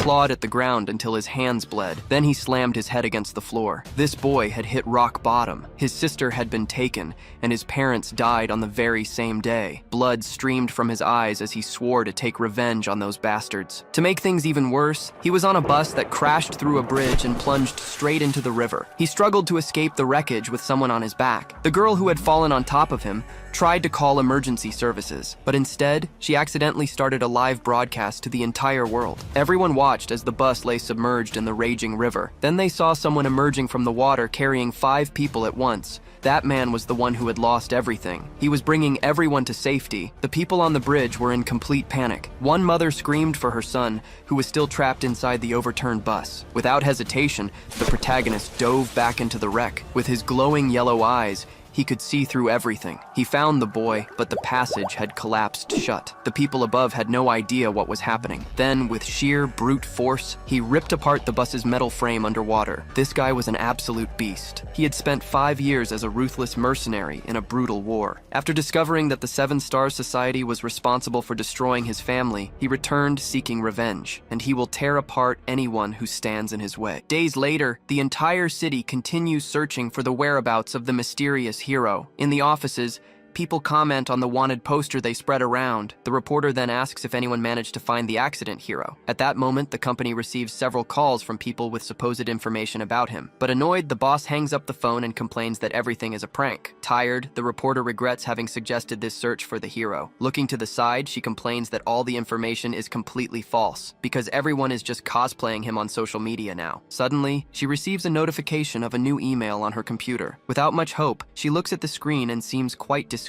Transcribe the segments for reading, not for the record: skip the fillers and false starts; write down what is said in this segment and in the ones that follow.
clawed at the ground until his hands bled. Then he slammed his head against the floor. This boy had hit rock bottom. His sister had been taken, and his parents died on the very same day. Blood streamed from his eyes as he swore to take revenge on those bastards. To make things even worse, he was on a bus that crashed through a bridge and plunged straight into the river. He struggled to escape the wreckage with someone on his back. The girl who had fallen on top of him tried to call emergency services, but instead, she accidentally started a live broadcast to the entire world. Everyone watched as the bus lay submerged in the raging river. Then they saw someone emerging from the water carrying 5 people at once. That man was the one who had lost everything. He was bringing everyone to safety. The people on the bridge were in complete panic. One mother screamed for her son, who was still trapped inside the overturned bus. Without hesitation, the protagonist dove back into the wreck. With his glowing yellow eyes, he could see through everything. He found the boy, but the passage had collapsed shut. The people above had no idea what was happening. Then, with sheer brute force, he ripped apart the bus's metal frame underwater. This guy was an absolute beast. He had spent 5 years as a ruthless mercenary in a brutal war. After discovering that the Seven Stars Society was responsible for destroying his family, he returned seeking revenge, and he will tear apart anyone who stands in his way. Days later, the entire city continues searching for the whereabouts of the mysterious hero. In the offices, people comment on the wanted poster they spread around. The reporter then asks if anyone managed to find the accident hero. At that moment, the company receives several calls from people with supposed information about him. But annoyed, the boss hangs up the phone and complains that everything is a prank. Tired, the reporter regrets having suggested this search for the hero. Looking to the side, she complains that all the information is completely false, because everyone is just cosplaying him on social media now. Suddenly, she receives a notification of a new email on her computer. Without much hope, she looks at the screen and seems quite discouraged.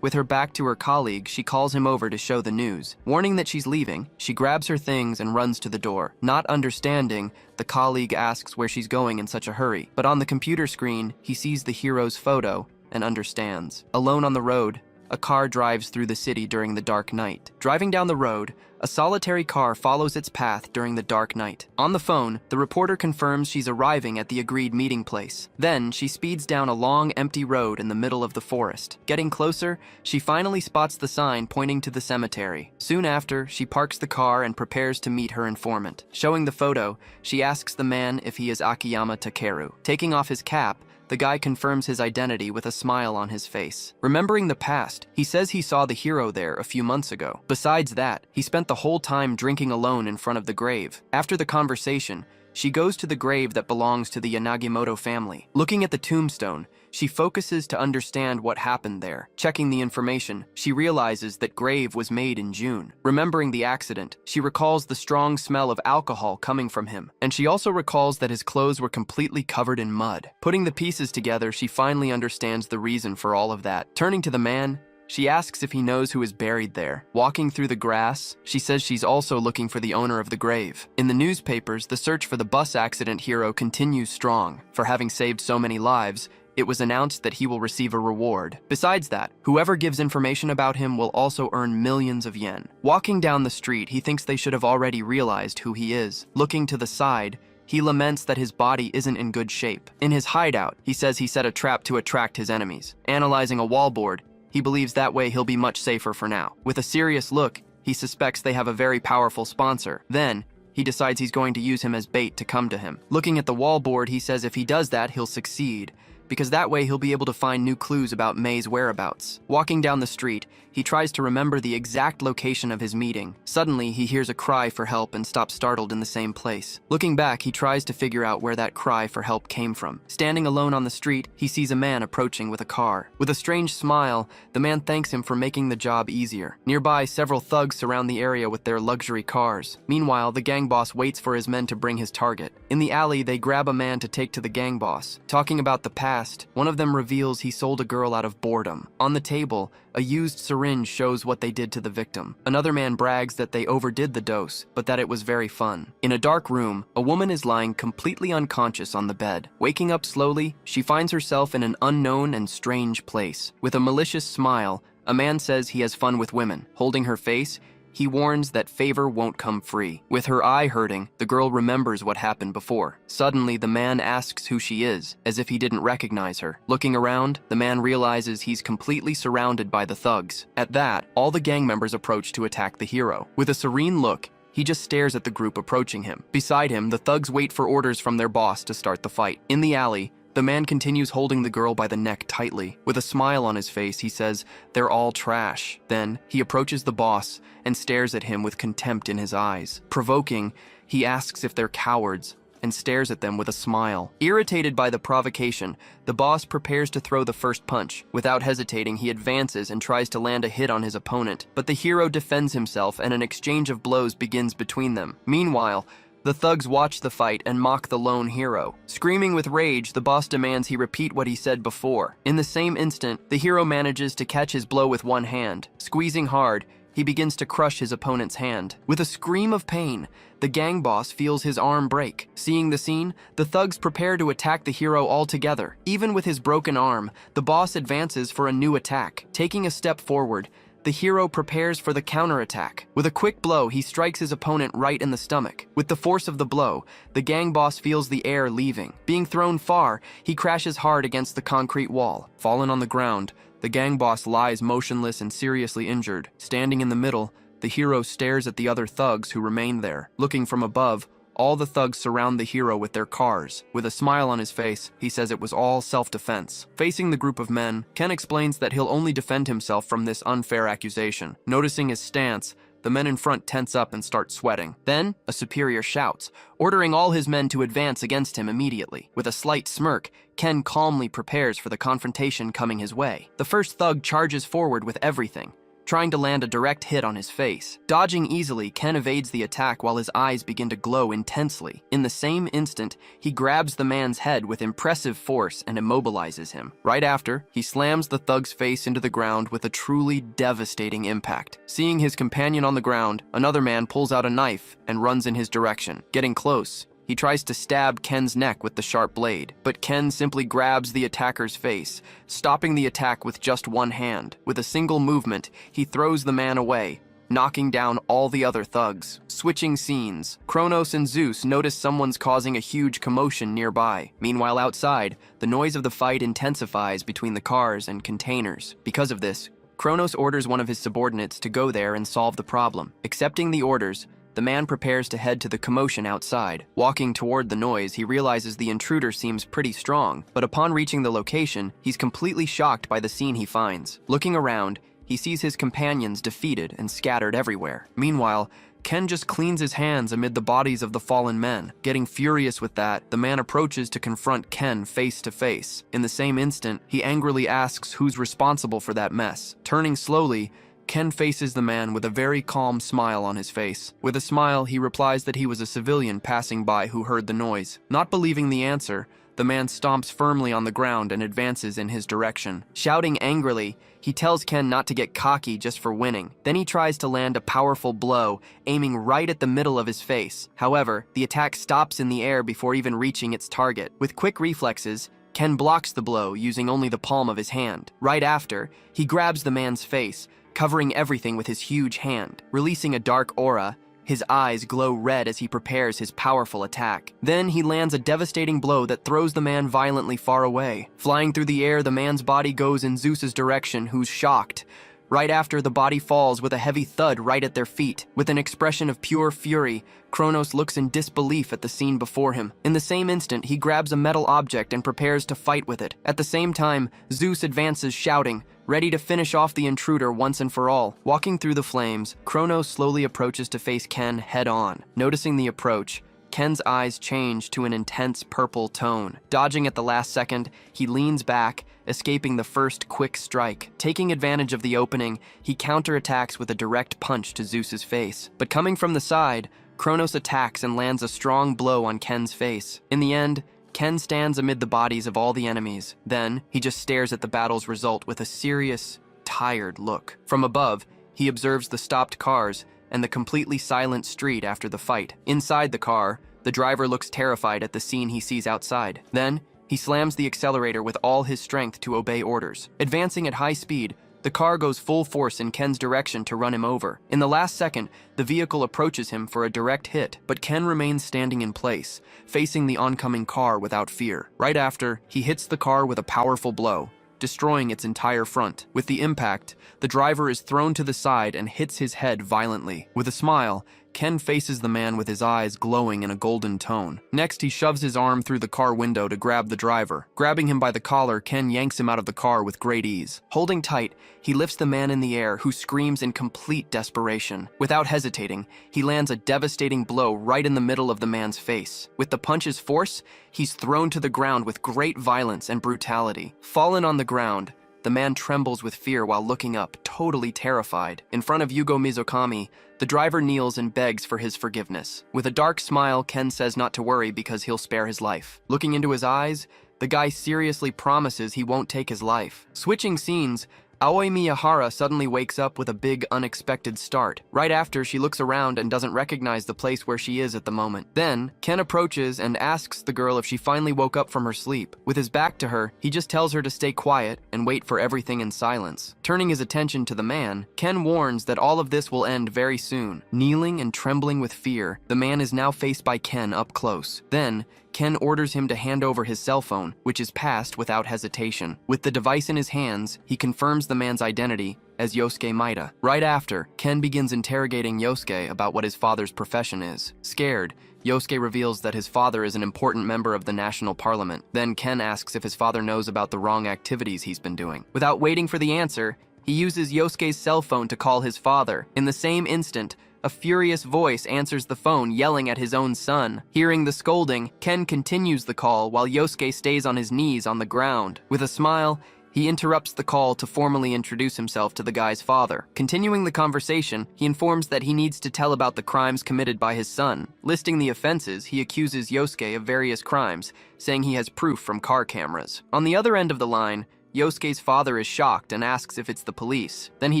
With her back to her colleague, she calls him over to show the news. Warning that she's leaving, she grabs her things and runs to the door. Not understanding, the colleague asks where she's going in such a hurry. But on the computer screen, he sees the hero's photo and understands. Alone on the road, a car drives through the city during the dark night. Driving down the road, a solitary car follows its path during the dark night. On the phone, the reporter confirms she's arriving at the agreed meeting place. Then, she speeds down a long, empty road in the middle of the forest. Getting closer, she finally spots the sign pointing to the cemetery. Soon after, she parks the car and prepares to meet her informant. Showing the photo, she asks the man if he is Akiyama Takeru. Taking off his cap, the guy confirms his identity with a smile on his face. Remembering the past, he says he saw the hero there a few months ago. Besides that, he spent the whole time drinking alone in front of the grave. After the conversation, she goes to the grave that belongs to the Yanagimoto family. Looking at the tombstone, she focuses to understand what happened there. Checking the information, she realizes that grave was made in June. Remembering the accident, she recalls the strong smell of alcohol coming from him, and she also recalls that his clothes were completely covered in mud. Putting the pieces together, she finally understands the reason for all of that. Turning to the man, she asks if he knows who is buried there. Walking through the grass, she says she's also looking for the owner of the grave. In the newspapers, the search for the bus accident hero continues strong. For having saved so many lives, it was announced that he will receive a reward. Besides that, whoever gives information about him will also earn millions of yen. Walking down the street, he thinks they should have already realized who he is. Looking to the side, he laments that his body isn't in good shape. In his hideout, he says he set a trap to attract his enemies. Analyzing a wallboard, he believes that way he'll be much safer for now. With a serious look, he suspects they have a very powerful sponsor. Then, he decides he's going to use him as bait to come to him. Looking at the wallboard, he says if he does that, he'll succeed, because that way he'll be able to find new clues about May's whereabouts. Walking down the street, he tries to remember the exact location of his meeting. Suddenly, he hears a cry for help and stops startled in the same place. Looking back, he tries to figure out where that cry for help came from. Standing alone on the street, he sees a man approaching with a car. With a strange smile, the man thanks him for making the job easier. Nearby, several thugs surround the area with their luxury cars. Meanwhile, the gang boss waits for his men to bring his target. In the alley, they grab a man to take to the gang boss. Talking about the past, one of them reveals he sold a girl out of boredom. On the table, a used syringe shows what they did to the victim. Another man brags that they overdid the dose, but that it was very fun. In a dark room, a woman is lying completely unconscious on the bed. Waking up slowly, she finds herself in an unknown and strange place. With a malicious smile, a man says he has fun with women. Holding her face, he warns that favor won't come free. With her eye hurting, the girl remembers what happened before. Suddenly, the man asks who she is, as if he didn't recognize her. Looking around, the man realizes he's completely surrounded by the thugs. At that, all the gang members approach to attack the hero. With a serene look, He just stares at the group approaching him. Beside him, the thugs wait for orders from their boss to start the fight. In the alley, the man continues holding the girl by the neck tightly. With a smile on his face, he says, "They're all trash." Then, he approaches the boss and stares at him with contempt in his eyes. Provoking, he asks if they're cowards and stares at them with a smile. Irritated by the provocation, the boss prepares to throw the first punch. Without hesitating, he advances and tries to land a hit on his opponent. But the hero defends himself and an exchange of blows begins between them. Meanwhile, the thugs watch the fight and mock the lone hero. Screaming with rage, the boss demands he repeat what he said before. In the same instant, the hero manages to catch his blow with one hand. Squeezing hard, he begins to crush his opponent's hand. With a scream of pain, the gang boss feels his arm break. Seeing the scene, the thugs prepare to attack the hero altogether. Even with his broken arm, the boss advances for a new attack. Taking a step forward, the hero prepares for the counterattack. With a quick blow, he strikes his opponent right in the stomach. With the force of the blow, the gang boss feels the air leaving. Being thrown far, he crashes hard against the concrete wall. Fallen on the ground, the gang boss lies motionless and seriously injured. Standing in the middle, the hero stares at the other thugs who remain there. Looking from above, all the thugs surround the hero with their cars. With a smile on his face, he says it was all self-defense. Facing the group of men, Ken explains that he'll only defend himself from this unfair accusation. Noticing his stance, the men in front tense up and start sweating. Then, a superior shouts, ordering all his men to advance against him immediately. With a slight smirk, Ken calmly prepares for the confrontation coming his way. The first thug charges forward with everything, trying to land a direct hit on his face. Dodging easily, Ken evades the attack while his eyes begin to glow intensely. In the same instant, he grabs the man's head with impressive force and immobilizes him. Right after, he slams the thug's face into the ground with a truly devastating impact. Seeing his companion on the ground, another man pulls out a knife and runs in his direction. Getting close, he tries to stab Ken's neck with the sharp blade, but Ken simply grabs the attacker's face, stopping the attack with just one hand. With a single movement, he throws the man away, knocking down all the other thugs. Switching scenes, Kronos and Zeus notice someone's causing a huge commotion nearby. Meanwhile, outside, the noise of the fight intensifies between the cars and containers. Because of this, Kronos orders one of his subordinates to go there and solve the problem. Accepting the orders, the man prepares to head to the commotion outside. Walking toward the noise, he realizes the intruder seems pretty strong, but upon reaching the location, he's completely shocked by the scene he finds. Looking around, he sees his companions defeated and scattered everywhere. Meanwhile, Ken just cleans his hands amid the bodies of the fallen men. Getting furious with that, the man approaches to confront Ken face to face. In the same instant, he angrily asks who's responsible for that mess. Turning slowly, Ken faces the man with a very calm smile on his face. With a smile, he replies that he was a civilian passing by who heard the noise. Not believing the answer, the man stomps firmly on the ground and advances in his direction. Shouting angrily, he tells Ken not to get cocky just for winning. Then he tries to land a powerful blow, aiming right at the middle of his face. However, the attack stops in the air before even reaching its target. With quick reflexes, Ken blocks the blow using only the palm of his hand. Right after, he grabs the man's face, covering everything with his huge hand. Releasing a dark aura, his eyes glow red as he prepares his powerful attack. Then he lands a devastating blow that throws the man violently far away. Flying through the air, the man's body goes in Zeus's direction, who's shocked. Right after, the body falls with a heavy thud right at their feet. With an expression of pure fury, Kronos looks in disbelief at the scene before him. In the same instant, he grabs a metal object and prepares to fight with it. At the same time, Zeus advances shouting, ready to finish off the intruder once and for all. Walking through the flames, Kronos slowly approaches to face Ken head-on. Noticing the approach, Ken's eyes change to an intense purple tone. Dodging at the last second, he leans back, escaping the first quick strike. Taking advantage of the opening, he counterattacks with a direct punch to Zeus's face. But coming from the side, Kronos attacks and lands a strong blow on Ken's face. In the end, Ken stands amid the bodies of all the enemies. Then, he just stares at the battle's result with a serious, tired look. From above, he observes the stopped cars and the completely silent street after the fight. Inside the car, the driver looks terrified at the scene he sees outside. Then, he slams the accelerator with all his strength to obey orders. Advancing at high speed, the car goes full force in Ken's direction to run him over. In the last second, the vehicle approaches him for a direct hit, but Ken remains standing in place, facing the oncoming car without fear. Right after, he hits the car with a powerful blow, destroying its entire front. With the impact, the driver is thrown to the side and hits his head violently. With a smile, Ken faces the man with his eyes glowing in a golden tone. Next, he shoves his arm through the car window to grab the driver. Grabbing him by the collar, Ken yanks him out of the car with great ease. Holding tight, he lifts the man in the air, who screams in complete desperation. Without hesitating, he lands a devastating blow right in the middle of the man's face. With the punch's force, he's thrown to the ground with great violence and brutality. Fallen on the ground, the man trembles with fear while looking up, totally terrified. In front of Yugo Mizukami, the driver kneels and begs for his forgiveness. With a dark smile, Ken says not to worry because he'll spare his life. Looking into his eyes, the guy seriously promises he won't take his life. Switching scenes, Aoi Miyahara suddenly wakes up with a big, unexpected start. Right after, she looks around and doesn't recognize the place where she is at the moment. Then, Ken approaches and asks the girl if she finally woke up from her sleep. With his back to her, he just tells her to stay quiet and wait for everything in silence. Turning his attention to the man, Ken warns that all of this will end very soon. Kneeling and trembling with fear, the man is now faced by Ken up close. Then, Ken orders him to hand over his cell phone, which is passed without hesitation. With the device in his hands, he confirms the man's identity as Yosuke Maida. Right after, Ken begins interrogating Yosuke about what his father's profession is. Scared, Yosuke reveals that his father is an important member of the national parliament. Then Ken asks if his father knows about the wrong activities he's been doing. Without waiting for the answer, he uses Yosuke's cell phone to call his father. In the same instant, a furious voice answers the phone, yelling at his own son. Hearing the scolding, Ken continues the call while Yosuke stays on his knees on the ground. With a smile, he interrupts the call to formally introduce himself to the guy's father. Continuing the conversation, he informs that he needs to tell about the crimes committed by his son. Listing the offenses, he accuses Yosuke of various crimes, saying he has proof from car cameras. On the other end of the line, Yosuke's father is shocked and asks if it's the police. Then he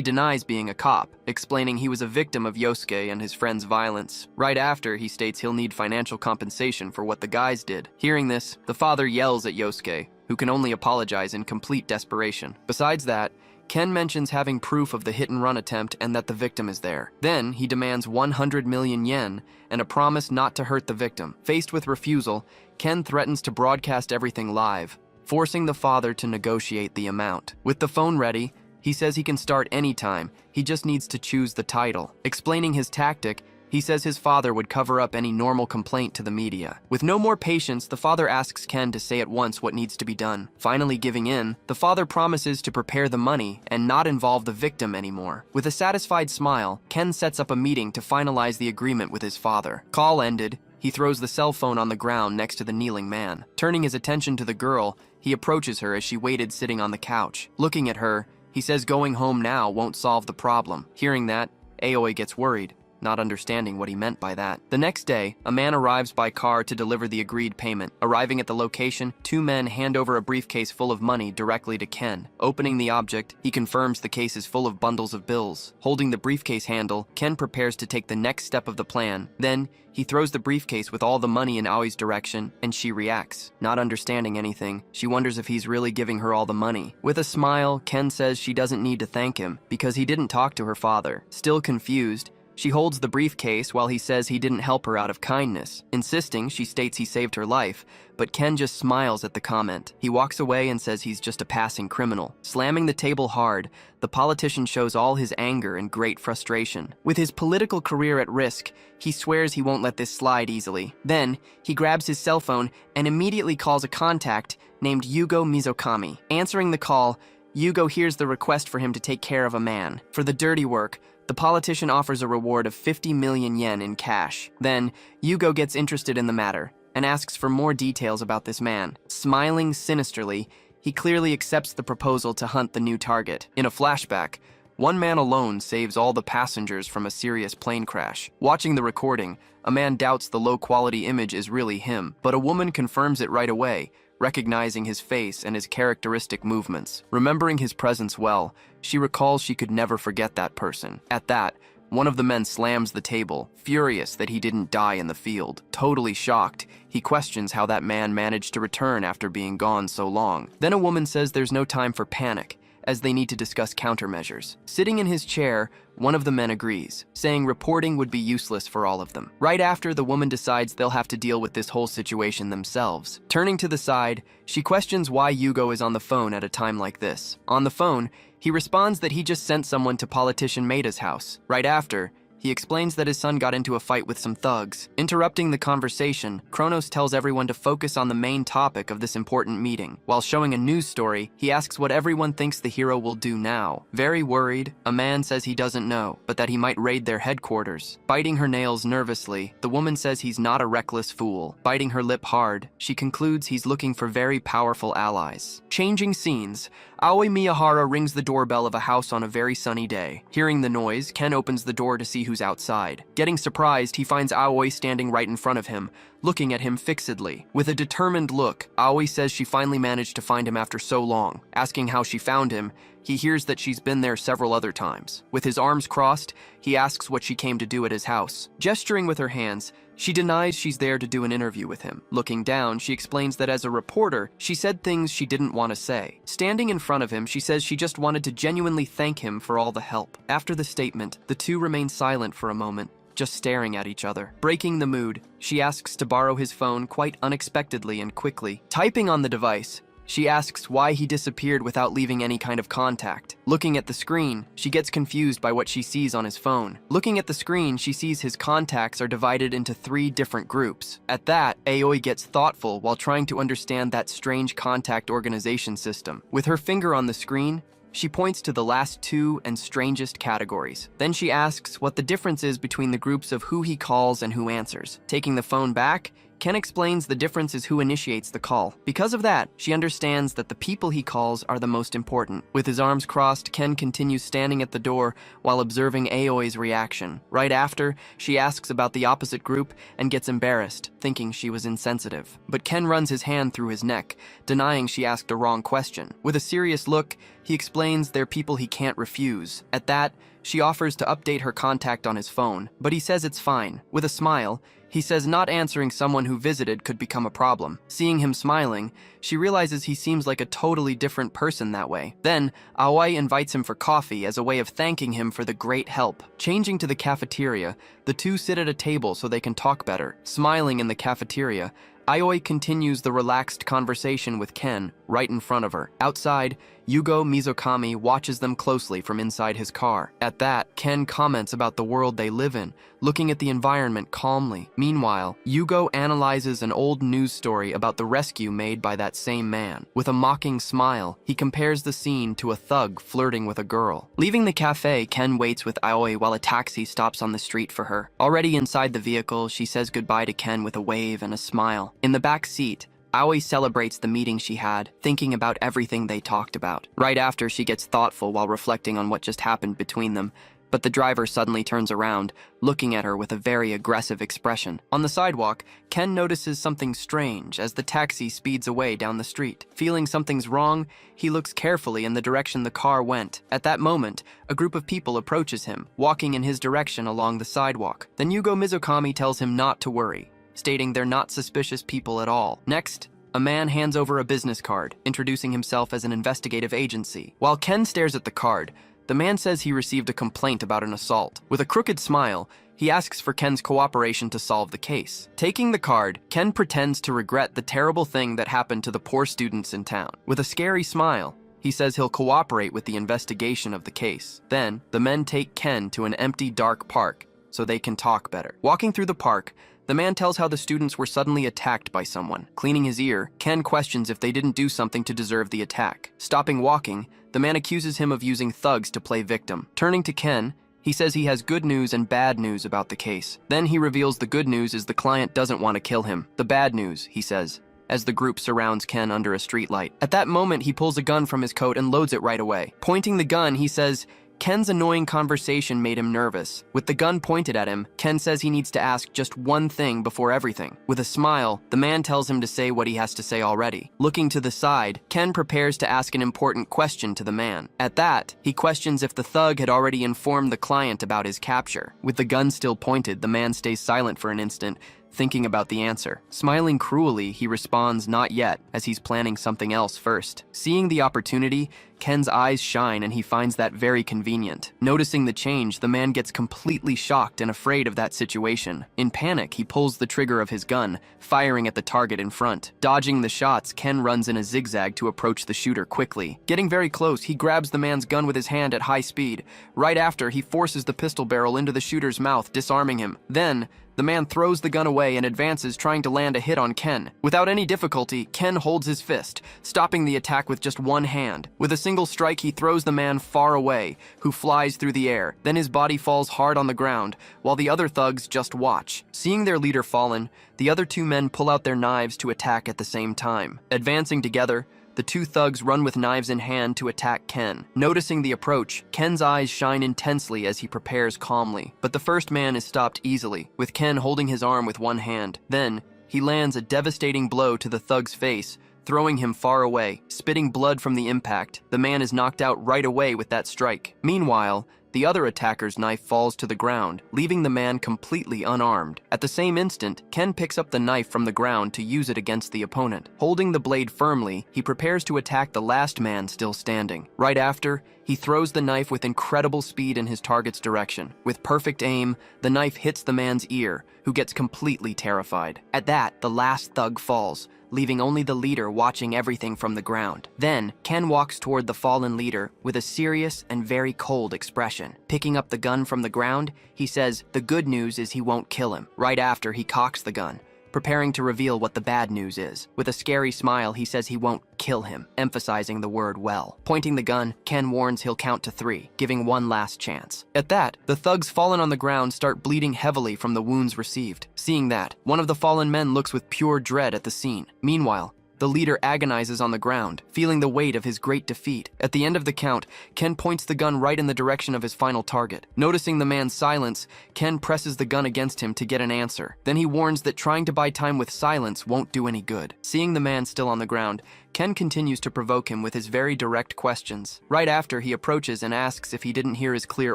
denies being a cop, explaining he was a victim of Yosuke and his friend's violence. Right after, he states he'll need financial compensation for what the guys did. Hearing this, the father yells at Yosuke, who can only apologize in complete desperation. Besides that, Ken mentions having proof of the hit-and-run attempt and that the victim is there. Then, he demands 100 million yen and a promise not to hurt the victim. Faced with refusal, Ken threatens to broadcast everything live, forcing the father to negotiate the amount. With the phone ready, he says he can start anytime, he just needs to choose the title. Explaining his tactic, he says his father would cover up any normal complaint to the media. With no more patience, the father asks Ken to say at once what needs to be done. Finally giving in, the father promises to prepare the money and not involve the victim anymore. With a satisfied smile, Ken sets up a meeting to finalize the agreement with his father. Call ended, he throws the cell phone on the ground next to the kneeling man. Turning his attention to the girl, he approaches her as she waited sitting on the couch. Looking at her, he says going home now won't solve the problem. Hearing that, Aoi gets worried, not understanding what he meant by that. The next day, a man arrives by car to deliver the agreed payment. Arriving at the location, two men hand over a briefcase full of money directly to Ken. Opening the object, he confirms the case is full of bundles of bills. Holding the briefcase handle, Ken prepares to take the next step of the plan. Then, he throws the briefcase with all the money in Aoi's direction, and she reacts. Not understanding anything, she wonders if he's really giving her all the money. With a smile, Ken says she doesn't need to thank him, because he didn't talk to her father. Still confused, she holds the briefcase while he says he didn't help her out of kindness. Insisting, she states he saved her life, but Ken just smiles at the comment. He walks away and says he's just a passing criminal. Slamming the table hard, the politician shows all his anger and great frustration. With his political career at risk, he swears he won't let this slide easily. Then, he grabs his cell phone and immediately calls a contact named Yugo Mizukami. Answering the call, Yugo hears the request for him to take care of a man. For the dirty work, the politician offers a reward of 50 million yen in cash. Then, Yugo gets interested in the matter and asks for more details about this man. Smiling sinisterly, he clearly accepts the proposal to hunt the new target. In a flashback, one man alone saves all the passengers from a serious plane crash. Watching the recording, a man doubts the low-quality image is really him, but a woman confirms it right away, recognizing his face and his characteristic movements. Remembering his presence well, she recalls she could never forget that person. At that, one of the men slams the table, furious that he didn't die in the field. Totally shocked, he questions how that man managed to return after being gone so long. Then a woman says there's no time for panic, as they need to discuss countermeasures. Sitting in his chair, one of the men agrees, saying reporting would be useless for all of them. Right after, the woman decides they'll have to deal with this whole situation themselves. Turning to the side, she questions why Yugo is on the phone at a time like this. On the phone, he responds that he just sent someone to politician Maida's house. Right after, He explains that his son got into a fight with some thugs. Interrupting the conversation, Kronos tells everyone to focus on the main topic of this important meeting. While showing a news story, he asks what everyone thinks the hero will do now. Very worried, a man says he doesn't know, but that he might raid their headquarters. Biting her nails nervously, the woman says he's not a reckless fool. Biting her lip hard, she concludes he's looking for very powerful allies. Changing scenes, Aoi Miyahara rings the doorbell of a house on a very sunny day. Hearing the noise, Ken opens the door to see who's outside. Getting surprised, he finds Aoi standing right in front of him, looking at him fixedly. With a determined look, Aoi says she finally managed to find him after so long. Asking how she found him, he hears that she's been there several other times. With his arms crossed, he asks what she came to do at his house. Gesturing with her hands, she denies she's there to do an interview with him. Looking down, she explains that as a reporter, she said things she didn't want to say. Standing in front of him, she says she just wanted to genuinely thank him for all the help. After the statement, the two remain silent for a moment, just staring at each other. Breaking the mood, she asks to borrow his phone quite unexpectedly and quickly. Typing on the device, she asks why he disappeared without leaving any kind of contact. Looking at the screen, she gets confused by what she sees on his phone. Looking at the screen, she sees his contacts are divided into 3 different groups. At that, Aoi gets thoughtful while trying to understand that strange contact organization system. With her finger on the screen, she points to the last 2 and strangest categories. Then she asks what the difference is between the groups of who he calls and who answers. Taking the phone back, Ken explains the difference is who initiates the call. Because of that, she understands that the people he calls are the most important. With his arms crossed, Ken continues standing at the door while observing Aoi's reaction. Right after, she asks about the opposite group and gets embarrassed, thinking she was insensitive. But Ken runs his hand through his neck, denying she asked a wrong question. With a serious look, he explains they're people he can't refuse. At that, she offers to update her contact on his phone, but he says it's fine. With a smile, he says not answering someone who visited could become a problem. Seeing him smiling, she realizes he seems like a totally different person that way. Then, Aoi invites him for coffee as a way of thanking him for the great help. Changing to the cafeteria, the two sit at a table so they can talk better. Smiling in the cafeteria, Aoi continues the relaxed conversation with Ken right in front of her. Outside, Yugo Mizukami watches them closely from inside his car. At that, Ken comments about the world they live in, looking at the environment calmly. Meanwhile, Yugo analyzes an old news story about the rescue made by that same man. With a mocking smile, he compares the scene to a thug flirting with a girl. Leaving the cafe, Ken waits with Aoi while a taxi stops on the street for her. Already inside the vehicle, she says goodbye to Ken with a wave and a smile. In the back seat, Aoi celebrates the meeting she had, thinking about everything they talked about. Right after, she gets thoughtful while reflecting on what just happened between them, but the driver suddenly turns around, looking at her with a very aggressive expression. On the sidewalk, Ken notices something strange as the taxi speeds away down the street. Feeling something's wrong, he looks carefully in the direction the car went. At that moment, a group of people approaches him, walking in his direction along the sidewalk. Then Yugo Mizukami tells him not to worry, stating they're not suspicious people at all. Next, a man hands over a business card, introducing himself as an investigative agency. While Ken stares at the card, the man says he received a complaint about an assault. With a crooked smile, he asks for Ken's cooperation to solve the case. Taking the card, Ken pretends to regret the terrible thing that happened to the poor students in town. With a scary smile, he says he'll cooperate with the investigation of the case. Then, the men take Ken to an empty, dark park so they can talk better. Walking through the park, the man tells how the students were suddenly attacked by someone. Cleaning his ear, Ken questions if they didn't do something to deserve the attack. Stopping walking, the man accuses him of using thugs to play victim. Turning to Ken, he says he has good news and bad news about the case. Then he reveals the good news is the client doesn't want to kill him. The bad news, he says, as the group surrounds Ken under a streetlight. At that moment, he pulls a gun from his coat and loads it right away. Pointing the gun, he says Ken's annoying conversation made him nervous. With the gun pointed at him, Ken says he needs to ask just one thing before everything. With a smile, the man tells him to say what he has to say already. Looking to the side, Ken prepares to ask an important question to the man. At that, he questions if the thug had already informed the client about his capture. With the gun still pointed, the man stays silent for an instant, thinking about the answer. Smiling cruelly, he responds not yet, as he's planning something else first. Seeing the opportunity, Ken's eyes shine and he finds that very convenient. Noticing the change, the man gets completely shocked and afraid of that situation. In panic, he pulls the trigger of his gun, firing at the target in front. Dodging the shots, Ken runs in a zigzag to approach the shooter quickly. Getting very close, he grabs the man's gun with his hand at high speed. Right after, he forces the pistol barrel into the shooter's mouth, disarming him. Then, the man throws the gun away and advances, trying to land a hit on Ken. Without any difficulty, Ken holds his fist, stopping the attack with just one hand. With a single strike, he throws the man far away, who flies through the air. Then his body falls hard on the ground, while the other thugs just watch. Seeing their leader fallen, the other two men pull out their knives to attack at the same time. Advancing together, the two thugs run with knives in hand to attack Ken. Noticing the approach, Ken's eyes shine intensely as he prepares calmly. But the first man is stopped easily, with Ken holding his arm with one hand. Then, he lands a devastating blow to the thug's face, throwing him far away. Spitting blood from the impact, the man is knocked out right away with that strike. Meanwhile, the other attacker's knife falls to the ground, leaving the man completely unarmed. At the same instant, Ken picks up the knife from the ground to use it against the opponent. Holding the blade firmly, he prepares to attack the last man still standing. Right after, he throws the knife with incredible speed in his target's direction. With perfect aim, the knife hits the man's ear, who gets completely terrified. At that, the last thug falls, leaving only the leader watching everything from the ground. Then, Ken walks toward the fallen leader with a serious and very cold expression. Picking up the gun from the ground, he says the good news is he won't kill him. Right after, he cocks the gun, preparing to reveal what the bad news is. With a scary smile, he says he won't kill him, emphasizing the word well. Pointing the gun, Ken warns he'll count to 3, giving one last chance. At that, the thugs fallen on the ground start bleeding heavily from the wounds received. Seeing that, one of the fallen men looks with pure dread at the scene. Meanwhile, the leader agonizes on the ground, feeling the weight of his great defeat. At the end of the count, Ken points the gun right in the direction of his final target. Noticing the man's silence, Ken presses the gun against him to get an answer. Then he warns that trying to buy time with silence won't do any good. Seeing the man still on the ground, Ken continues to provoke him with his very direct questions. Right after, he approaches and asks if he didn't hear his clear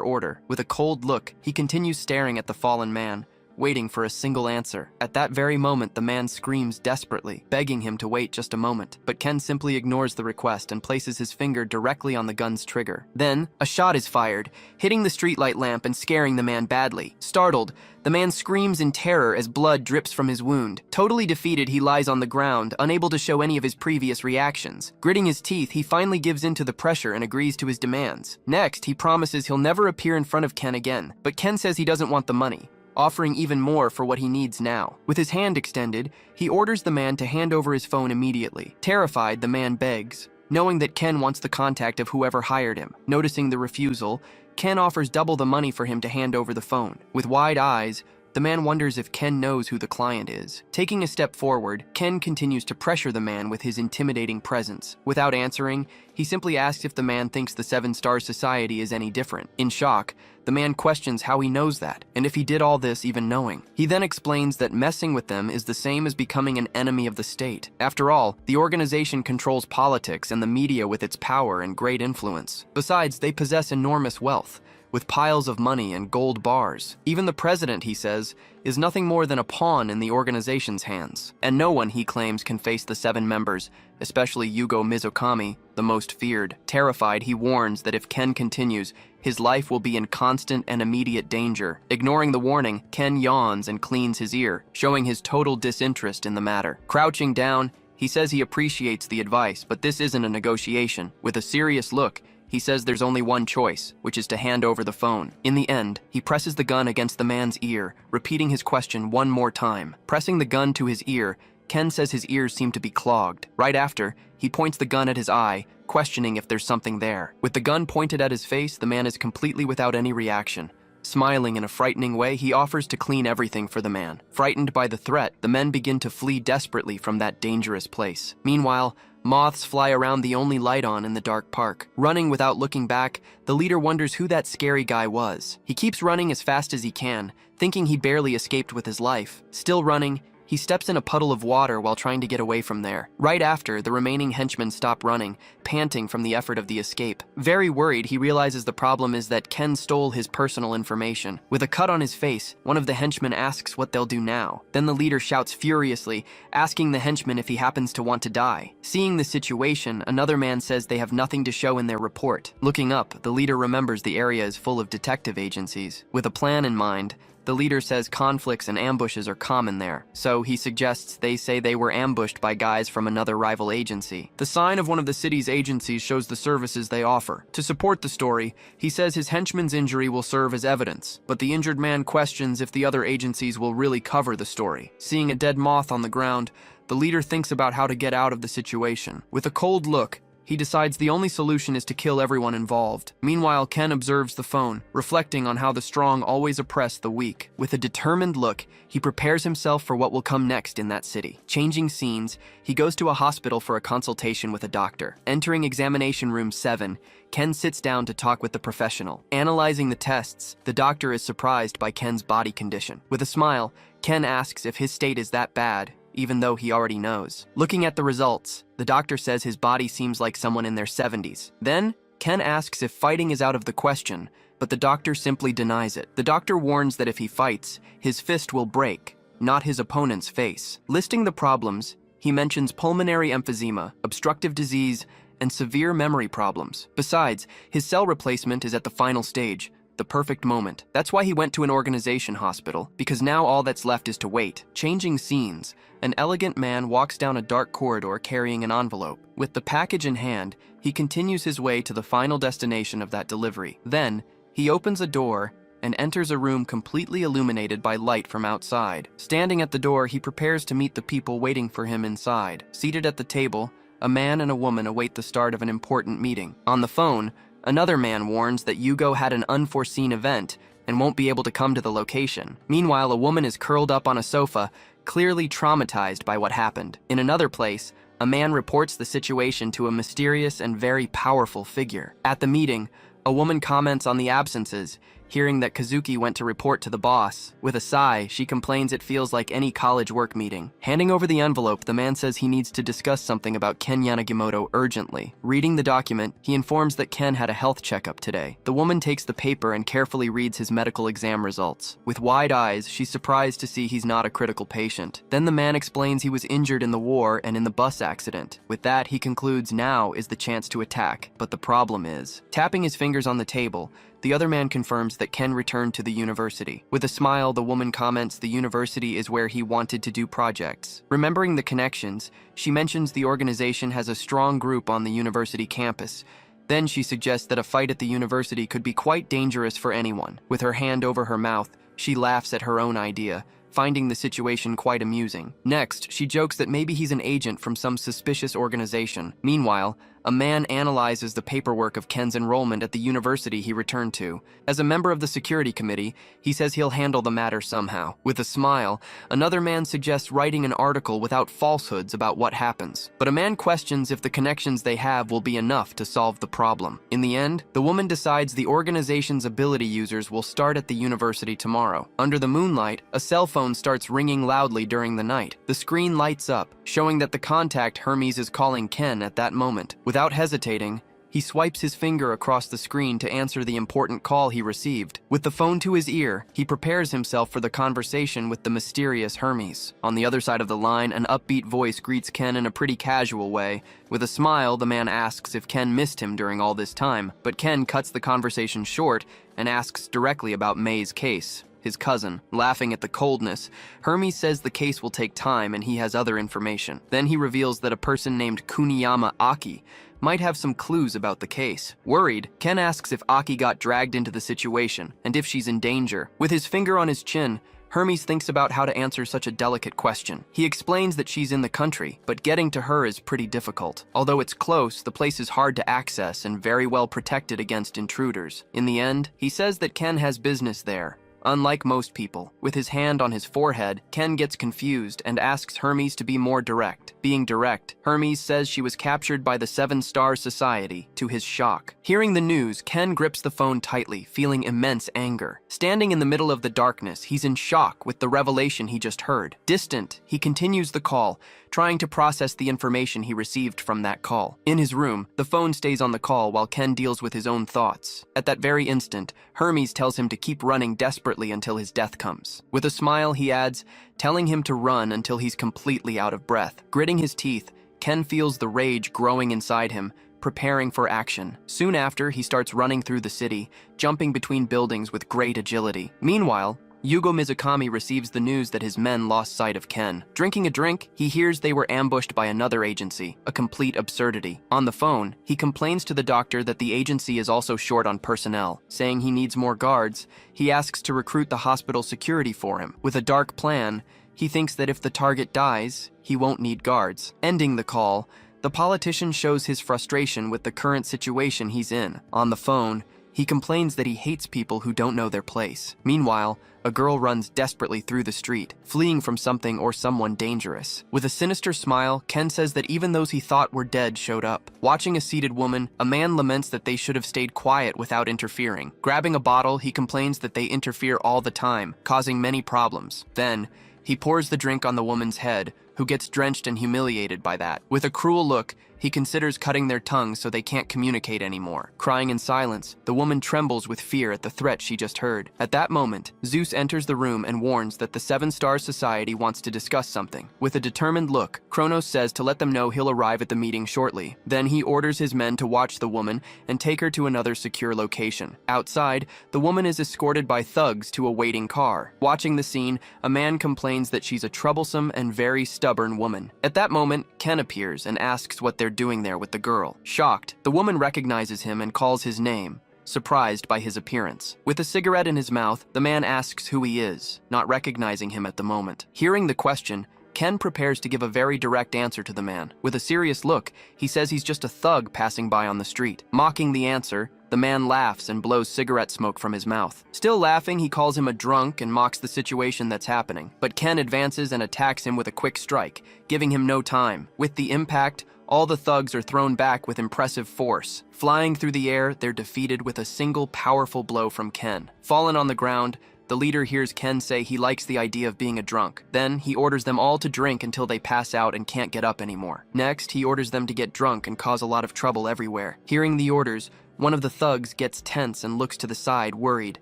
order. With a cold look, he continues staring at the fallen man, waiting for a single answer. At that very moment, the man screams desperately, begging him to wait just a moment. But Ken simply ignores the request and places his finger directly on the gun's trigger. Then, a shot is fired, hitting the streetlight lamp and scaring the man badly. Startled, the man screams in terror as blood drips from his wound. Totally defeated, he lies on the ground, unable to show any of his previous reactions. Gritting his teeth, he finally gives in to the pressure and agrees to his demands. Next, he promises he'll never appear in front of Ken again. But Ken says he doesn't want the money, offering even more for what he needs now. With his hand extended, he orders the man to hand over his phone immediately. Terrified, the man begs, knowing that Ken wants the contact of whoever hired him. Noticing the refusal, Ken offers double the money for him to hand over the phone. With wide eyes, the man wonders if Ken knows who the client is. Taking a step forward, Ken continues to pressure the man with his intimidating presence. Without answering, he simply asks if the man thinks the 7-star society is any different. In shock, the man questions how he knows that, and if he did all this even knowing. He then explains that messing with them is the same as becoming an enemy of the state. After all, the organization controls politics and the media with its power and great influence. Besides, they possess enormous wealth, with piles of money and gold bars. Even the president, he says, is nothing more than a pawn in the organization's hands. And no one, he claims, can face the 7 members, especially Yugo Mizukami, the most feared. Terrified, he warns that if Ken continues, his life will be in constant and immediate danger. Ignoring the warning, Ken yawns and cleans his ear, showing his total disinterest in the matter. Crouching down, he says he appreciates the advice, but this isn't a negotiation. With a serious look, he says there's only one choice, which is to hand over the phone. In the end, he presses the gun against the man's ear, repeating his question one more time. Pressing the gun to his ear, Ken says his ears seem to be clogged. Right after, he points the gun at his eye, questioning if there's something there. With the gun pointed at his face, the man is completely without any reaction. Smiling in a frightening way, he offers to clean everything for the man. Frightened by the threat, the men begin to flee desperately from that dangerous place. Meanwhile, moths fly around the only light on in the dark park. Running without looking back, the leader wonders who that scary guy was. He keeps running as fast as he can, thinking he barely escaped with his life. Still running, He steps in a puddle of water while trying to get away from there. Right after, the remaining henchmen stop running, panting from the effort of the escape. Very worried, he realizes the problem is that Ken stole his personal information. With a cut on his face, one of the henchmen asks what they'll do now. Then the leader shouts furiously, asking the henchman if he happens to want to die. Seeing the situation, another man says they have nothing to show in their report. Looking up, the leader remembers the area is full of detective agencies. With a plan in mind, the leader says conflicts and ambushes are common there, so he suggests they say they were ambushed by guys from another rival agency. The sign of one of the city's agencies shows the services they offer. To support the story, he says his henchman's injury will serve as evidence, but the injured man questions if the other agencies will really cover the story. Seeing a dead moth on the ground, the leader thinks about how to get out of the situation. With a cold look, he decides the only solution is to kill everyone involved. Meanwhile, Ken observes the phone, reflecting on how the strong always oppress the weak. With a determined look, he prepares himself for what will come next in that city. Changing scenes, he goes to a hospital for a consultation with a doctor. Entering examination room 7, Ken sits down to talk with the professional. Analyzing the tests, the doctor is surprised by Ken's body condition. With a smile, Ken asks if his state is that bad, even though he already knows. Looking at the results, the doctor says his body seems like someone in their 70s. Then, Ken asks if fighting is out of the question, but the doctor simply denies it. The doctor warns that if he fights, his fist will break, not his opponent's face. Listing the problems, he mentions pulmonary emphysema, obstructive disease, and severe memory problems. Besides, his cell replacement is at the final stage, the perfect moment. That's why he went to an organization hospital, because now all that's left is to wait. Changing scenes, an elegant man walks down a dark corridor carrying an envelope. With the package in hand, he continues his way to the final destination of that delivery. Then, he opens a door and enters a room completely illuminated by light from outside. Standing at the door, he prepares to meet the people waiting for him inside. Seated at the table, a man and a woman await the start of an important meeting. On the phone, another man warns that Yugo had an unforeseen event and won't be able to come to the location. Meanwhile, a woman is curled up on a sofa, clearly traumatized by what happened. In another place, a man reports the situation to a mysterious and very powerful figure. At the meeting, a woman comments on the absences, hearing that Kazuki went to report to the boss. With a sigh, she complains it feels like any college work meeting. Handing over the envelope, the man says he needs to discuss something about Ken Yanagimoto urgently. Reading the document, he informs that Ken had a health checkup today. The woman takes the paper and carefully reads his medical exam results. With wide eyes, she's surprised to see he's not a critical patient. Then the man explains he was injured in the war and in the bus accident. With that, he concludes now is the chance to attack. But the problem is, tapping his fingers on the table, the other man confirms that Ken returned to the university. With a smile, the woman comments the university is where he wanted to do projects. Remembering the connections, she mentions the organization has a strong group on the university campus. Then she suggests that a fight at the university could be quite dangerous for anyone. With her hand over her mouth, she laughs at her own idea, finding the situation quite amusing. Next, she jokes that maybe he's an agent from some suspicious organization. Meanwhile, a man analyzes the paperwork of Ken's enrollment at the university he returned to. As a member of the security committee, he says he'll handle the matter somehow. With a smile, another man suggests writing an article without falsehoods about what happens. But a man questions if the connections they have will be enough to solve the problem. In the end, the woman decides the organization's ability users will start at the university tomorrow. Under the moonlight, a cell phone starts ringing loudly during the night. The screen lights up, showing that the contact Hermes is calling Ken at that moment. Without hesitating, he swipes his finger across the screen to answer the important call he received. With the phone to his ear, he prepares himself for the conversation with the mysterious Hermes. On the other side of the line, an upbeat voice greets Ken in a pretty casual way. With a smile, the man asks if Ken missed him during all this time, but Ken cuts the conversation short and asks directly about May's case, his cousin. Laughing at the coldness, Hermes says the case will take time and he has other information. Then he reveals that a person named Kuniyama Aki might have some clues about the case. Worried, Ken asks if Aki got dragged into the situation and if she's in danger. With his finger on his chin, Hermes thinks about how to answer such a delicate question. He explains that she's in the country, but getting to her is pretty difficult. Although it's close, the place is hard to access and very well protected against intruders. In the end, he says that Ken has business there, Unlike most people, with his hand on his forehead, Ken gets confused and asks Hermes to be more direct. Being direct, Hermes says she was captured by the Seven Star Society, to his shock. Hearing the news, Ken grips the phone tightly, feeling immense anger. Standing in the middle of the darkness, he's in shock with the revelation he just heard. Distant, he continues the call, trying to process the information he received from that call. In his room, the phone stays on the call while Ken deals with his own thoughts. At that very instant, Hermes tells him to keep running desperately until his death comes. With a smile, he adds, telling him to run until he's completely out of breath. Gritting his teeth, Ken feels the rage growing inside him, preparing for action. Soon after, he starts running through the city, jumping between buildings with great agility. Meanwhile, Yugo Mizukami receives the news that his men lost sight of Ken. Drinking a drink, he hears they were ambushed by another agency, a complete absurdity. On the phone, he complains to the doctor that the agency is also short on personnel. Saying he needs more guards, he asks to recruit the hospital security for him. With a dark plan, he thinks that if the target dies, he won't need guards. Ending the call, the politician shows his frustration with the current situation he's in. On the phone, he complains that he hates people who don't know their place. Meanwhile, a girl runs desperately through the street, fleeing from something or someone dangerous. With a sinister smile, Ken says that even those he thought were dead showed up. Watching a seated woman, a man laments that they should have stayed quiet without interfering. Grabbing a bottle, he complains that they interfere all the time, causing many problems. Then, he pours the drink on the woman's head, who gets drenched and humiliated by that. With a cruel look, he considers cutting their tongues so they can't communicate anymore. Crying in silence, the woman trembles with fear at the threat she just heard. At that moment, Zeus enters the room and warns that the Seven Star Society wants to discuss something. With a determined look, Kronos says to let them know he'll arrive at the meeting shortly. Then he orders his men to watch the woman and take her to another secure location. Outside, the woman is escorted by thugs to a waiting car. Watching the scene, a man complains that she's a troublesome and very stubborn woman. At that moment, Ken appears and asks what they're doing there with the girl. Shocked, the woman recognizes him and calls his name, surprised by his appearance. With a cigarette in his mouth, the man asks who he is, not recognizing him at the moment. Hearing the question, Ken prepares to give a very direct answer to the man. With a serious look, he says he's just a thug passing by on the street. Mocking the answer, the man laughs and blows cigarette smoke from his mouth. Still laughing, he calls him a drunk and mocks the situation that's happening. But Ken advances and attacks him with a quick strike, giving him no time. With the impact, all the thugs are thrown back with impressive force. Flying through the air, they're defeated with a single powerful blow from Ken. Fallen on the ground, the leader hears Ken say he likes the idea of being a drunk. Then, he orders them all to drink until they pass out and can't get up anymore. Next, he orders them to get drunk and cause a lot of trouble everywhere. Hearing the orders, one of the thugs gets tense and looks to the side, worried.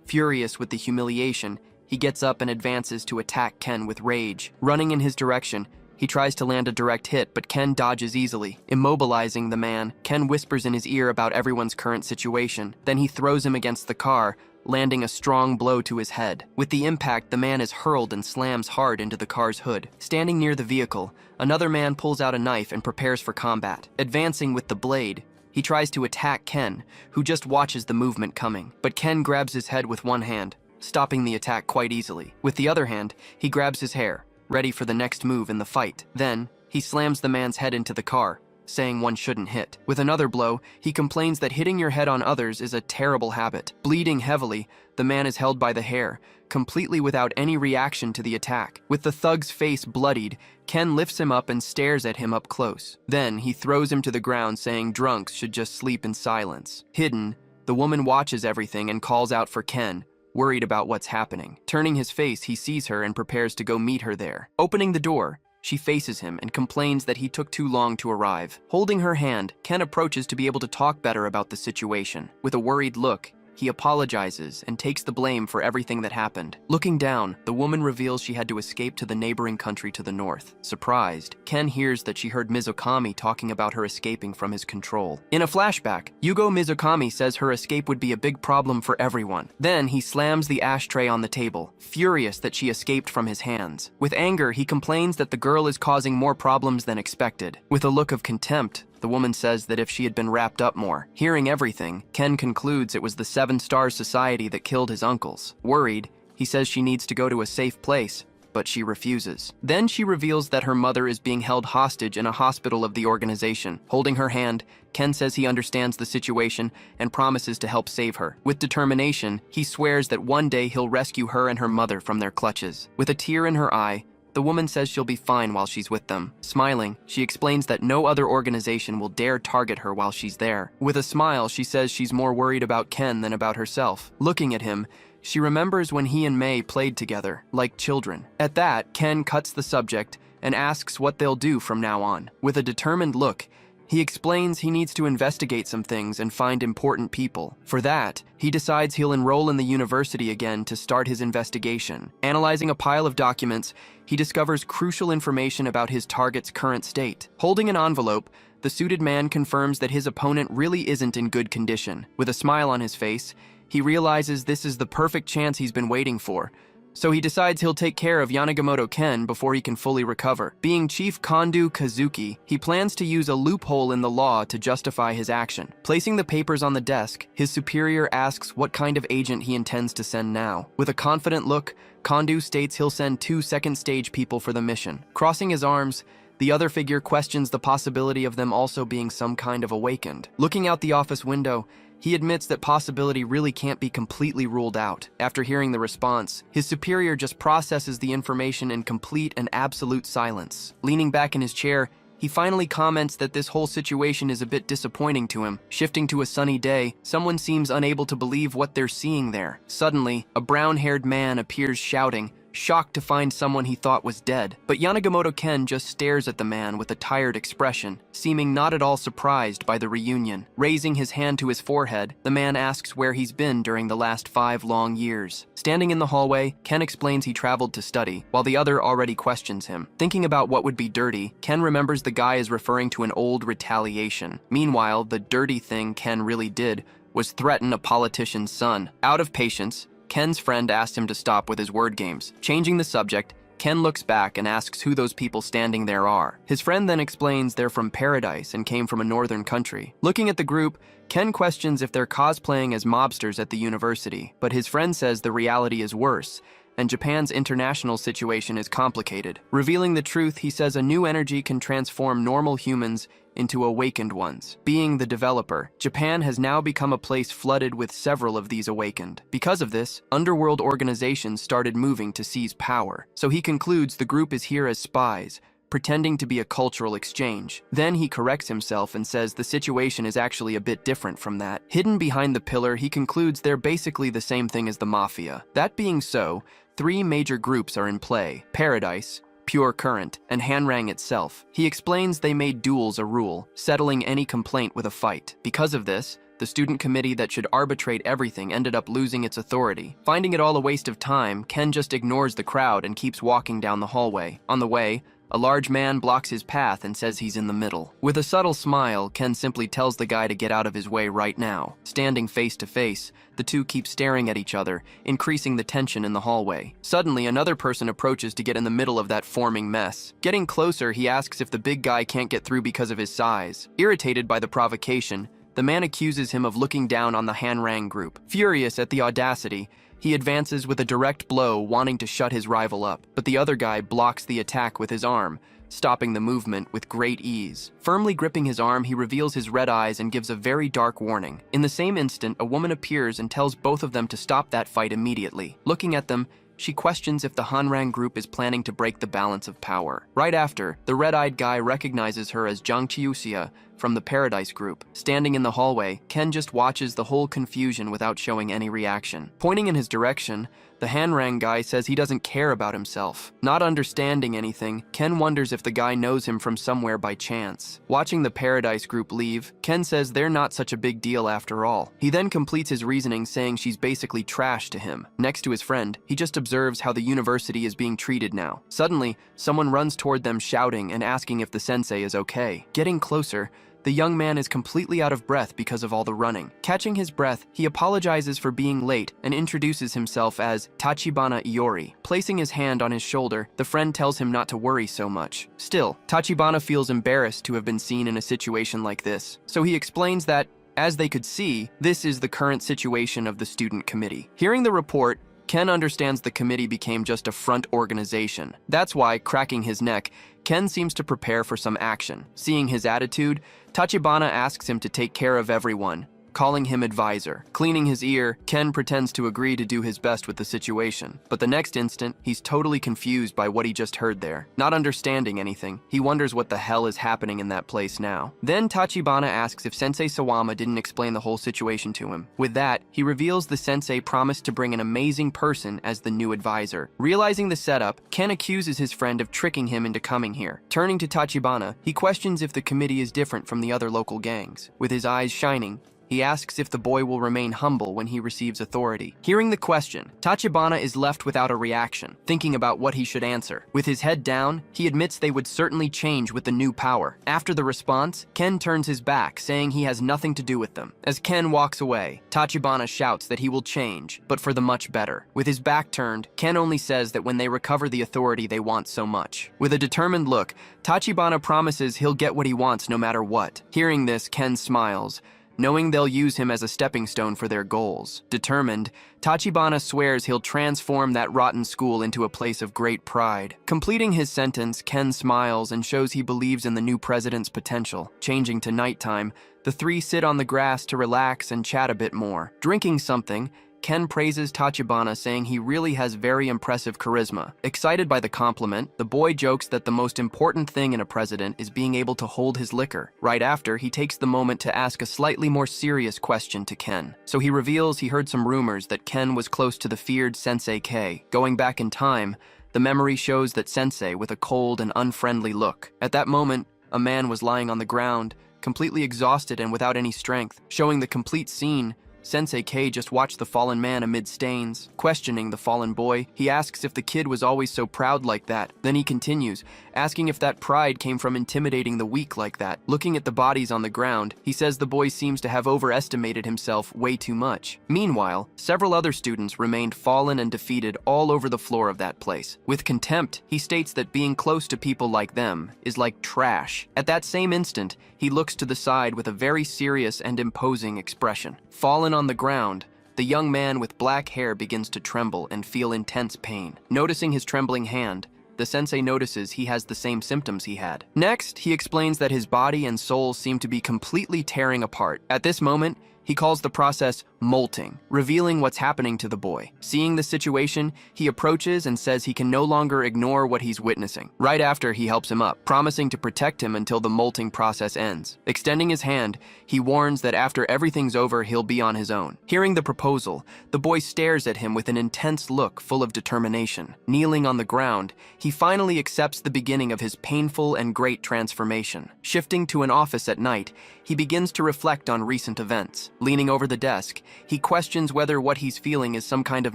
Furious with the humiliation, he gets up and advances to attack Ken with rage. Running in his direction, he tries to land a direct hit, but Ken dodges easily. Immobilizing the man, Ken whispers in his ear about everyone's current situation. Then he throws him against the car, landing a strong blow to his head. With the impact, the man is hurled and slams hard into the car's hood. Standing near the vehicle, another man pulls out a knife and prepares for combat. Advancing with the blade, he tries to attack Ken, who just watches the movement coming. But Ken grabs his head with one hand, stopping the attack quite easily. With the other hand, he grabs his hair, ready for the next move in the fight. Then, he slams the man's head into the car, saying one shouldn't hit. With another blow, he complains that hitting your head on others is a terrible habit. Bleeding heavily, the man is held by the hair, completely without any reaction to the attack. With the thug's face bloodied, Ken lifts him up and stares at him up close. Then, he throws him to the ground, saying drunks should just sleep in silence. Hidden, the woman watches everything and calls out for Ken, worried about what's happening. Turning his face, he sees her and prepares to go meet her there. Opening the door, she faces him and complains that he took too long to arrive. Holding her hand, Ken approaches to be able to talk better about the situation. With a worried look, he apologizes and takes the blame for everything that happened. Looking down, the woman reveals she had to escape to the neighboring country to the north. Surprised, Ken hears that she heard Mizukami talking about her escaping from his control. In a flashback, Yugo Mizukami says her escape would be a big problem for everyone. Then he slams the ashtray on the table, furious that she escaped from his hands. With anger, he complains that the girl is causing more problems than expected. With a look of contempt, the woman says that if she had been wrapped up more. Hearing everything, Ken concludes it was the Seven Star Society that killed his uncles. Worried, he says she needs to go to a safe place, but she refuses. Then she reveals that her mother is being held hostage in a hospital of the organization. Holding her hand, Ken says he understands the situation and promises to help save her. With determination, he swears that one day he'll rescue her and her mother from their clutches. With a tear in her eye, the woman says she'll be fine while she's with them. Smiling, she explains that no other organization will dare target her while she's there. With a smile, she says she's more worried about Ken than about herself. Looking at him, she remembers when he and Mei played together, like children. At that, Ken cuts the subject and asks what they'll do from now on. With a determined look, he explains he needs to investigate some things and find important people. For that, he decides he'll enroll in the university again to start his investigation. Analyzing a pile of documents, he discovers crucial information about his target's current state. Holding an envelope, the suited man confirms that his opponent really isn't in good condition. With a smile on his face, he realizes this is the perfect chance he's been waiting for. So he decides he'll take care of Yanagimoto Ken before he can fully recover. Being Chief Kondu Kazuki, he plans to use a loophole in the law to justify his action. Placing the papers on the desk, his superior asks what kind of agent he intends to send now. With a confident look, Kondu states he'll send 2 second-stage people for the mission. Crossing his arms, the other figure questions the possibility of them also being some kind of awakened. Looking out the office window, he admits that possibility really can't be completely ruled out. After hearing the response, his superior just processes the information in complete and absolute silence. Leaning back in his chair, he finally comments that this whole situation is a bit disappointing to him. Shifting to a sunny day, someone seems unable to believe what they're seeing there. Suddenly, a brown-haired man appears shouting, shocked to find someone he thought was dead. But Yanagimoto Ken just stares at the man with a tired expression, seeming not at all surprised by the reunion. Raising his hand to his forehead, the man asks where he's been during the last 5 long years. Standing in the hallway, Ken explains he traveled to study, while the other already questions him. Thinking about what would be dirty, Ken remembers the guy is referring to an old retaliation. Meanwhile, the dirty thing Ken really did was threaten a politician's son. Out of patience, Ken's friend asked him to stop with his word games. Changing the subject, Ken looks back and asks who those people standing there are. His friend then explains they're from Paradise and came from a northern country. Looking at the group, Ken questions if they're cosplaying as mobsters at the university, but his friend says the reality is worse, and Japan's international situation is complicated. Revealing the truth, he says a new energy can transform normal humans into awakened ones. Being the developer, Japan has now become a place flooded with several of these awakened. Because of this, underworld organizations started moving to seize power. So he concludes the group is here as spies, pretending to be a cultural exchange. Then he corrects himself and says the situation is actually a bit different from that. Hidden behind the pillar, he concludes they're basically the same thing as the mafia. That being so, 3 major groups are in play: Paradise, Pure Current, and Hanrang itself. He explains they made duels a rule, settling any complaint with a fight. Because of this, the student committee that should arbitrate everything ended up losing its authority. Finding it all a waste of time, Ken just ignores the crowd and keeps walking down the hallway. On the way, a large man blocks his path and says he's in the middle. With a subtle smile, Ken simply tells the guy to get out of his way right now. Standing face to face, the two keep staring at each other, increasing the tension in the hallway. Suddenly, another person approaches to get in the middle of that forming mess. Getting closer, he asks if the big guy can't get through because of his size. Irritated by the provocation, the man accuses him of looking down on the Hanrang group. Furious at the audacity, he advances with a direct blow, wanting to shut his rival up, but the other guy blocks the attack with his arm, stopping the movement with great ease. Firmly gripping his arm, he reveals his red eyes and gives a very dark warning. In the same instant, a woman appears and tells both of them to stop that fight immediately. Looking at them, she questions if the Hanrang group is planning to break the balance of power. Right after, the red-eyed guy recognizes her as Jang Chiuxia from the Paradise group. Standing in the hallway, Ken just watches the whole confusion without showing any reaction. Pointing in his direction, the Hanrang guy says he doesn't care about himself. Not understanding anything, Ken wonders if the guy knows him from somewhere by chance. Watching the Paradise group leave, Ken says they're not such a big deal after all. He then completes his reasoning saying she's basically trash to him. Next to his friend, he just observes how the university is being treated now. Suddenly, someone runs toward them shouting and asking if the sensei is okay. Getting closer, the young man is completely out of breath because of all the running. Catching his breath, he apologizes for being late and introduces himself as Tachibana Iori. Placing his hand on his shoulder, the friend tells him not to worry so much. Still, Tachibana feels embarrassed to have been seen in a situation like this, so he explains that, as they could see, this is the current situation of the student committee. Hearing the report, Ken understands the committee became just a front organization. That's why, cracking his neck, Ken seems to prepare for some action. Seeing his attitude, Tachibana asks him to take care of everyone, calling him advisor. Cleaning his ear, Ken pretends to agree to do his best with the situation. But the next instant, he's totally confused by what he just heard there. Not understanding anything, he wonders what the hell is happening in that place now. Then Tachibana asks if Sensei Sawama didn't explain the whole situation to him. With that, he reveals the sensei promised to bring an amazing person as the new advisor. Realizing the setup, Ken accuses his friend of tricking him into coming here. Turning to Tachibana, he questions if the committee is different from the other local gangs. With his eyes shining, he asks if the boy will remain humble when he receives authority. Hearing the question, Tachibana is left without a reaction, thinking about what he should answer. With his head down, he admits they would certainly change with the new power. After the response, Ken turns his back, saying he has nothing to do with them. As Ken walks away, Tachibana shouts that he will change, but for the much better. With his back turned, Ken only says that when they recover the authority they want so much. With a determined look, Tachibana promises he'll get what he wants no matter what. Hearing this, Ken smiles, knowing they'll use him as a stepping stone for their goals. Determined, Tachibana swears he'll transform that rotten school into a place of great pride. Completing his sentence, Ken smiles and shows he believes in the new president's potential. Changing to nighttime, the three sit on the grass to relax and chat a bit more. Drinking something, Ken praises Tachibana, saying he really has very impressive charisma. Excited by the compliment, the boy jokes that the most important thing in a president is being able to hold his liquor. Right after, he takes the moment to ask a slightly more serious question to Ken. So he reveals he heard some rumors that Ken was close to the feared Sensei K. Going back in time, the memory shows that Sensei with a cold and unfriendly look. At that moment, a man was lying on the ground, completely exhausted and without any strength. Showing the complete scene, Sensei K just watched the fallen man amid stains. Questioning the fallen boy, he asks if the kid was always so proud like that. Then he continues, asking if that pride came from intimidating the weak like that. Looking at the bodies on the ground, he says the boy seems to have overestimated himself way too much. Meanwhile, several other students remained fallen and defeated all over the floor of that place. With contempt, he states that being close to people like them is like trash. At that same instant, he looks to the side with a very serious and imposing expression. Fallen on the ground, the young man with black hair begins to tremble and feel intense pain. Noticing his trembling hand, the sensei notices he has the same symptoms he had. Next, he explains that his body and soul seem to be completely tearing apart. At this moment, he calls the process molting, revealing what's happening to the boy. Seeing the situation, he approaches and says he can no longer ignore what he's witnessing. Right after, he helps him up, promising to protect him until the molting process ends. Extending his hand, he warns that after everything's over, he'll be on his own. Hearing the proposal, the boy stares at him with an intense look full of determination. Kneeling on the ground, he finally accepts the beginning of his painful and great transformation. Shifting to an office at night, he begins to reflect on recent events. Leaning over the desk, he questions whether what he's feeling is some kind of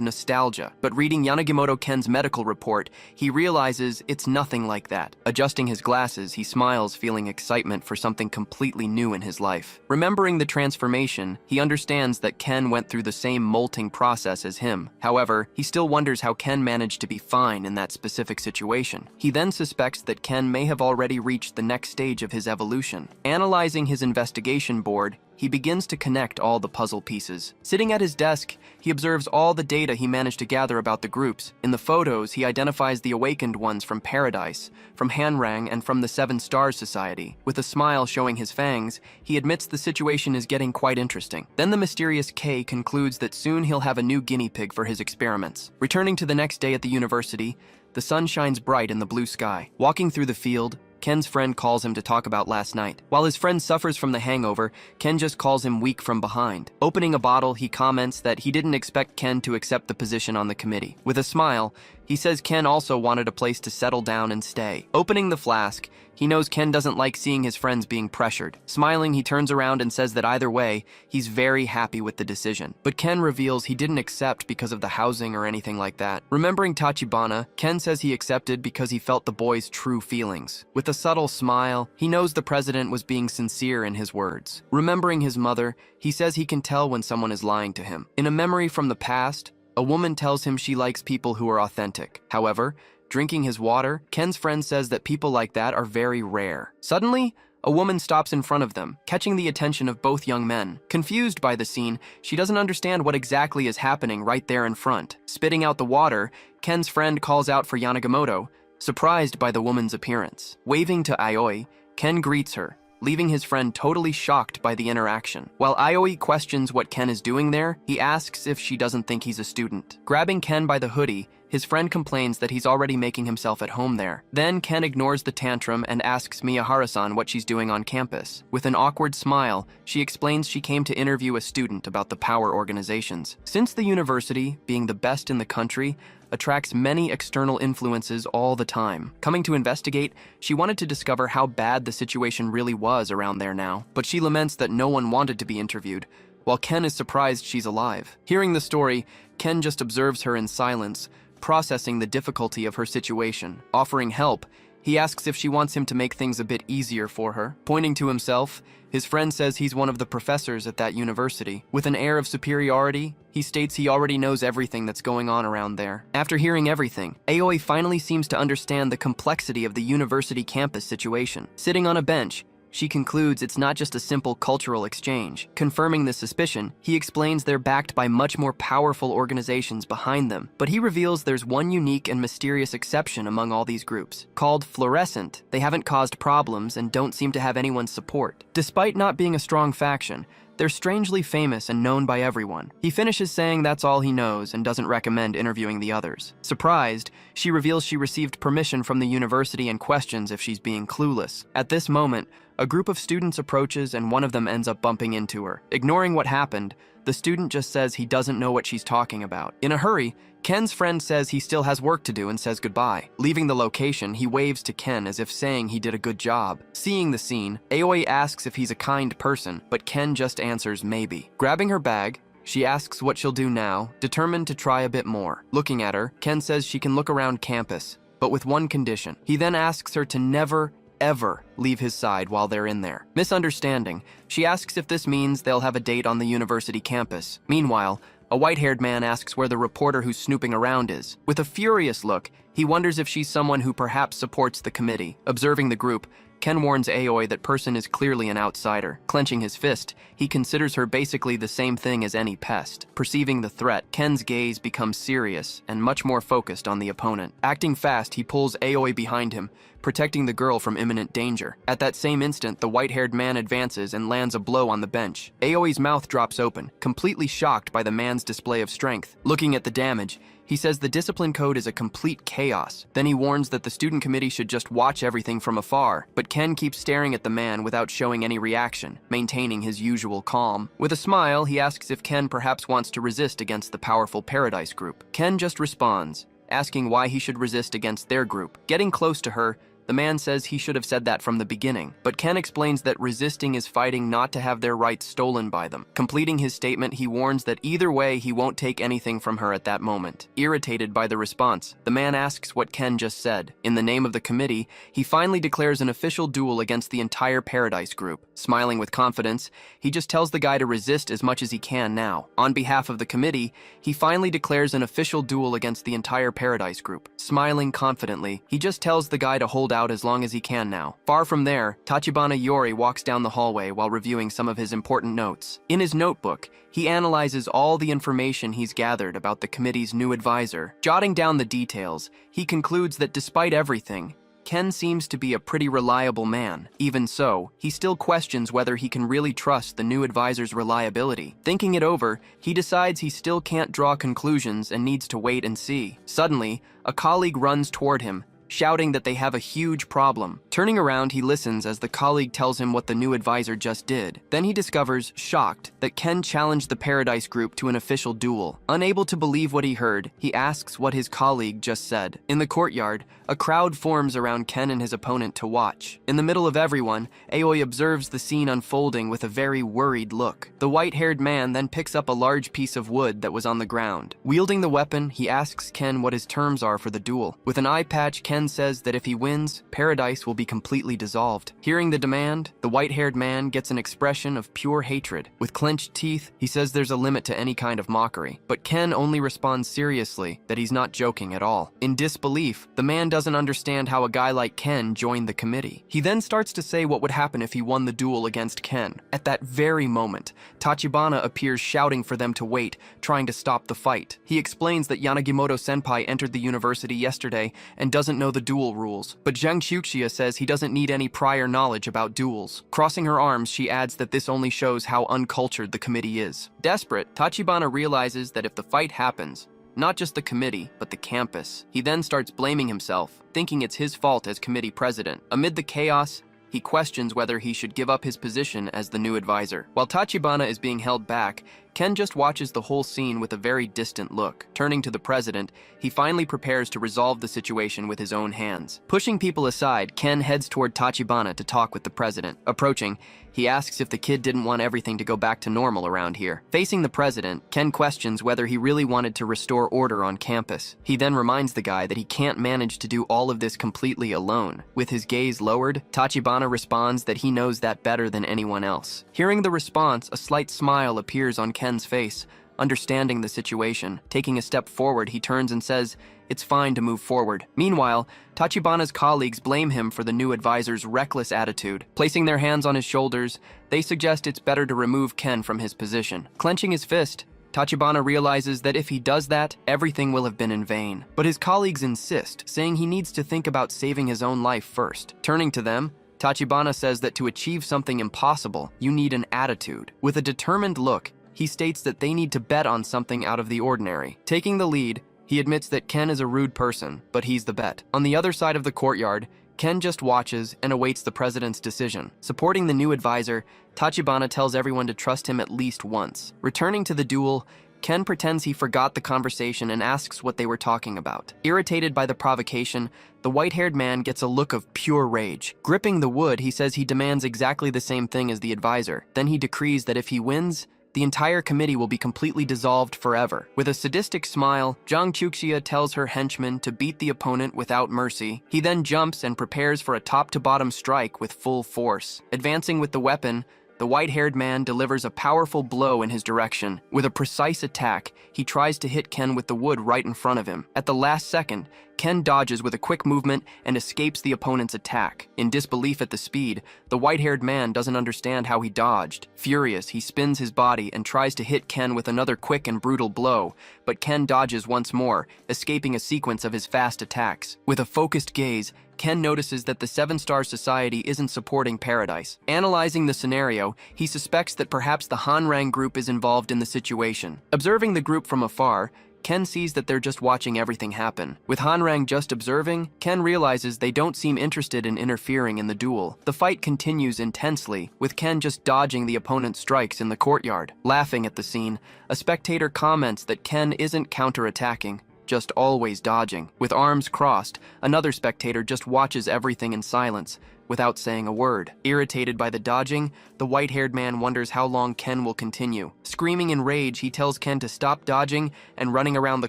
nostalgia, but reading Yanagimoto Ken's medical report, he realizes it's nothing like that. Adjusting his glasses, he smiles, feeling excitement for something completely new in his life. Remembering the transformation, he understands that Ken went through the same molting process as him. However, he still wonders how Ken managed to be fine in that specific situation. He then suspects that Ken may have already reached the next stage of his evolution. Analyzing his investigation board, he begins to connect all the puzzle pieces. Sitting at his desk, he observes all the data he managed to gather about the groups. In the photos, he identifies the awakened ones from Paradise, from Hanrang, and from the Seven Stars Society. With a smile showing his fangs, he admits the situation is getting quite interesting. Then the mysterious K concludes that soon he'll have a new guinea pig for his experiments. Returning to the next day at the university, the sun shines bright in the blue sky. Walking through the field, Ken's friend calls him to talk about last night. While his friend suffers from the hangover, Ken just calls him weak from behind. Opening a bottle, he comments that he didn't expect Ken to accept the position on the committee. With a smile, he says Ken also wanted a place to settle down and stay. Opening the flask, he knows Ken doesn't like seeing his friends being pressured. Smiling, he turns around and says that either way, he's very happy with the decision. But Ken reveals he didn't accept because of the housing or anything like that. Remembering Tachibana, Ken says he accepted because he felt the boy's true feelings. With a subtle smile, he knows the president was being sincere in his words. Remembering his mother, he says he can tell when someone is lying to him. In a memory from the past, a woman tells him she likes people who are authentic. However, drinking his water, Ken's friend says that people like that are very rare. Suddenly, a woman stops in front of them, catching the attention of both young men. Confused by the scene, she doesn't understand what exactly is happening right there in front. Spitting out the water, Ken's friend calls out for Yanagimoto, surprised by the woman's appearance. Waving to Aoi, Ken greets her, leaving his friend totally shocked by the interaction. While Aoi questions what Ken is doing there, he asks if she doesn't think he's a student. Grabbing Ken by the hoodie, his friend complains that he's already making himself at home there. Then Ken ignores the tantrum and asks Miyahara-san what she's doing on campus. With an awkward smile, she explains she came to interview a student about the power organizations. Since the university, being the best in the country, attracts many external influences all the time. Coming to investigate, she wanted to discover how bad the situation really was around there now, but she laments that no one wanted to be interviewed, while Ken is surprised she's alive. Hearing the story, Ken just observes her in silence, processing the difficulty of her situation. Offering help, he asks if she wants him to make things a bit easier for her. Pointing to himself, his friend says he's one of the professors at that university. With an air of superiority, he states he already knows everything that's going on around there. After hearing everything, Aoi finally seems to understand the complexity of the university campus situation. Sitting on a bench, she concludes it's not just a simple cultural exchange. Confirming the suspicion, he explains they're backed by much more powerful organizations behind them, but he reveals there's one unique and mysterious exception among all these groups. Called Fluorescent, they haven't caused problems and don't seem to have anyone's support. Despite not being a strong faction, they're strangely famous and known by everyone. He finishes saying that's all he knows and doesn't recommend interviewing the others. Surprised, she reveals she received permission from the university and questions if she's being clueless. At this moment, a group of students approaches and one of them ends up bumping into her. Ignoring what happened, the student just says he doesn't know what she's talking about. In a hurry, Ken's friend says he still has work to do and says goodbye. Leaving the location, he waves to Ken as if saying he did a good job. Seeing the scene, Aoi asks if he's a kind person, but Ken just answers maybe. Grabbing her bag, she asks what she'll do now, determined to try a bit more. Looking at her, Ken says she can look around campus, but with one condition. He then asks her to never, ever leave his side while they're in there. Misunderstanding, she asks if this means they'll have a date on the university campus. Meanwhile, a white-haired man asks where the reporter who's snooping around is. With a furious look, he wonders if she's someone who perhaps supports the committee. Observing the group, Ken warns Aoi that person is clearly an outsider. Clenching his fist, he considers her basically the same thing as any pest. Perceiving the threat, Ken's gaze becomes serious and much more focused on the opponent. Acting fast, he pulls Aoi behind him, protecting the girl from imminent danger. At that same instant, the white-haired man advances and lands a blow on the bench. Aoi's mouth drops open, completely shocked by the man's display of strength. Looking at the damage, he says the discipline code is a complete chaos. Then he warns that the student committee should just watch everything from afar, but Ken keeps staring at the man without showing any reaction, maintaining his usual calm. With a smile, he asks if Ken perhaps wants to resist against the powerful Paradise group. Ken just responds, asking why he should resist against their group. Getting close to her, the man says he should have said that from the beginning, but Ken explains that resisting is fighting not to have their rights stolen by them. Completing his statement, he warns that either way he won't take anything from her at that moment. Irritated by the response, the man asks what Ken just said. In the name of the committee, he finally declares an official duel against the entire Paradise group. Smiling with confidence, he just tells the guy to resist as much as he can now. On behalf of the committee, he finally declares an official duel against the entire Paradise group. Smiling confidently, he just tells the guy to hold out as long as he can now. Far from there, Tachibana Yori walks down the hallway while reviewing some of his important notes. In his notebook, he analyzes all the information he's gathered about the committee's new advisor. Jotting down the details, he concludes that despite everything, Ken seems to be a pretty reliable man. Even so, he still questions whether he can really trust the new advisor's reliability. Thinking it over, he decides he still can't draw conclusions and needs to wait and see. Suddenly, a colleague runs toward him, shouting that they have a huge problem. Turning around, he listens as the colleague tells him what the new advisor just did. Then he discovers, shocked, that Ken challenged the Paradise group to an official duel. Unable to believe what he heard, he asks what his colleague just said. In the courtyard, a crowd forms around Ken and his opponent to watch. In the middle of everyone, Aoi observes the scene unfolding with a very worried look. The white-haired man then picks up a large piece of wood that was on the ground. Wielding the weapon, he asks Ken what his terms are for the duel. With an eye patch, Ken Ken says that if he wins, paradise will be completely dissolved. Hearing the demand, the white-haired man gets an expression of pure hatred. With clenched teeth, he says there's a limit to any kind of mockery. But Ken only responds seriously that he's not joking at all. In disbelief, the man doesn't understand how a guy like Ken joined the committee. He then starts to say what would happen if he won the duel against Ken. At that very moment, Tachibana appears shouting for them to wait, trying to stop the fight. He explains that Yanagimoto-senpai entered the university yesterday and doesn't know the duel rules. But Zhang Qiuxia says he doesn't need any prior knowledge about duels. Crossing her arms, she adds that this only shows how uncultured the committee is. Desperate, Tachibana realizes that if the fight happens, not just the committee, but the campus. He then starts blaming himself, thinking it's his fault as committee president. Amid the chaos, he questions whether he should give up his position as the new advisor. While Tachibana is being held back, Ken just watches the whole scene with a very distant look. Turning to the president, he finally prepares to resolve the situation with his own hands. Pushing people aside, Ken heads toward Tachibana to talk with the president. Approaching, he asks if the kid didn't want everything to go back to normal around here. Facing the president, Ken questions whether he really wanted to restore order on campus. He then reminds the guy that he can't manage to do all of this completely alone. With his gaze lowered, Tachibana responds that he knows that better than anyone else. Hearing the response, a slight smile appears on Ken's face. Understanding the situation, taking a step forward, he turns and says, "It's fine to move forward." Meanwhile, Tachibana's colleagues blame him for the new advisor's reckless attitude. Placing their hands on his shoulders, they suggest it's better to remove Ken from his position. Clenching his fist, Tachibana realizes that if he does that, everything will have been in vain. But his colleagues insist, saying he needs to think about saving his own life first. Turning to them, Tachibana says that to achieve something impossible, you need an attitude. With a determined look, he states that they need to bet on something out of the ordinary. Taking the lead, he admits that Ken is a rude person, but he's the bet. On the other side of the courtyard, Ken just watches and awaits the president's decision. Supporting the new advisor, Tachibana tells everyone to trust him at least once. Returning to the duel, Ken pretends he forgot the conversation and asks what they were talking about. Irritated by the provocation, the white-haired man gets a look of pure rage. Gripping the wood, he says he demands exactly the same thing as the advisor. Then he decrees that if he wins, the entire committee will be completely dissolved forever. With a sadistic smile, Zhang Qiuxia tells her henchmen to beat the opponent without mercy. He then jumps and prepares for a top-to-bottom strike with full force. Advancing with the weapon, the white-haired man delivers a powerful blow in his direction. With a precise attack, he tries to hit Ken with the wood right in front of him. At the last second, Ken dodges with a quick movement and escapes the opponent's attack. In disbelief at the speed, the white-haired man doesn't understand how he dodged. Furious, he spins his body and tries to hit Ken with another quick and brutal blow, but Ken dodges once more, escaping a sequence of his fast attacks. With a focused gaze, Ken notices that the Seven-Star Society isn't supporting Paradise. Analyzing the scenario, he suspects that perhaps the Hanrang group is involved in the situation. Observing the group from afar, Ken sees that they're just watching everything happen. With Hanrang just observing, Ken realizes they don't seem interested in interfering in the duel. The fight continues intensely, with Ken just dodging the opponent's strikes in the courtyard. Laughing at the scene, a spectator comments that Ken isn't counterattacking, just always dodging. With arms crossed, another spectator just watches everything in silence, without saying a word. Irritated by the dodging, the white-haired man wonders how long Ken will continue. Screaming in rage, he tells Ken to stop dodging and running around the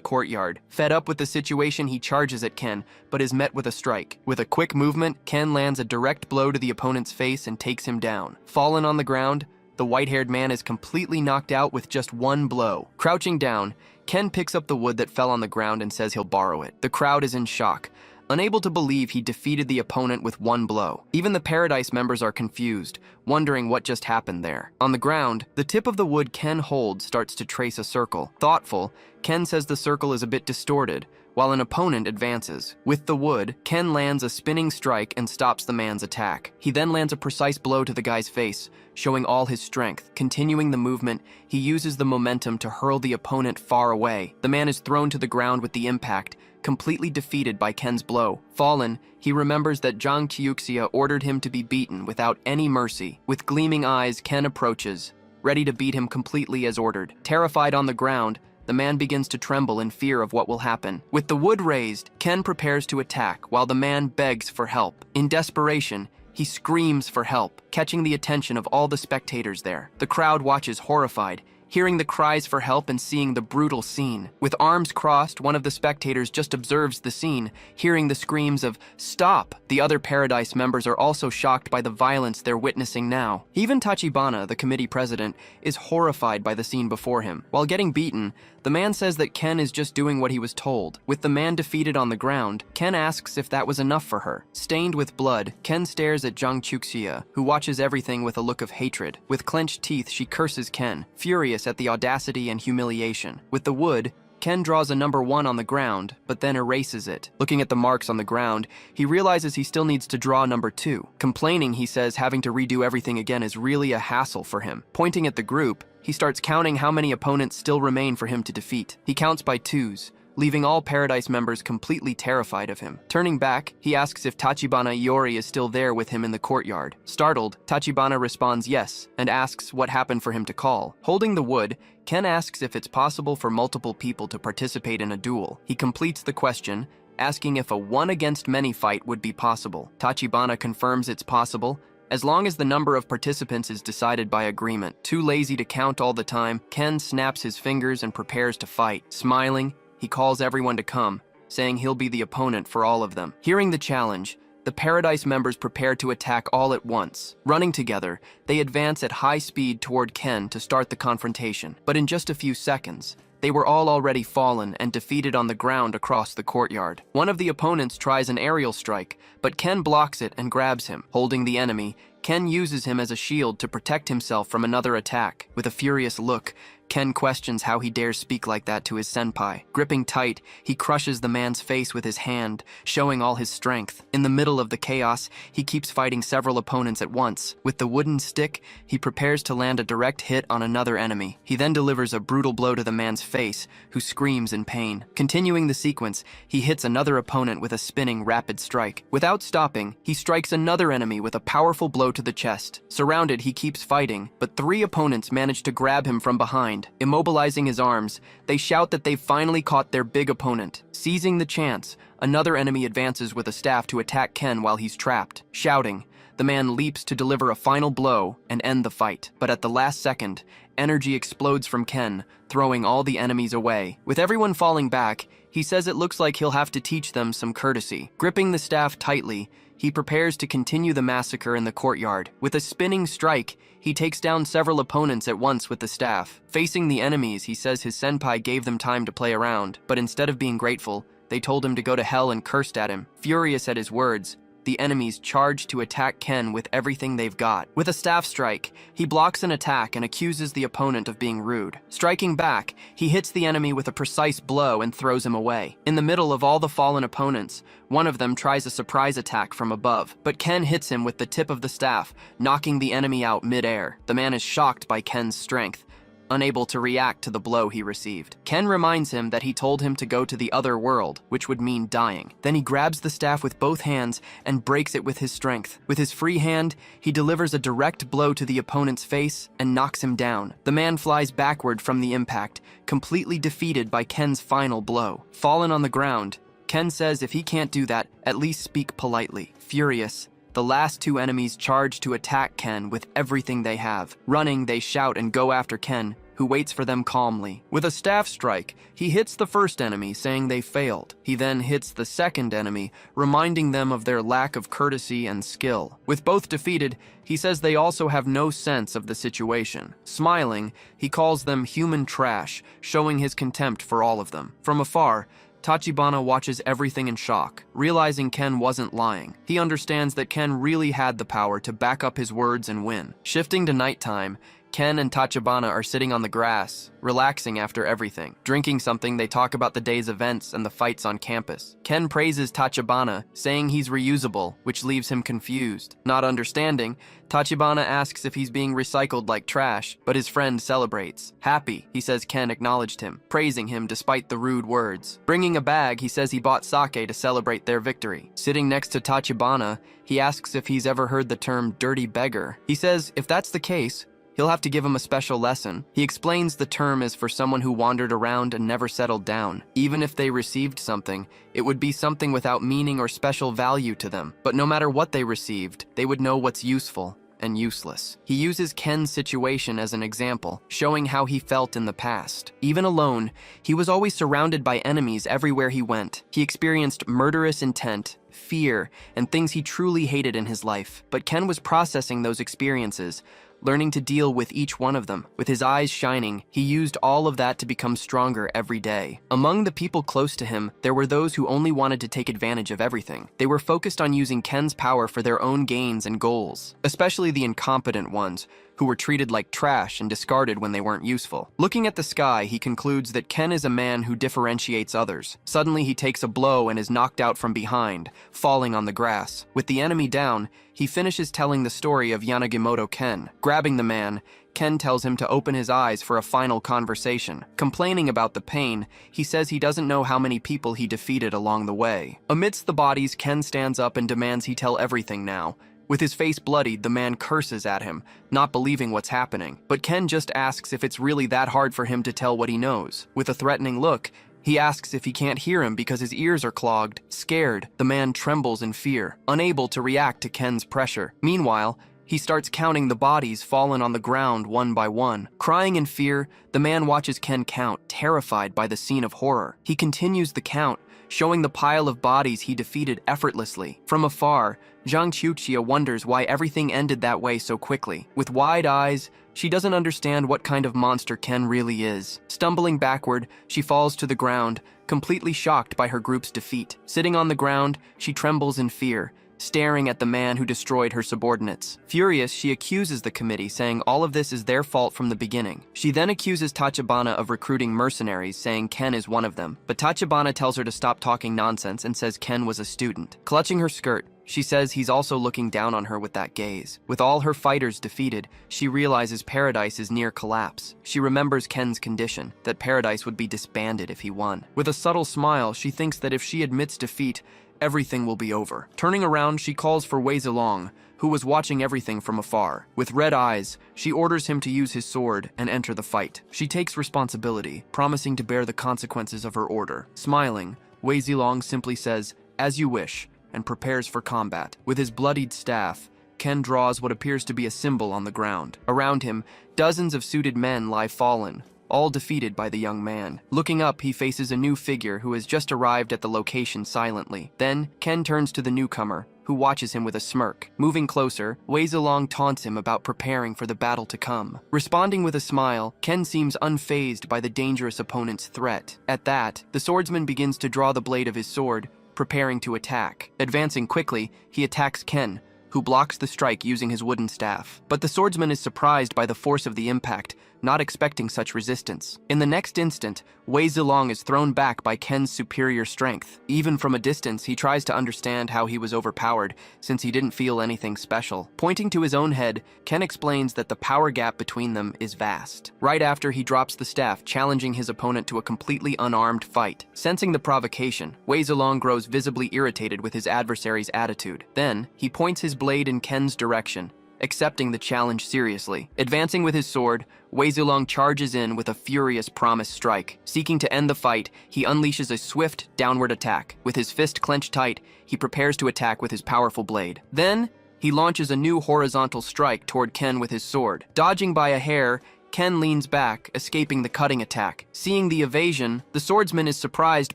courtyard. Fed up with the situation, he charges at Ken, but is met with a strike. With a quick movement, Ken lands a direct blow to the opponent's face and takes him down. Fallen on the ground, the white-haired man is completely knocked out with just one blow. Crouching down, Ken picks up the wood that fell on the ground and says he'll borrow it. The crowd is in shock, unable to believe he defeated the opponent with one blow. Even the Paradise members are confused, wondering what just happened there. On the ground, the tip of the wood Ken holds starts to trace a circle. Thoughtful, Ken says the circle is a bit distorted, while an opponent advances. With the wood, Ken lands a spinning strike and stops the man's attack. He then lands a precise blow to the guy's face, showing all his strength. Continuing the movement, he uses the momentum to hurl the opponent far away. The man is thrown to the ground with the impact, completely defeated by Ken's blow. Fallen, he remembers that Zhang Qiuxia ordered him to be beaten without any mercy. With gleaming eyes, Ken approaches, ready to beat him completely as ordered. Terrified on the ground, the man begins to tremble in fear of what will happen. With the wood raised, Ken prepares to attack while the man begs for help. In desperation, he screams for help, catching the attention of all the spectators there. The crowd watches horrified, hearing the cries for help and seeing the brutal scene. With arms crossed, one of the spectators just observes the scene, hearing the screams of "Stop!" The other Paradise members are also shocked by the violence they're witnessing now. Even Tachibana, the committee president, is horrified by the scene before him. While getting beaten, the man says that Ken is just doing what he was told. With the man defeated on the ground, Ken asks if that was enough for her. Stained with blood, Ken stares at Jang Chuxia, who watches everything with a look of hatred. With clenched teeth, she curses Ken, furious at the audacity and humiliation. With the wood, Ken draws a number 1 on the ground, but then erases it. Looking at the marks on the ground, he realizes he still needs to draw number 2. Complaining, he says having to redo everything again is really a hassle for him. Pointing at the group, he starts counting how many opponents still remain for him to defeat. He counts by 2s, leaving all Paradise members completely terrified of him. Turning back, he asks if Tachibana Iori is still there with him in the courtyard. Startled, Tachibana responds yes, and asks what happened for him to call. Holding the wood, Ken asks if it's possible for multiple people to participate in a duel. He completes the question, asking if a one-against-many fight would be possible. Tachibana confirms it's possible, as long as the number of participants is decided by agreement. Too lazy to count all the time, Ken snaps his fingers and prepares to fight. Smiling, he calls everyone to come, saying he'll be the opponent for all of them. Hearing the challenge, the Paradise members prepare to attack all at once. Running together, they advance at high speed toward Ken to start the confrontation. But in just a few seconds, they were all already fallen and defeated on the ground across the courtyard. One of the opponents tries an aerial strike, but Ken blocks it and grabs him. Holding the enemy, Ken uses him as a shield to protect himself from another attack. With a furious look, Ken questions how he dares speak like that to his senpai. Gripping tight, he crushes the man's face with his hand, showing all his strength. In the middle of the chaos, he keeps fighting several opponents at once. With the wooden stick, he prepares to land a direct hit on another enemy. He then delivers a brutal blow to the man's face, who screams in pain. Continuing the sequence, he hits another opponent with a spinning rapid strike. Without stopping, he strikes another enemy with a powerful blow to the chest. Surrounded, he keeps fighting, but 3 opponents manage to grab him from behind. Immobilizing his arms, they shout that they've finally caught their big opponent. Seizing the chance, another enemy advances with a staff to attack Ken while he's trapped. Shouting, the man leaps to deliver a final blow and end the fight. But at the last second, energy explodes from Ken, throwing all the enemies away. With everyone falling back, he says it looks like he'll have to teach them some courtesy. Gripping the staff tightly, he prepares to continue the massacre in the courtyard. With a spinning strike, he takes down several opponents at once with the staff. Facing the enemies, he says his senpai gave them time to play around, but instead of being grateful, they told him to go to hell and cursed at him. Furious at his words, the enemies charge to attack Ken with everything they've got. With a staff strike, he blocks an attack and accuses the opponent of being rude. Striking back, he hits the enemy with a precise blow and throws him away. In the middle of all the fallen opponents, one of them tries a surprise attack from above, but Ken hits him with the tip of the staff, knocking the enemy out mid-air. The man is shocked by Ken's strength, unable to react to the blow he received. Ken reminds him that he told him to go to the other world, which would mean dying. Then he grabs the staff with both hands and breaks it with his strength. With his free hand, he delivers a direct blow to the opponent's face and knocks him down. The man flies backward from the impact, completely defeated by Ken's final blow. Fallen on the ground, Ken says if he can't do that, at least speak politely. Furious, the last 2 enemies charge to attack Ken with everything they have. Running, they shout and go after Ken, who waits for them calmly. With a staff strike, he hits the first enemy, saying they failed. He then hits the second enemy, reminding them of their lack of courtesy and skill. With both defeated, he says they also have no sense of the situation. Smiling, he calls them human trash, showing his contempt for all of them. From afar, Tachibana watches everything in shock, realizing Ken wasn't lying. He understands that Ken really had the power to back up his words and win. Shifting to nighttime, Ken and Tachibana are sitting on the grass, relaxing after everything. Drinking something, they talk about the day's events and the fights on campus. Ken praises Tachibana, saying he's reusable, which leaves him confused. Not understanding, Tachibana asks if he's being recycled like trash, but his friend celebrates. Happy, he says Ken acknowledged him, praising him despite the rude words. Bringing a bag, he says he bought sake to celebrate their victory. Sitting next to Tachibana, he asks if he's ever heard the term dirty beggar. He says if that's the case, he'll have to give him a special lesson. He explains the term is for someone who wandered around and never settled down. Even if they received something, it would be something without meaning or special value to them. But no matter what they received, they would know what's useful. and useless. He uses Ken's situation as an example, showing how he felt in the past. Even alone, he was always surrounded by enemies everywhere he went. He experienced murderous intent, fear, and things he truly hated in his life. But Ken was processing those experiences, learning to deal with each one of them. With his eyes shining, he used all of that to become stronger every day. Among the people close to him, there were those who only wanted to take advantage of everything. They were focused on using Ken's power for their own gains and goals, especially the incompetent ones, who were treated like trash and discarded when they weren't useful. Looking at the sky, he concludes that Ken is a man who differentiates others. Suddenly, he takes a blow and is knocked out from behind, falling on the grass. With the enemy down, he finishes telling the story of Yanagimoto Ken. Grabbing the man, Ken tells him to open his eyes for a final conversation. Complaining about the pain, he says he doesn't know how many people he defeated along the way. Amidst the bodies, Ken stands up and demands he tell everything now. With his face bloodied, the man curses at him, not believing what's happening. But Ken just asks if it's really that hard for him to tell what he knows. With a threatening look, he asks if he can't hear him because his ears are clogged. Scared, the man trembles in fear, unable to react to Ken's pressure. Meanwhile, he starts counting the bodies fallen on the ground one by one. Crying in fear, the man watches Ken count, terrified by the scene of horror. He continues the count, showing the pile of bodies he defeated effortlessly. From afar, Zhang Qiuqia wonders why everything ended that way so quickly. With wide eyes, she doesn't understand what kind of monster Ken really is. Stumbling backward, she falls to the ground, completely shocked by her group's defeat. Sitting on the ground, she trembles in fear, staring at the man who destroyed her subordinates. Furious, she accuses the committee, saying all of this is their fault from the beginning. She then accuses Tachibana of recruiting mercenaries, saying Ken is one of them. But Tachibana tells her to stop talking nonsense and says Ken was a student. Clutching her skirt, she says he's also looking down on her with that gaze. With all her fighters defeated, she realizes Paradise is near collapse. She remembers Ken's condition, that Paradise would be disbanded if he won. With a subtle smile, she thinks that if she admits defeat, everything will be over. Turning around, she calls for Wei Zilong, who was watching everything from afar. With red eyes, she orders him to use his sword and enter the fight. She takes responsibility, promising to bear the consequences of her order. Smiling, Wei Zilong simply says, "As you wish," and prepares for combat. With his bloodied staff, Ken draws what appears to be a symbol on the ground. Around him, dozens of suited men lie fallen, all defeated by the young man. Looking up, he faces a new figure who has just arrived at the location silently. Then, Ken turns to the newcomer, who watches him with a smirk. Moving closer, Wei Zilong taunts him about preparing for the battle to come. Responding with a smile, Ken seems unfazed by the dangerous opponent's threat. At that, the swordsman begins to draw the blade of his sword, preparing to attack. Advancing quickly, he attacks Ken, who blocks the strike using his wooden staff. But the swordsman is surprised by the force of the impact, not expecting such resistance. In the next instant, Wei Zilong is thrown back by Ken's superior strength. Even from a distance, he tries to understand how he was overpowered, since he didn't feel anything special. Pointing to his own head, Ken explains that the power gap between them is vast. Right after, he drops the staff, challenging his opponent to a completely unarmed fight. Sensing the provocation, Wei Zilong grows visibly irritated with his adversary's attitude. Then, he points his blade in Ken's direction, accepting the challenge seriously. Advancing with his sword, Wei Zilong charges in with a furious promise strike. Seeking to end the fight, he unleashes a swift, downward attack. With his fist clenched tight, he prepares to attack with his powerful blade. Then, he launches a new horizontal strike toward Ken with his sword. Dodging by a hair, Ken leans back, escaping the cutting attack. Seeing the evasion, the swordsman is surprised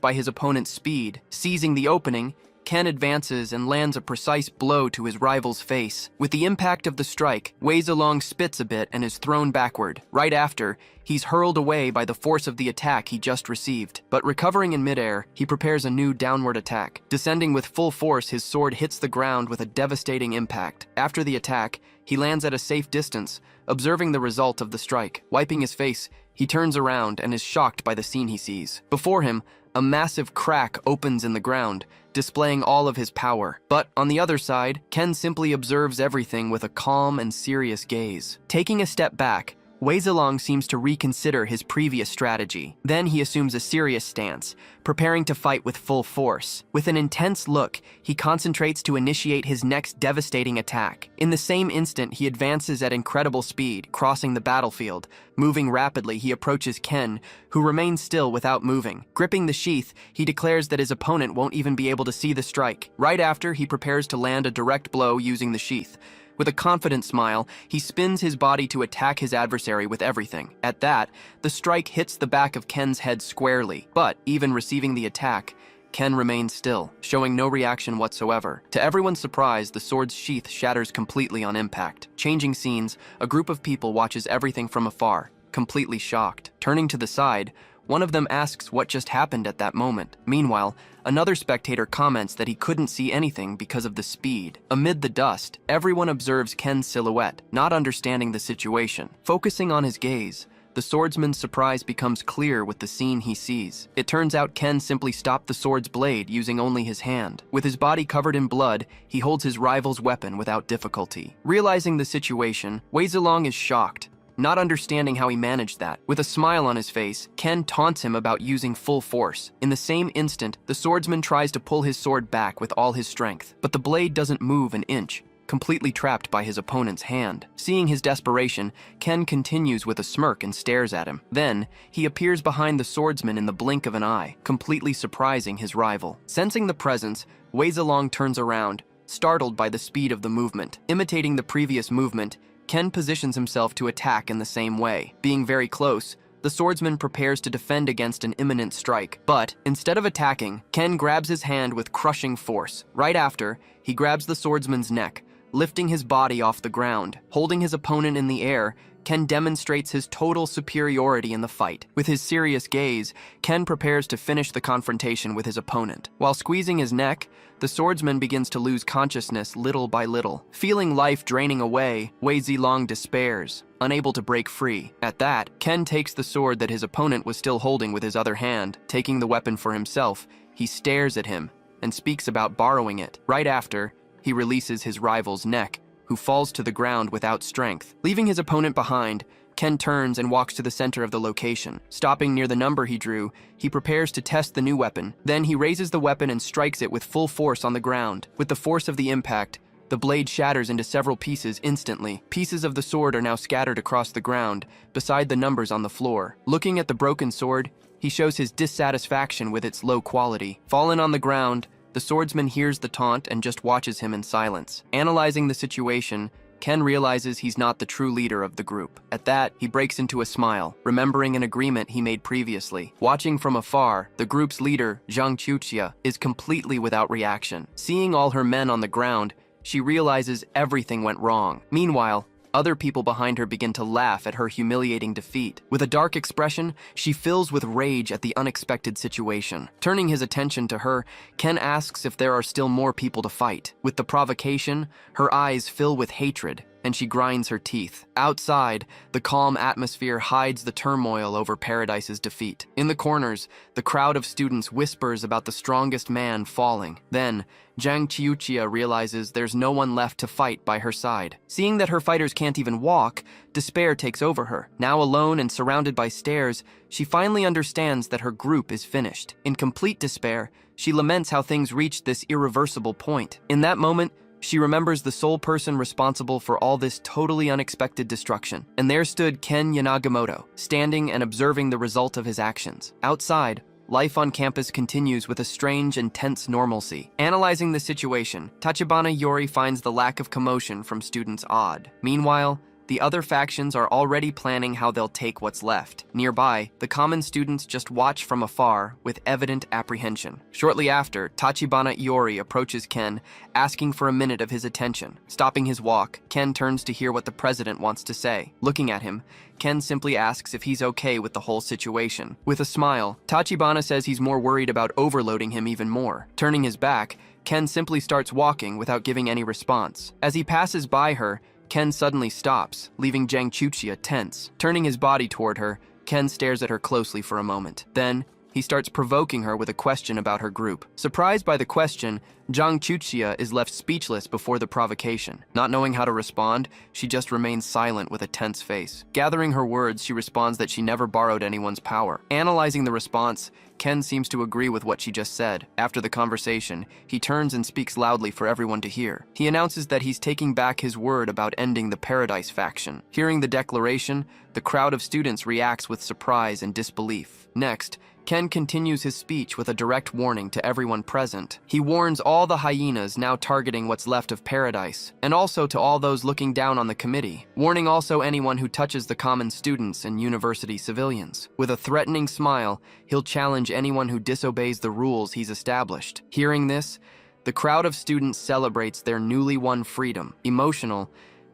by his opponent's speed. Seizing the opening, Ken advances and lands a precise blow to his rival's face. With the impact of the strike, Wei Zilong spits a bit and is thrown backward. Right after, he's hurled away by the force of the attack he just received. But recovering in midair, he prepares a new downward attack. Descending with full force, his sword hits the ground with a devastating impact. After the attack, he lands at a safe distance, observing the result of the strike. Wiping his face, he turns around and is shocked by the scene he sees. Before him, a massive crack opens in the ground, displaying all of his power. But on the other side, Ken simply observes everything with a calm and serious gaze. Taking a step back, Wei Zilong seems to reconsider his previous strategy. Then he assumes a serious stance, preparing to fight with full force. With an intense look, he concentrates to initiate his next devastating attack. In the same instant, he advances at incredible speed, crossing the battlefield. Moving rapidly, he approaches Ken, who remains still without moving. Gripping the sheath, he declares that his opponent won't even be able to see the strike. Right after, he prepares to land a direct blow using the sheath. With a confident smile, he spins his body to attack his adversary with everything. At that, the strike hits the back of Ken's head squarely, but even receiving the attack, Ken remains still, showing no reaction whatsoever. To everyone's surprise, the sword's sheath shatters completely on impact. Changing scenes, a group of people watches everything from afar, completely shocked. Turning to the side, one of them asks what just happened at that moment. Meanwhile, another spectator comments that he couldn't see anything because of the speed. Amid the dust, everyone observes Ken's silhouette, not understanding the situation. Focusing on his gaze, the swordsman's surprise becomes clear with the scene he sees. It turns out Ken simply stopped the sword's blade using only his hand. With his body covered in blood, he holds his rival's weapon without difficulty. Realizing the situation, Wei Zilong is shocked, not understanding how he managed that. With a smile on his face, Ken taunts him about using full force. In the same instant, the swordsman tries to pull his sword back with all his strength, but the blade doesn't move an inch, completely trapped by his opponent's hand. Seeing his desperation, Ken continues with a smirk and stares at him. Then, he appears behind the swordsman in the blink of an eye, completely surprising his rival. Sensing the presence, Wei Zilong turns around, startled by the speed of the movement. Imitating the previous movement, Ken positions himself to attack in the same way. Being very close, the swordsman prepares to defend against an imminent strike. But, instead of attacking, Ken grabs his hand with crushing force. Right after, he grabs the swordsman's neck, lifting his body off the ground. Holding his opponent in the air, Ken demonstrates his total superiority in the fight. With his serious gaze, Ken prepares to finish the confrontation with his opponent. While squeezing his neck, the swordsman begins to lose consciousness little by little. Feeling life draining away, Wei Zilong despairs, unable to break free. At that, Ken takes the sword that his opponent was still holding with his other hand. Taking the weapon for himself, he stares at him and speaks about borrowing it. Right after, he releases his rival's neck, who falls to the ground without strength. Leaving his opponent behind, Ken turns and walks to the center of the location. Stopping near the number he drew, he prepares to test the new weapon. Then he raises the weapon and strikes it with full force on the ground. With the force of the impact, the blade shatters into several pieces instantly. Pieces of the sword are now scattered across the ground, beside the numbers on the floor. Looking at the broken sword, he shows his dissatisfaction with its low quality. Fallen on the ground, the swordsman hears the taunt and just watches him in silence. Analyzing the situation, Ken realizes he's not the true leader of the group. At that, he breaks into a smile, remembering an agreement he made previously. Watching from afar, the group's leader, Zhang Chuxia, is completely without reaction. Seeing all her men on the ground, she realizes everything went wrong. Meanwhile, other people behind her begin to laugh at her humiliating defeat. With a dark expression, she fills with rage at the unexpected situation. Turning his attention to her, Ken asks if there are still more people to fight. With the provocation, her eyes fill with hatred, and she grinds her teeth. Outside, the calm atmosphere hides the turmoil over Paradise's defeat. In the corners, the crowd of students whispers about the strongest man falling. Then, Zhang Qiuqia realizes there's no one left to fight by her side. Seeing that her fighters can't even walk, despair takes over her. Now alone and surrounded by stairs, she finally understands that her group is finished. In complete despair, she laments how things reached this irreversible point. In that moment, she remembers the sole person responsible for all this totally unexpected destruction. And there stood Ken Yanagamoto, standing and observing the result of his actions. Outside, life on campus continues with a strange and tense normalcy. Analyzing the situation, Tachibana Yori finds the lack of commotion from students odd. Meanwhile, the other factions are already planning how they'll take what's left. Nearby, the common students just watch from afar with evident apprehension. Shortly after, Tachibana Iori approaches Ken, asking for a minute of his attention. Stopping his walk, Ken turns to hear what the president wants to say. Looking at him, Ken simply asks if he's okay with the whole situation. With a smile, Tachibana says he's more worried about overloading him even more. Turning his back, Ken simply starts walking without giving any response. As he passes by her, Ken suddenly stops, leaving Zhang Chuxia tense. Turning his body toward her, Ken stares at her closely for a moment. Then, he starts provoking her with a question about her group. Surprised by the question, Zhang Chuxia is left speechless before the provocation. Not knowing how to respond, she just remains silent with a tense face. Gathering her words, she responds that she never borrowed anyone's power. Analyzing the response, Ken seems to agree with what she just said. After the conversation, he turns and speaks loudly for everyone to hear. He announces that he's taking back his word about ending the Paradise faction. Hearing the declaration, the crowd of students reacts with surprise and disbelief. Next, Ken continues his speech with a direct warning to everyone present. He warns all the hyenas now targeting what's left of paradise, and also to all those looking down on the committee, warning also anyone who touches the common students and university civilians. With a threatening smile, he'll challenge anyone who disobeys the rules he's established. Hearing this, the crowd of students celebrates their newly won freedom. Emotional,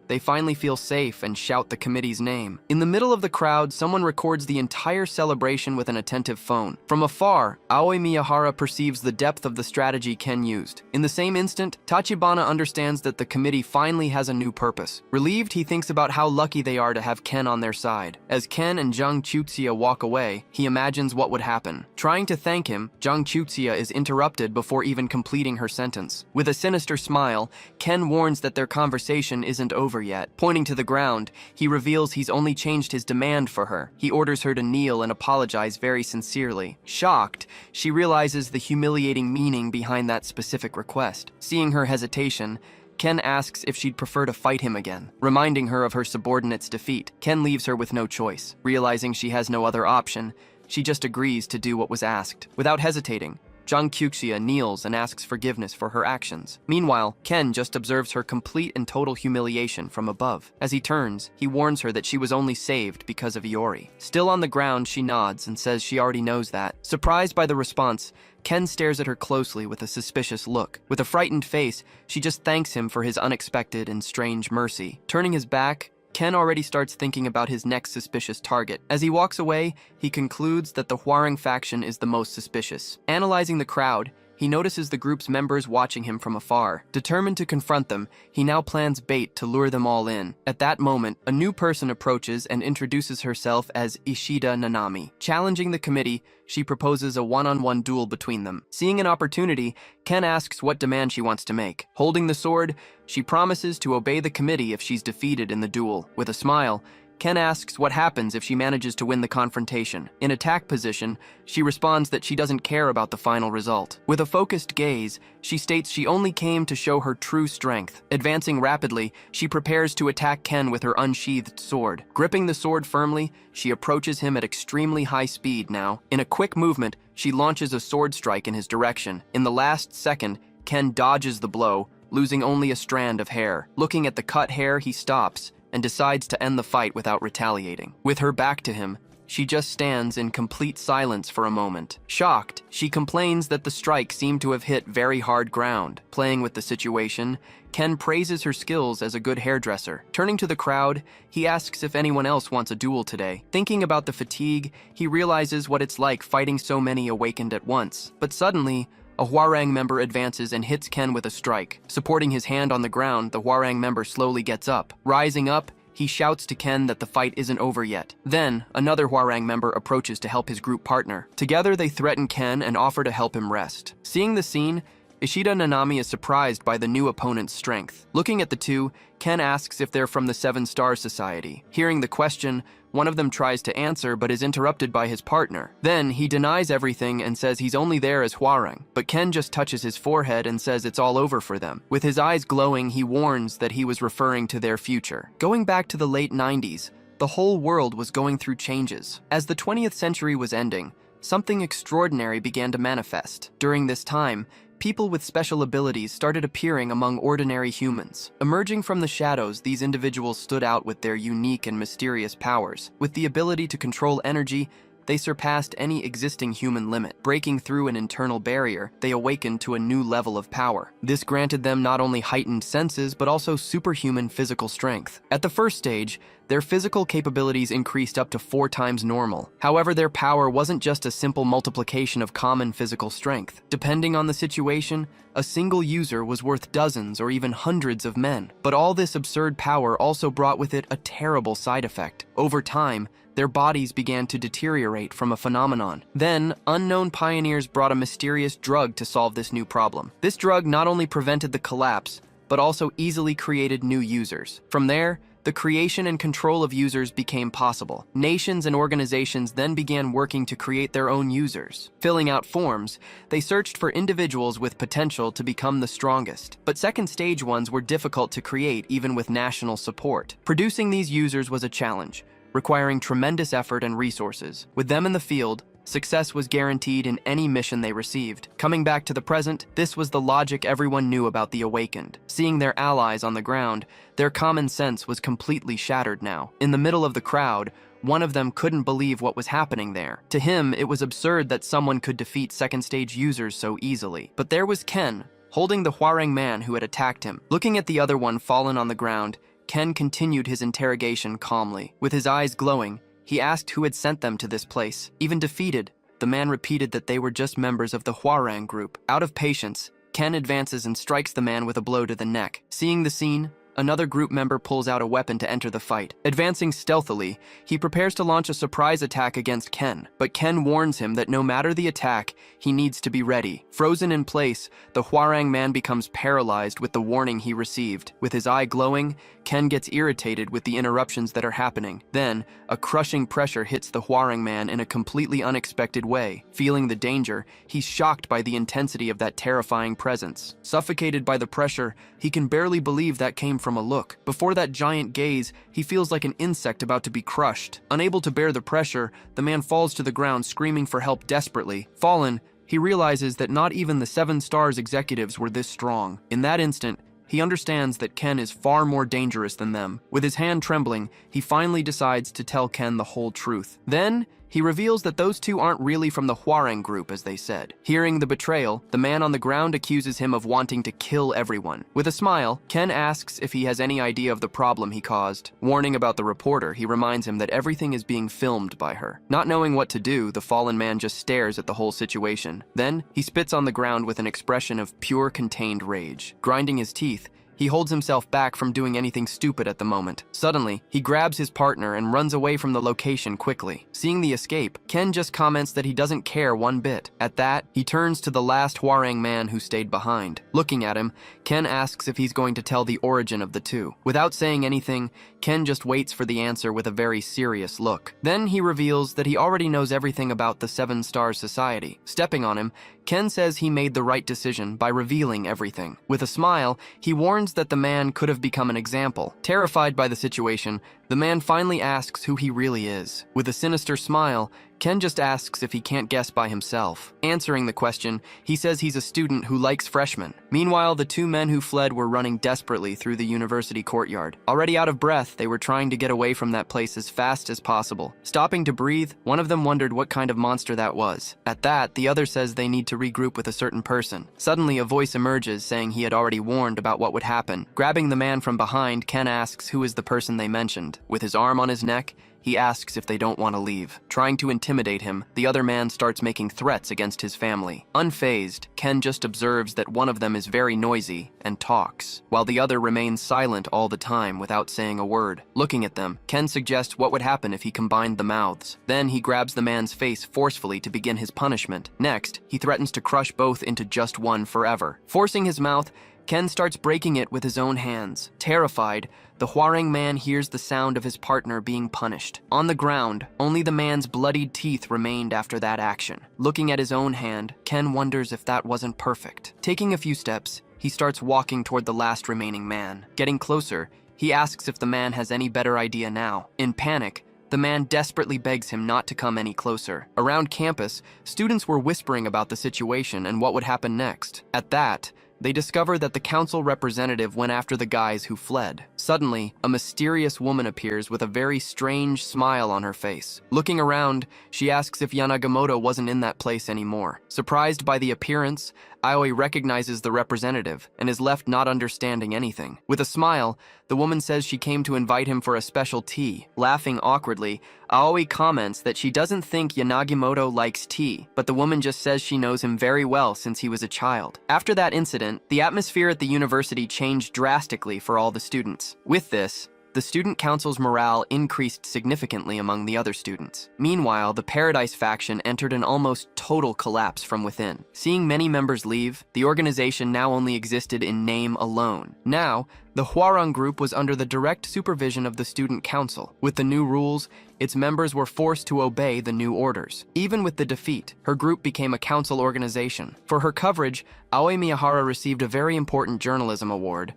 they finally feel safe and shout the committee's name. In the middle of the crowd, someone records the entire celebration with an attentive phone. From afar, Aoi Miyahara perceives the depth of the strategy Ken used. In the same instant, Tachibana understands that the committee finally has a new purpose. Relieved, he thinks about how lucky they are to have Ken on their side. As Ken and Jung Chutsia walk away, he imagines what would happen. Trying to thank him, Jung Chutsia is interrupted before even completing her sentence. With a sinister smile, Ken warns that their conversation isn't over yet. Pointing to the ground, he reveals he's only changed his demand for her. He orders her to kneel and apologize very sincerely. Shocked, she realizes the humiliating meaning behind that specific request. Seeing her hesitation, Ken asks if she'd prefer to fight him again. Reminding her of her subordinate's defeat, Ken leaves her with no choice. Realizing she has no other option, she just agrees to do what was asked. Without hesitating, Jung Kyuxia kneels and asks forgiveness for her actions. Meanwhile, Ken just observes her complete and total humiliation from above. As he turns, he warns her that she was only saved because of Iori. Still on the ground, she nods and says she already knows that. Surprised by the response, Ken stares at her closely with a suspicious look. With a frightened face, she just thanks him for his unexpected and strange mercy. Turning his back, Ken already starts thinking about his next suspicious target. As he walks away, he concludes that the Hwarang faction is the most suspicious. Analyzing the crowd, he notices the group's members watching him from afar. Determined to confront them, he now plans bait to lure them all in. At that moment, a new person approaches and introduces herself as Ishida Nanami. Challenging the committee, she proposes a one-on-one duel between them. Seeing an opportunity, Ken asks what demand she wants to make. Holding the sword, she promises to obey the committee if she's defeated in the duel. With a smile, Ken asks what happens if she manages to win the confrontation. In attack position, she responds that she doesn't care about the final result. With a focused gaze, she states she only came to show her true strength. Advancing rapidly, she prepares to attack Ken with her unsheathed sword. Gripping the sword firmly, she approaches him at extremely high speed now. In a quick movement, she launches a sword strike in his direction. In the last second, Ken dodges the blow, losing only a strand of hair. Looking at the cut hair, he stops and decides to end the fight without retaliating. With her back to him, she just stands in complete silence for a moment. Shocked, she complains that the strike seemed to have hit very hard ground. Playing with the situation, Ken praises her skills as a good hairdresser. Turning to the crowd, he asks if anyone else wants a duel today. Thinking about the fatigue, he realizes what it's like fighting so many awakened at once. But suddenly, a Hwarang member advances and hits Ken with a strike. Supporting his hand on the ground, the Hwarang member slowly gets up. Rising up, he shouts to Ken that the fight isn't over yet. Then, another Hwarang member approaches to help his group partner. Together, they threaten Ken and offer to help him rest. Seeing the scene, Ishida Nanami is surprised by the new opponent's strength. Looking at the two, Ken asks if they're from the Seven Star Society. Hearing the question, one of them tries to answer but is interrupted by his partner. Then, he denies everything and says he's only there as Hwarang, but Ken just touches his forehead and says it's all over for them. With his eyes glowing, he warns that he was referring to their future. Going back to the late 90s, the whole world was going through changes. As the 20th century was ending, something extraordinary began to manifest. During this time, people with special abilities started appearing among ordinary humans. Emerging from the shadows, these individuals stood out with their unique and mysterious powers. With the ability to control energy, they surpassed any existing human limit. Breaking through an internal barrier, they awakened to a new level of power. This granted them not only heightened senses, but also superhuman physical strength. At the first stage, their physical capabilities increased up to 4 times normal. However, their power wasn't just a simple multiplication of common physical strength. Depending on the situation, a single user was worth dozens or even hundreds of men. But all this absurd power also brought with it a terrible side effect. Over time, their bodies began to deteriorate from a phenomenon. Then, unknown pioneers brought a mysterious drug to solve this new problem. This drug not only prevented the collapse, but also easily created new users. From there, the creation and control of users became possible. Nations and organizations then began working to create their own users. Filling out forms, they searched for individuals with potential to become the strongest. But second stage ones were difficult to create even with national support. Producing these users was a challenge, requiring tremendous effort and resources. With them in the field, Success was guaranteed in any mission they received. Coming back to the present, this was the logic everyone knew about the Awakened. Seeing their allies on the ground, their common sense was completely shattered now. In the middle of the crowd, one of them couldn't believe what was happening there. To him, it was absurd that someone could defeat second stage users so easily. But there was Ken, holding the Hwarang man who had attacked him. Looking at the other one fallen on the ground, Ken continued his interrogation calmly. With his eyes glowing, he asked who had sent them to this place. Even defeated, the man repeated that they were just members of the Hwarang group. Out of patience, Ken advances and strikes the man with a blow to the neck. Seeing the scene, another group member pulls out a weapon to enter the fight. Advancing stealthily, he prepares to launch a surprise attack against Ken, but Ken warns him that no matter the attack, he needs to be ready. Frozen in place, the Hwarang man becomes paralyzed with the warning he received. With his eye glowing, Ken gets irritated with the interruptions that are happening. Then, a crushing pressure hits the Hwarang man in a completely unexpected way. Feeling the danger, he's shocked by the intensity of that terrifying presence. Suffocated by the pressure, he can barely believe that came from a look. Before that giant gaze, he feels like an insect about to be crushed. Unable to bear the pressure, the man falls to the ground screaming for help desperately. Fallen, he realizes that not even the 7 Stars executives were this strong. In that instant, he understands that Ken is far more dangerous than them. With his hand trembling, he finally decides to tell Ken the whole truth. Then, he reveals that those two aren't really from the Hwarang group, as they said. Hearing the betrayal, the man on the ground accuses him of wanting to kill everyone. With a smile, Ken asks if he has any idea of the problem he caused. Warning about the reporter, he reminds him that everything is being filmed by her. Not knowing what to do, the fallen man just stares at the whole situation. Then, he spits on the ground with an expression of pure contained rage. Grinding his teeth, he holds himself back from doing anything stupid at the moment. Suddenly, he grabs his partner and runs away from the location quickly. Seeing the escape, Ken just comments that he doesn't care one bit. At that, he turns to the last Hwarang man who stayed behind. Looking at him, Ken asks if he's going to tell the origin of the two. Without saying anything, Ken just waits for the answer with a very serious look. Then he reveals that he already knows everything about the 7 Stars Society. Stepping on him, Ken says he made the right decision by revealing everything. With a smile, he warns that the man could have become an example. Terrified by the situation, the man finally asks who he really is. With a sinister smile, Ken just asks if he can't guess by himself. Answering the question, he says he's a student who likes freshmen. Meanwhile, the 2 men who fled were running desperately through the university courtyard. Already out of breath, they were trying to get away from that place as fast as possible. Stopping to breathe, one of them wondered what kind of monster that was. At that, the other says they need to regroup with a certain person. Suddenly, a voice emerges saying he had already warned about what would happen. Grabbing the man from behind, Ken asks who is the person they mentioned. With his arm on his neck, he asks if they don't want to leave. Trying to intimidate him, the other man starts making threats against his family. Unfazed, Ken just observes that one of them is very noisy and talks, while the other remains silent all the time without saying a word. Looking at them, Ken suggests what would happen if he combined the mouths. Then he grabs the man's face forcefully to begin his punishment. Next, he threatens to crush both into just one forever. Forcing his mouth, Ken starts breaking it with his own hands. Terrified, the Hwarang man hears the sound of his partner being punished. On the ground, only the man's bloodied teeth remained after that action. Looking at his own hand, Ken wonders if that wasn't perfect. Taking a few steps, he starts walking toward the last remaining man. Getting closer, he asks if the man has any better idea now. In panic, the man desperately begs him not to come any closer. Around campus, students were whispering about the situation and what would happen next. At that, they discover that the council representative went after the guys who fled. Suddenly, a mysterious woman appears with a very strange smile on her face. Looking around, she asks if Yanagimoto wasn't in that place anymore. Surprised by the appearance, Aoi recognizes the representative and is left not understanding anything. With a smile, the woman says she came to invite him for a special tea. Laughing awkwardly, Aoi comments that she doesn't think Yanagimoto likes tea, but the woman just says she knows him very well since he was a child. After that incident, the atmosphere at the university changed drastically for all the students. With this, the student council's morale increased significantly among the other students. Meanwhile, the Paradise faction entered an almost total collapse from within. Seeing many members leave, the organization now only existed in name alone. Now, the Hwarang group was under the direct supervision of the student council. With the new rules, its members were forced to obey the new orders. Even with the defeat, her group became a council organization. For her coverage, Aoi Miyahara received a very important journalism award.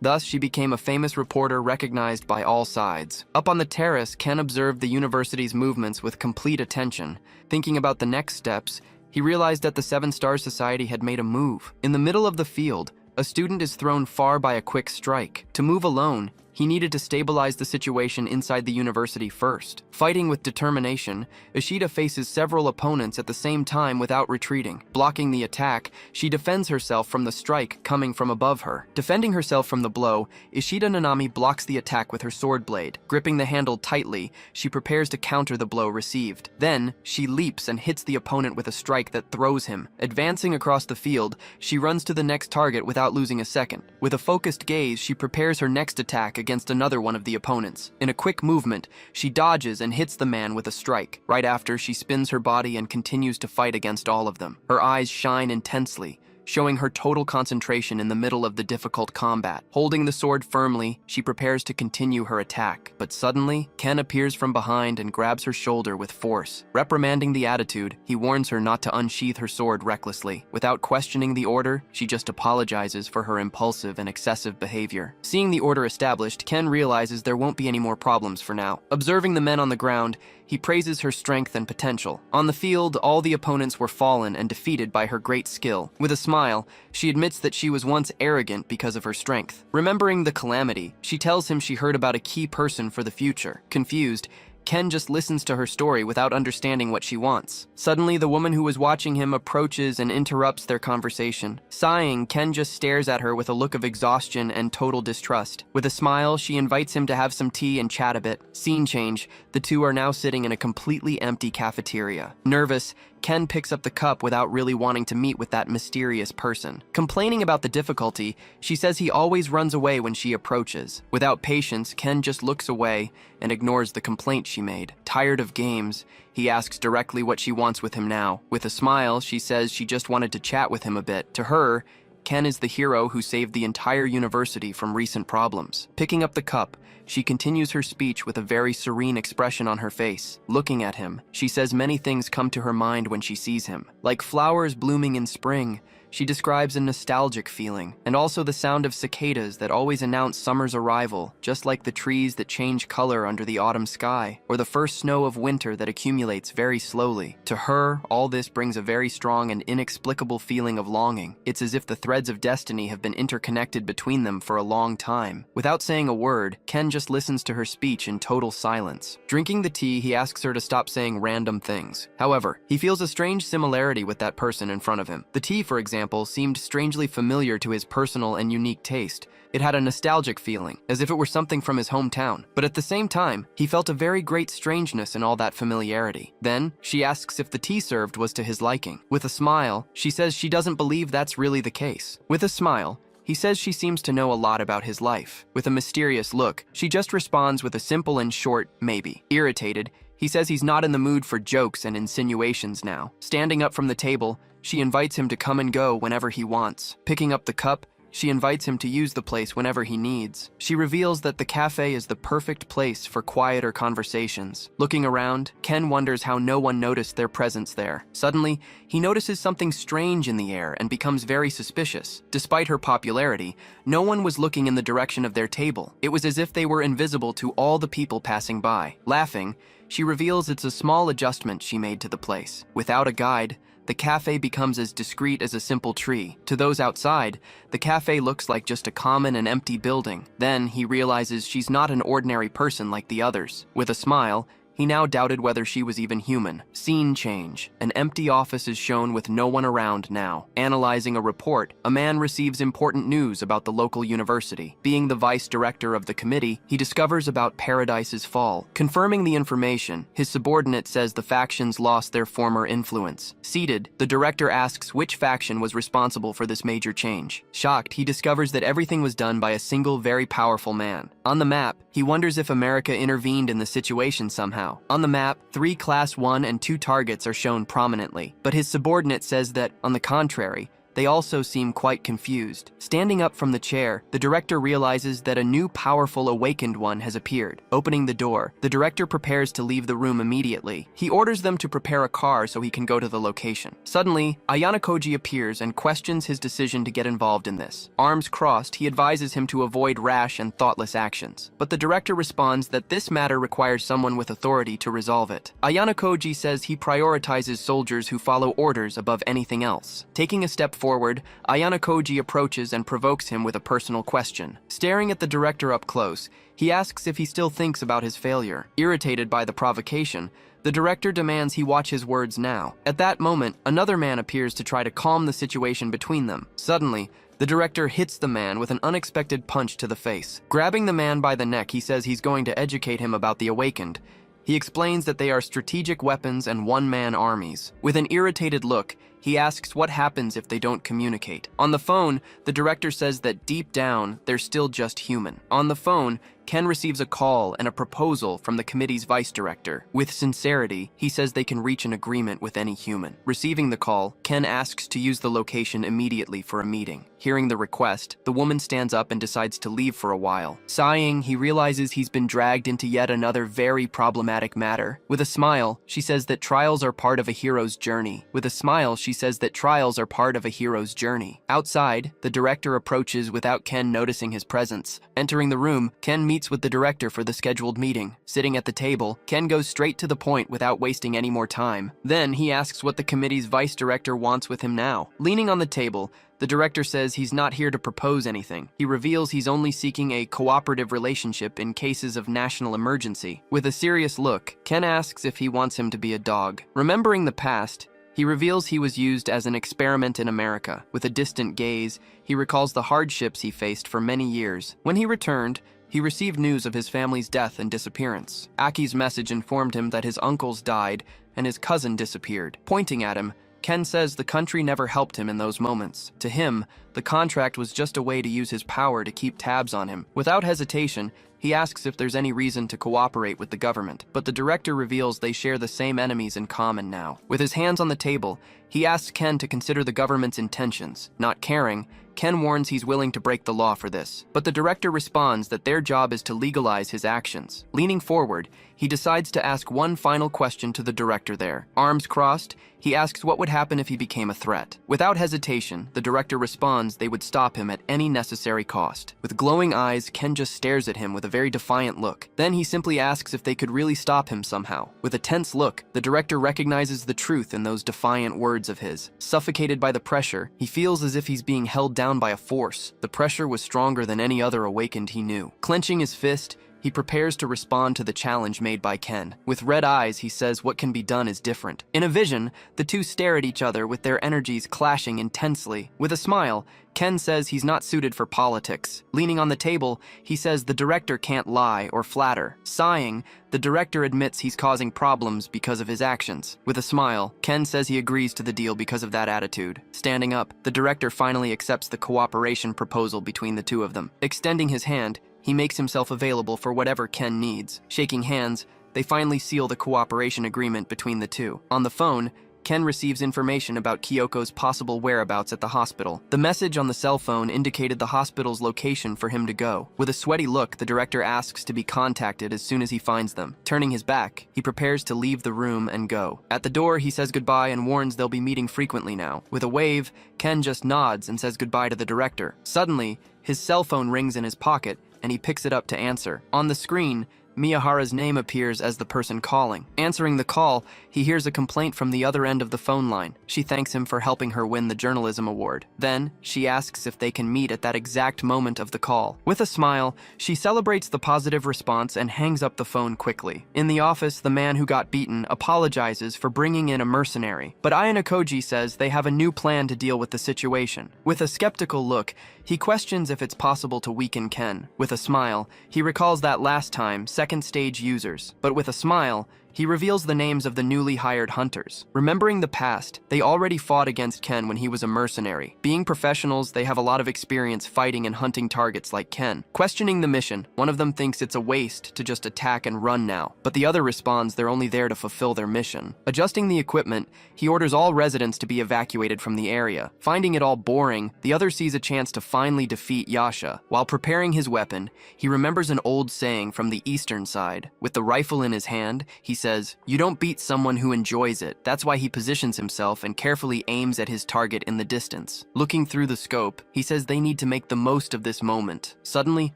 Thus, she became a famous reporter recognized by all sides. Up on the terrace, Ken observed the university's movements with complete attention. Thinking about the next steps, he realized that the Seven Stars Society had made a move. In the middle of the field, a student is thrown far by a quick strike. To move alone, he needed to stabilize the situation inside the university first. Fighting with determination, Ishida faces several opponents at the same time without retreating. Blocking the attack, she defends herself from the strike coming from above her. Defending herself from the blow, Ishida Nanami blocks the attack with her sword blade. Gripping the handle tightly, she prepares to counter the blow received. Then, she leaps and hits the opponent with a strike that throws him. Advancing across the field, she runs to the next target without losing a second. With a focused gaze, she prepares her next attack against another one of the opponents. In a quick movement, she dodges and hits the man with a strike. Right after, she spins her body and continues to fight against all of them. Her eyes shine intensely, showing her total concentration in the middle of the difficult combat. Holding the sword firmly, she prepares to continue her attack. But suddenly, Ken appears from behind and grabs her shoulder with force. Reprimanding the attitude, he warns her not to unsheath her sword recklessly. Without questioning the order, she just apologizes for her impulsive and excessive behavior. Seeing the order established, Ken realizes there won't be any more problems for now. Observing the men on the ground, he praises her strength and potential. On the field, all the opponents were fallen and defeated by her great skill. With a smile, she admits that she was once arrogant because of her strength. Remembering the calamity, she tells him she heard about a key person for the future. Confused, Ken just listens to her story without understanding what she wants. Suddenly, the woman who was watching him approaches and interrupts their conversation. Sighing, Ken just stares at her with a look of exhaustion and total distrust. With a smile, she invites him to have some tea and chat a bit. Scene change, the two are now sitting in a completely empty cafeteria. Nervous, Ken picks up the cup without really wanting to meet with that mysterious person. Complaining about the difficulty, she says he always runs away when she approaches. Without patience, Ken just looks away and ignores the complaint she made. Tired of games, he asks directly what she wants with him now. With a smile, she says she just wanted to chat with him a bit. To her, Ken is the hero who saved the entire university from recent problems. Picking up the cup, she continues her speech with a very serene expression on her face. Looking at him, she says many things come to her mind when she sees him. Like flowers blooming in spring, she describes a nostalgic feeling, and also the sound of cicadas that always announce summer's arrival, just like the trees that change color under the autumn sky, or the first snow of winter that accumulates very slowly. To her, all this brings a very strong and inexplicable feeling of longing. It's as if the threads of destiny have been interconnected between them for a long time. Without saying a word, Ken just listens to her speech in total silence. Drinking the tea, he asks her to stop saying random things. However, he feels a strange similarity with that person in front of him. The tea, for example, seemed strangely familiar to his personal and unique taste. It had a nostalgic feeling, as if it were something from his hometown. But at the same time, he felt a very great strangeness in all that familiarity. Then, she asks if the tea served was to his liking. With a smile, she says she doesn't believe that's really the case. With a smile, he says she seems to know a lot about his life. With a mysterious look, she just responds with a simple and short maybe. Irritated, he says he's not in the mood for jokes and insinuations now. Standing up from the table, she invites him to come and go whenever he wants. Picking up the cup, she invites him to use the place whenever he needs. She reveals that the cafe is the perfect place for quieter conversations. Looking around, Ken wonders how no one noticed their presence there. Suddenly, he notices something strange in the air and becomes very suspicious. Despite her popularity, no one was looking in the direction of their table. It was as if they were invisible to all the people passing by. Laughing, she reveals it's a small adjustment she made to the place. Without a guide, the cafe becomes as discreet as a simple tree. To those outside, the cafe looks like just a common and empty building. Then he realizes she's not an ordinary person like the others. With a smile, he now doubted whether she was even human. Scene change. An empty office is shown with no one around now. Analyzing a report, a man receives important news about the local university. Being the vice director of the committee, he discovers about Paradise's fall. Confirming the information, his subordinate says the factions lost their former influence. Seated, the director asks which faction was responsible for this major change. Shocked, he discovers that everything was done by a single very powerful man. On the map, he wonders if America intervened in the situation somehow. On the map, 3 Class 1 and 2 targets are shown prominently, but his subordinate says that, on the contrary, They also seem quite confused. Standing up from the chair, the director realizes that a new powerful awakened one has appeared. Opening the door, the director prepares to leave the room immediately. He orders them to prepare a car so he can go to the location. Suddenly, Ayanokoji appears and questions his decision to get involved in this. Arms crossed, he advises him to avoid rash and thoughtless actions. But the director responds that this matter requires someone with authority to resolve it. Ayanokoji says he prioritizes soldiers who follow orders above anything else. Taking a step forward, Ayanokoji approaches and provokes him with a personal question. Staring at the director up close, he asks if he still thinks about his failure. Irritated by the provocation, the director demands he watch his words now. At that moment, another man appears to try to calm the situation between them. Suddenly, the director hits the man with an unexpected punch to the face. Grabbing the man by the neck, he says he's going to educate him about the awakened. He explains that they are strategic weapons and one-man armies. With an irritated look, he asks what happens if they don't communicate. On the phone, the director says that deep down, they're still just human. On the phone, Ken receives a call and a proposal from the committee's vice director. With sincerity, he says they can reach an agreement with any human. Receiving the call, Ken asks to use the location immediately for a meeting. Hearing the request, the woman stands up and decides to leave for a while. Sighing, he realizes he's been dragged into yet another very problematic matter. With a smile, she says that trials are part of a hero's journey. With a smile, she says that trials are part of a hero's journey. Outside, the director approaches without Ken noticing his presence. Entering the room, Ken meets with the director for the scheduled meeting. Sitting at the table, Ken goes straight to the point without wasting any more time. Then he asks what the committee's vice director wants with him now. Leaning on the table, the director says he's not here to propose anything. He reveals he's only seeking a cooperative relationship in cases of national emergency. With a serious look, Ken asks if he wants him to be a dog. Remembering the past, he reveals he was used as an experiment in America. With a distant gaze, he recalls the hardships he faced for many years. When he returned, he received news of his family's death and disappearance. Aki's message informed him that his uncles died and his cousin disappeared. Pointing at him, Ken says the country never helped him in those moments. To him, the contract was just a way to use his power to keep tabs on him. Without hesitation, he asks if there's any reason to cooperate with the government, but the director reveals they share the same enemies in common now. With his hands on the table, he asks Ken to consider the government's intentions. Not caring, Ken warns he's willing to break the law for this, but the director responds that their job is to legalize his actions. Leaning forward, he decides to ask one final question to the director there. Arms crossed, he asks what would happen if he became a threat. Without hesitation, the director responds they would stop him at any necessary cost. With glowing eyes, Ken just stares at him with a very defiant look. Then he simply asks if they could really stop him somehow. With a tense look, the director recognizes the truth in those defiant words of his. Suffocated by the pressure, he feels as if he's being held down by a force. The pressure was stronger than any other awakened he knew. Clenching his fist, he prepares to respond to the challenge made by Ken. With red eyes, he says what can be done is different. In a vision, the two stare at each other with their energies clashing intensely. With a smile, Ken says he's not suited for politics. Leaning on the table, he says the director can't lie or flatter. Sighing, the director admits he's causing problems because of his actions. With a smile, Ken says he agrees to the deal because of that attitude. Standing up, the director finally accepts the cooperation proposal between the two of them. Extending his hand, he makes himself available for whatever Ken needs. Shaking hands, they finally seal the cooperation agreement between the two. On the phone, Ken receives information about Kyoko's possible whereabouts at the hospital. The message on the cell phone indicated the hospital's location for him to go. With a sweaty look, the director asks to be contacted as soon as he finds them. Turning his back, he prepares to leave the room and go. At the door, he says goodbye and warns they'll be meeting frequently now. With a wave, Ken just nods and says goodbye to the director. Suddenly, his cell phone rings in his pocket, and he picks it up to answer. On the screen, Miyahara's name appears as the person calling. Answering the call, he hears a complaint from the other end of the phone line. She thanks him for helping her win the journalism award. Then, she asks if they can meet at that exact moment of the call. With a smile, she celebrates the positive response and hangs up the phone quickly. In the office, the man who got beaten apologizes for bringing in a mercenary, but Ayanokoji says they have a new plan to deal with the situation. With a skeptical look, he questions if it's possible to weaken Ken. With a smile, he recalls that last time, second stage users. But with a smile, He reveals the names of the newly hired hunters. Remembering the past, they already fought against Ken when he was a mercenary. Being professionals, they have a lot of experience fighting and hunting targets like Ken. Questioning the mission, one of them thinks it's a waste to just attack and run now, but the other responds they're only there to fulfill their mission. Adjusting the equipment, he orders all residents to be evacuated from the area. Finding it all boring, the other sees a chance to finally defeat Yasha. While preparing his weapon, he remembers an old saying from the eastern side. With the rifle in his hand, he says, "You don't beat someone who enjoys it." That's why he positions himself and carefully aims at his target in the distance. Looking through the scope, he says they need to make the most of this moment. Suddenly,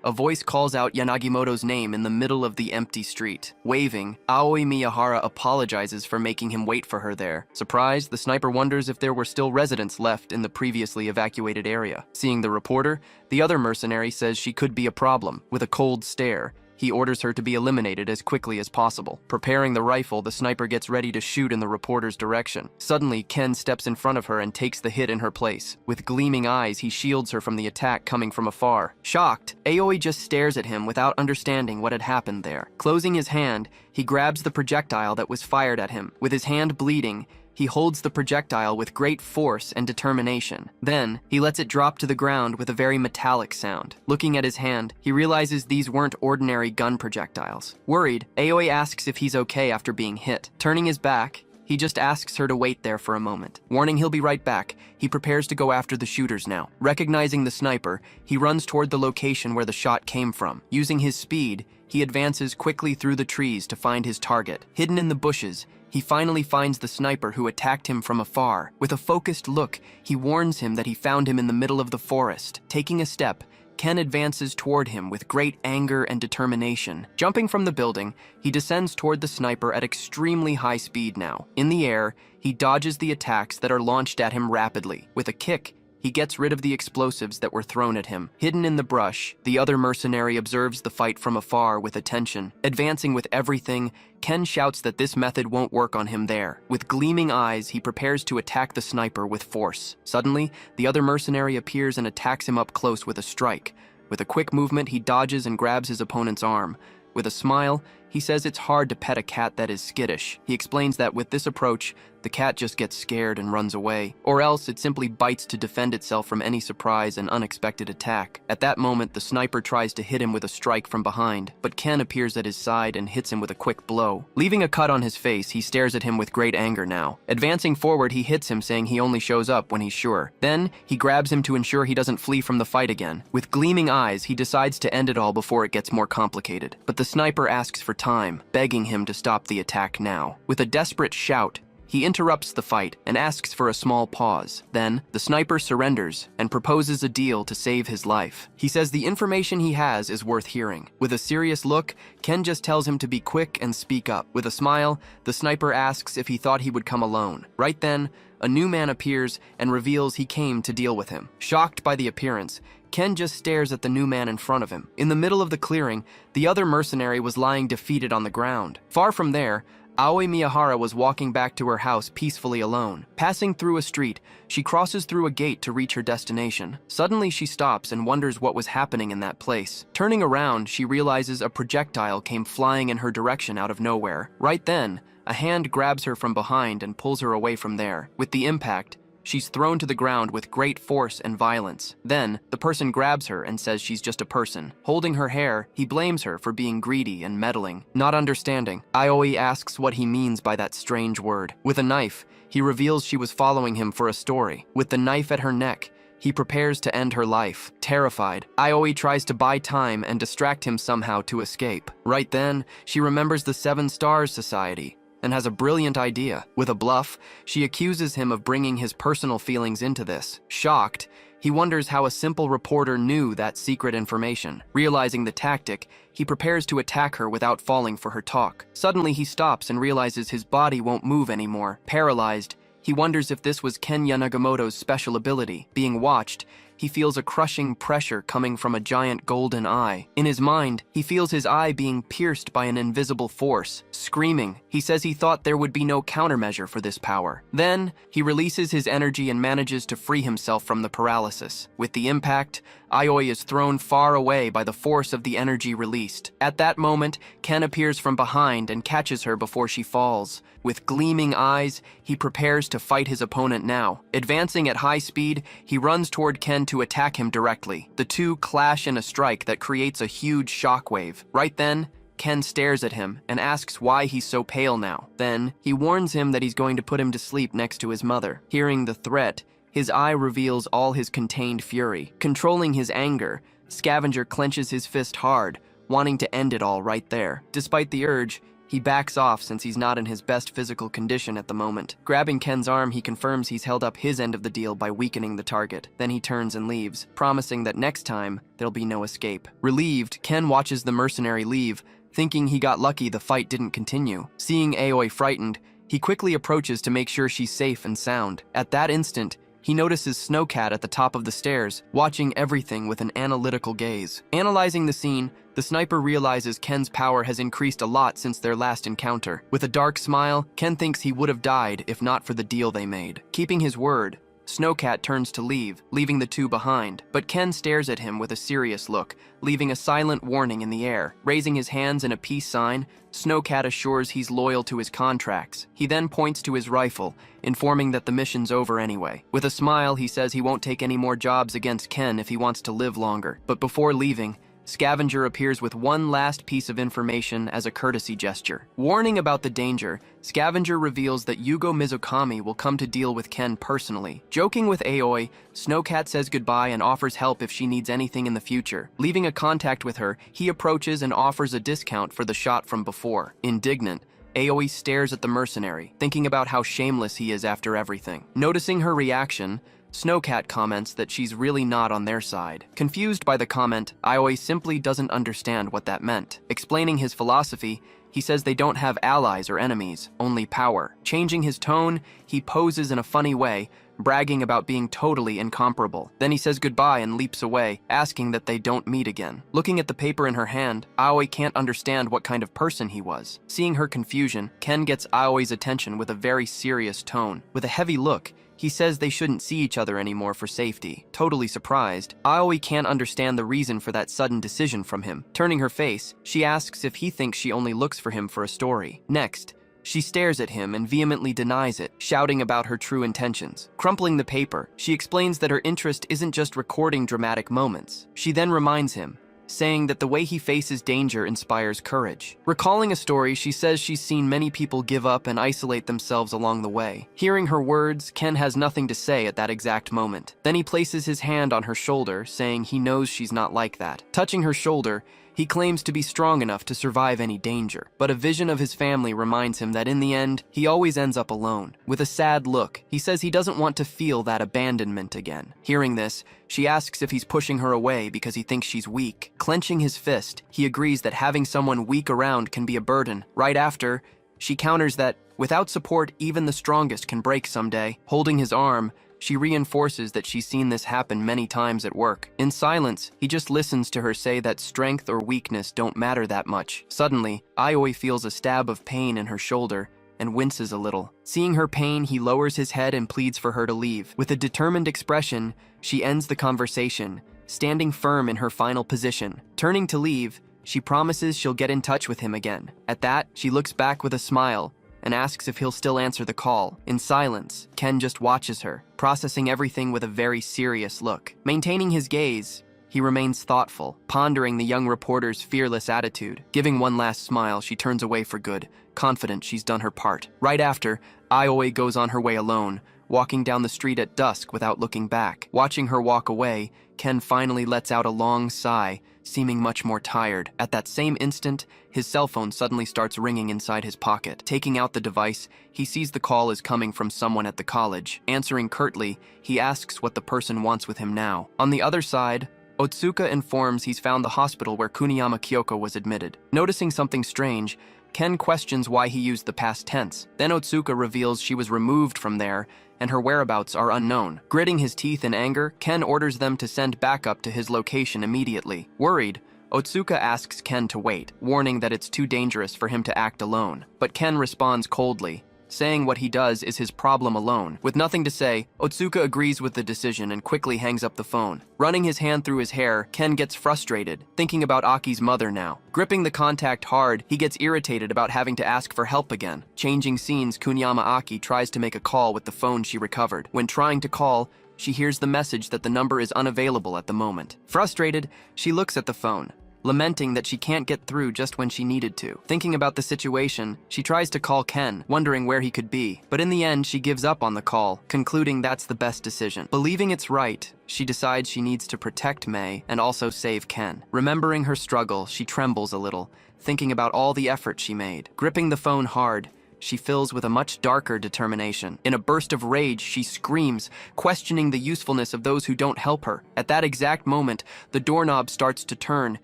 a voice calls out Yanagimoto's name in the middle of the empty street. Waving, Aoi Miyahara apologizes for making him wait for her there. Surprised, the sniper wonders if there were still residents left in the previously evacuated area. Seeing the reporter, the other mercenary says she could be a problem. With a cold stare, he orders her to be eliminated as quickly as possible. Preparing the rifle, the sniper gets ready to shoot in the reporter's direction. Suddenly, Ken steps in front of her and takes the hit in her place. With gleaming eyes, he shields her from the attack coming from afar. Shocked, Aoi just stares at him without understanding what had happened there. Closing his hand, he grabs the projectile that was fired at him. With his hand bleeding, he holds the projectile with great force and determination. Then, he lets it drop to the ground with a very metallic sound. Looking at his hand, he realizes these weren't ordinary gun projectiles. Worried, Aoi asks if he's okay after being hit. Turning his back, he just asks her to wait there for a moment. Warning he'll be right back, he prepares to go after the shooters now. Recognizing the sniper, he runs toward the location where the shot came from. Using his speed, he advances quickly through the trees to find his target. Hidden in the bushes, he finally finds the sniper who attacked him from afar. With a focused look, he warns him that he found him in the middle of the forest. Taking a step, Ken advances toward him with great anger and determination. Jumping from the building, he descends toward the sniper at extremely high speed now. In the air, he dodges the attacks that are launched at him rapidly. With a kick, he gets rid of the explosives that were thrown at him. Hidden in the brush, the other mercenary observes the fight from afar with attention. Advancing with everything, Ken shouts that this method won't work on him there. With gleaming eyes, he prepares to attack the sniper with force. Suddenly, the other mercenary appears and attacks him up close with a strike. With a quick movement, he dodges and grabs his opponent's arm. With a smile, he says it's hard to pet a cat that is skittish. He explains that with this approach, the cat just gets scared and runs away, or else it simply bites to defend itself from any surprise and unexpected attack. At that moment, the sniper tries to hit him with a strike from behind, but Ken appears at his side and hits him with a quick blow. Leaving a cut on his face, he stares at him with great anger now. Advancing forward, he hits him, saying he only shows up when he's sure. Then, he grabs him to ensure he doesn't flee from the fight again. With gleaming eyes, he decides to end it all before it gets more complicated. But the sniper asks for time, begging him to stop the attack now. With a desperate shout, he interrupts the fight and asks for a small pause. Then, the sniper surrenders and proposes a deal to save his life. He says the information he has is worth hearing. With a serious look, Ken just tells him to be quick and speak up. With a smile, the sniper asks if he thought he would come alone. Right then, a new man appears and reveals he came to deal with him. Shocked by the appearance, Ken just stares at the new man in front of him. In the middle of the clearing, the other mercenary was lying defeated on the ground. Far from there, Aoi Miyahara was walking back to her house peacefully alone. Passing through a street, she crosses through a gate to reach her destination. Suddenly, she stops and wonders what was happening in that place. Turning around, she realizes a projectile came flying in her direction out of nowhere. Right then, a hand grabs her from behind and pulls her away from there. With the impact, she's thrown to the ground with great force and violence. Then, the person grabs her and says she's just a person. Holding her hair, he blames her for being greedy and meddling. Not understanding, Aoi asks what he means by that strange word. With a knife, he reveals she was following him for a story. With the knife at her neck, he prepares to end her life. Terrified, Aoi tries to buy time and distract him somehow to escape. Right then, she remembers the Seven Stars Society and has a brilliant idea. With a bluff, she accuses him of bringing his personal feelings into this. Shocked, he wonders how a simple reporter knew that secret information. Realizing the tactic, he prepares to attack her without falling for her talk. Suddenly, he stops and realizes his body won't move anymore. Paralyzed, he wonders if this was Ken Yanagimoto's special ability. Being watched, he feels a crushing pressure coming from a giant golden eye. In his mind, he feels his eye being pierced by an invisible force. Screaming, he says he thought there would be no countermeasure for this power. Then, he releases his energy and manages to free himself from the paralysis. With the impact, Aoi is thrown far away by the force of the energy released. At that moment, Ken appears from behind and catches her before she falls. With gleaming eyes, he prepares to fight his opponent now. Advancing at high speed, he runs toward Ken to attack him directly. The two clash in a strike that creates a huge shockwave. Right then, Ken stares at him and asks why he's so pale now. Then, he warns him that he's going to put him to sleep next to his mother. Hearing the threat, his eye reveals all his contained fury. Controlling his anger, Scavenger clenches his fist hard, wanting to end it all right there. Despite the urge, he backs off since he's not in his best physical condition at the moment. Grabbing Ken's arm, he confirms he's held up his end of the deal by weakening the target. Then he turns and leaves, promising that next time, there'll be no escape. Relieved, Ken watches the mercenary leave, thinking he got lucky the fight didn't continue. Seeing Aoi frightened, he quickly approaches to make sure she's safe and sound. At that instant, he notices Snowcat at the top of the stairs, watching everything with an analytical gaze. Analyzing the scene, the sniper realizes Ken's power has increased a lot since their last encounter. With a dark smile, Ken thinks he would have died if not for the deal they made. Keeping his word, Snowcat turns to leave, leaving the two behind, but Ken stares at him with a serious look, leaving a silent warning in the air. Raising his hands in a peace sign, Snowcat assures he's loyal to his contracts. He then points to his rifle, informing that the mission's over anyway. With a smile, he says he won't take any more jobs against Ken if he wants to live longer. But before leaving, Scavenger appears with one last piece of information as a courtesy gesture. Warning about the danger, Scavenger reveals that Yugo Mizukami will come to deal with Ken personally. Joking with Aoi, Snowcat says goodbye and offers help if she needs anything in the future. Leaving a contact with her, he approaches and offers a discount for the shot from before. Indignant, Aoi stares at the mercenary, thinking about how shameless he is after everything. Noticing her reaction, Snowcat comments that she's really not on their side. Confused by the comment, Aoi simply doesn't understand what that meant. Explaining his philosophy, he says they don't have allies or enemies, only power. Changing his tone, he poses in a funny way, bragging about being totally incomparable. Then he says goodbye and leaps away, asking that they don't meet again. Looking at the paper in her hand, Aoi can't understand what kind of person he was. Seeing her confusion, Ken gets Aoi's attention with a very serious tone. With a heavy look, he says they shouldn't see each other anymore for safety. Totally surprised, Aoi can't understand the reason for that sudden decision from him. Turning her face, she asks if he thinks she only looks for him for a story. Next, she stares at him and vehemently denies it, shouting about her true intentions. Crumpling the paper, she explains that her interest isn't just recording dramatic moments. She then reminds him, saying that the way he faces danger inspires courage. Recalling a story, she says she's seen many people give up and isolate themselves along the way. Hearing her words, Ken has nothing to say at that exact moment. Then he places his hand on her shoulder, saying he knows she's not like that. Touching her shoulder, he claims to be strong enough to survive any danger, but a vision of his family reminds him that in the end, he always ends up alone. With a sad look, he says he doesn't want to feel that abandonment again. Hearing this, she asks if he's pushing her away because he thinks she's weak. Clenching his fist, he agrees that having someone weak around can be a burden. Right after, she counters that, without support, even the strongest can break someday. Holding his arm, she reinforces that she's seen this happen many times at work. In silence, he just listens to her say that strength or weakness don't matter that much. Suddenly, Aoi feels a stab of pain in her shoulder and winces a little. Seeing her pain, he lowers his head and pleads for her to leave. With a determined expression, she ends the conversation, standing firm in her final position. Turning to leave, she promises she'll get in touch with him again. At that, she looks back with a smile and asks if he'll still answer the call. In silence, Ken just watches her, processing everything with a very serious look. Maintaining his gaze, he remains thoughtful, pondering the young reporter's fearless attitude. Giving one last smile, she turns away for good, confident she's done her part. Right after, Aoi goes on her way alone, walking down the street at dusk without looking back. Watching her walk away, Ken finally lets out a long sigh, seeming much more tired. At that same instant, his cell phone suddenly starts ringing inside his pocket. Taking out the device, he sees the call is coming from someone at the college. Answering curtly, he asks what the person wants with him now. On the other side, Otsuka informs he's found the hospital where Kuniyama Kyoko was admitted. Noticing something strange, Ken questions why he used the past tense. Then Otsuka reveals she was removed from there, and her whereabouts are unknown. Gritting his teeth in anger, Ken orders them to send backup to his location immediately. Worried, Otsuka asks Ken to wait, warning that it's too dangerous for him to act alone. But Ken responds coldly, saying what he does is his problem alone. With nothing to say, Otsuka agrees with the decision and quickly hangs up the phone. Running his hand through his hair, Ken gets frustrated, thinking about Aki's mother now. Gripping the contact hard, he gets irritated about having to ask for help again. Changing scenes, Kunyama Aki tries to make a call with the phone she recovered. When trying to call, she hears the message that the number is unavailable at the moment. Frustrated, she looks at the phone, lamenting that she can't get through just when she needed to. Thinking about the situation, she tries to call Ken, wondering where he could be. But in the end, she gives up on the call, concluding that's the best decision. Believing it's right, she decides she needs to protect Mei and also save Ken. Remembering her struggle, she trembles a little, thinking about all the effort she made. Gripping the phone hard, she fills with a much darker determination. In a burst of rage, she screams, questioning the usefulness of those who don't help her. At that exact moment, the doorknob starts to turn,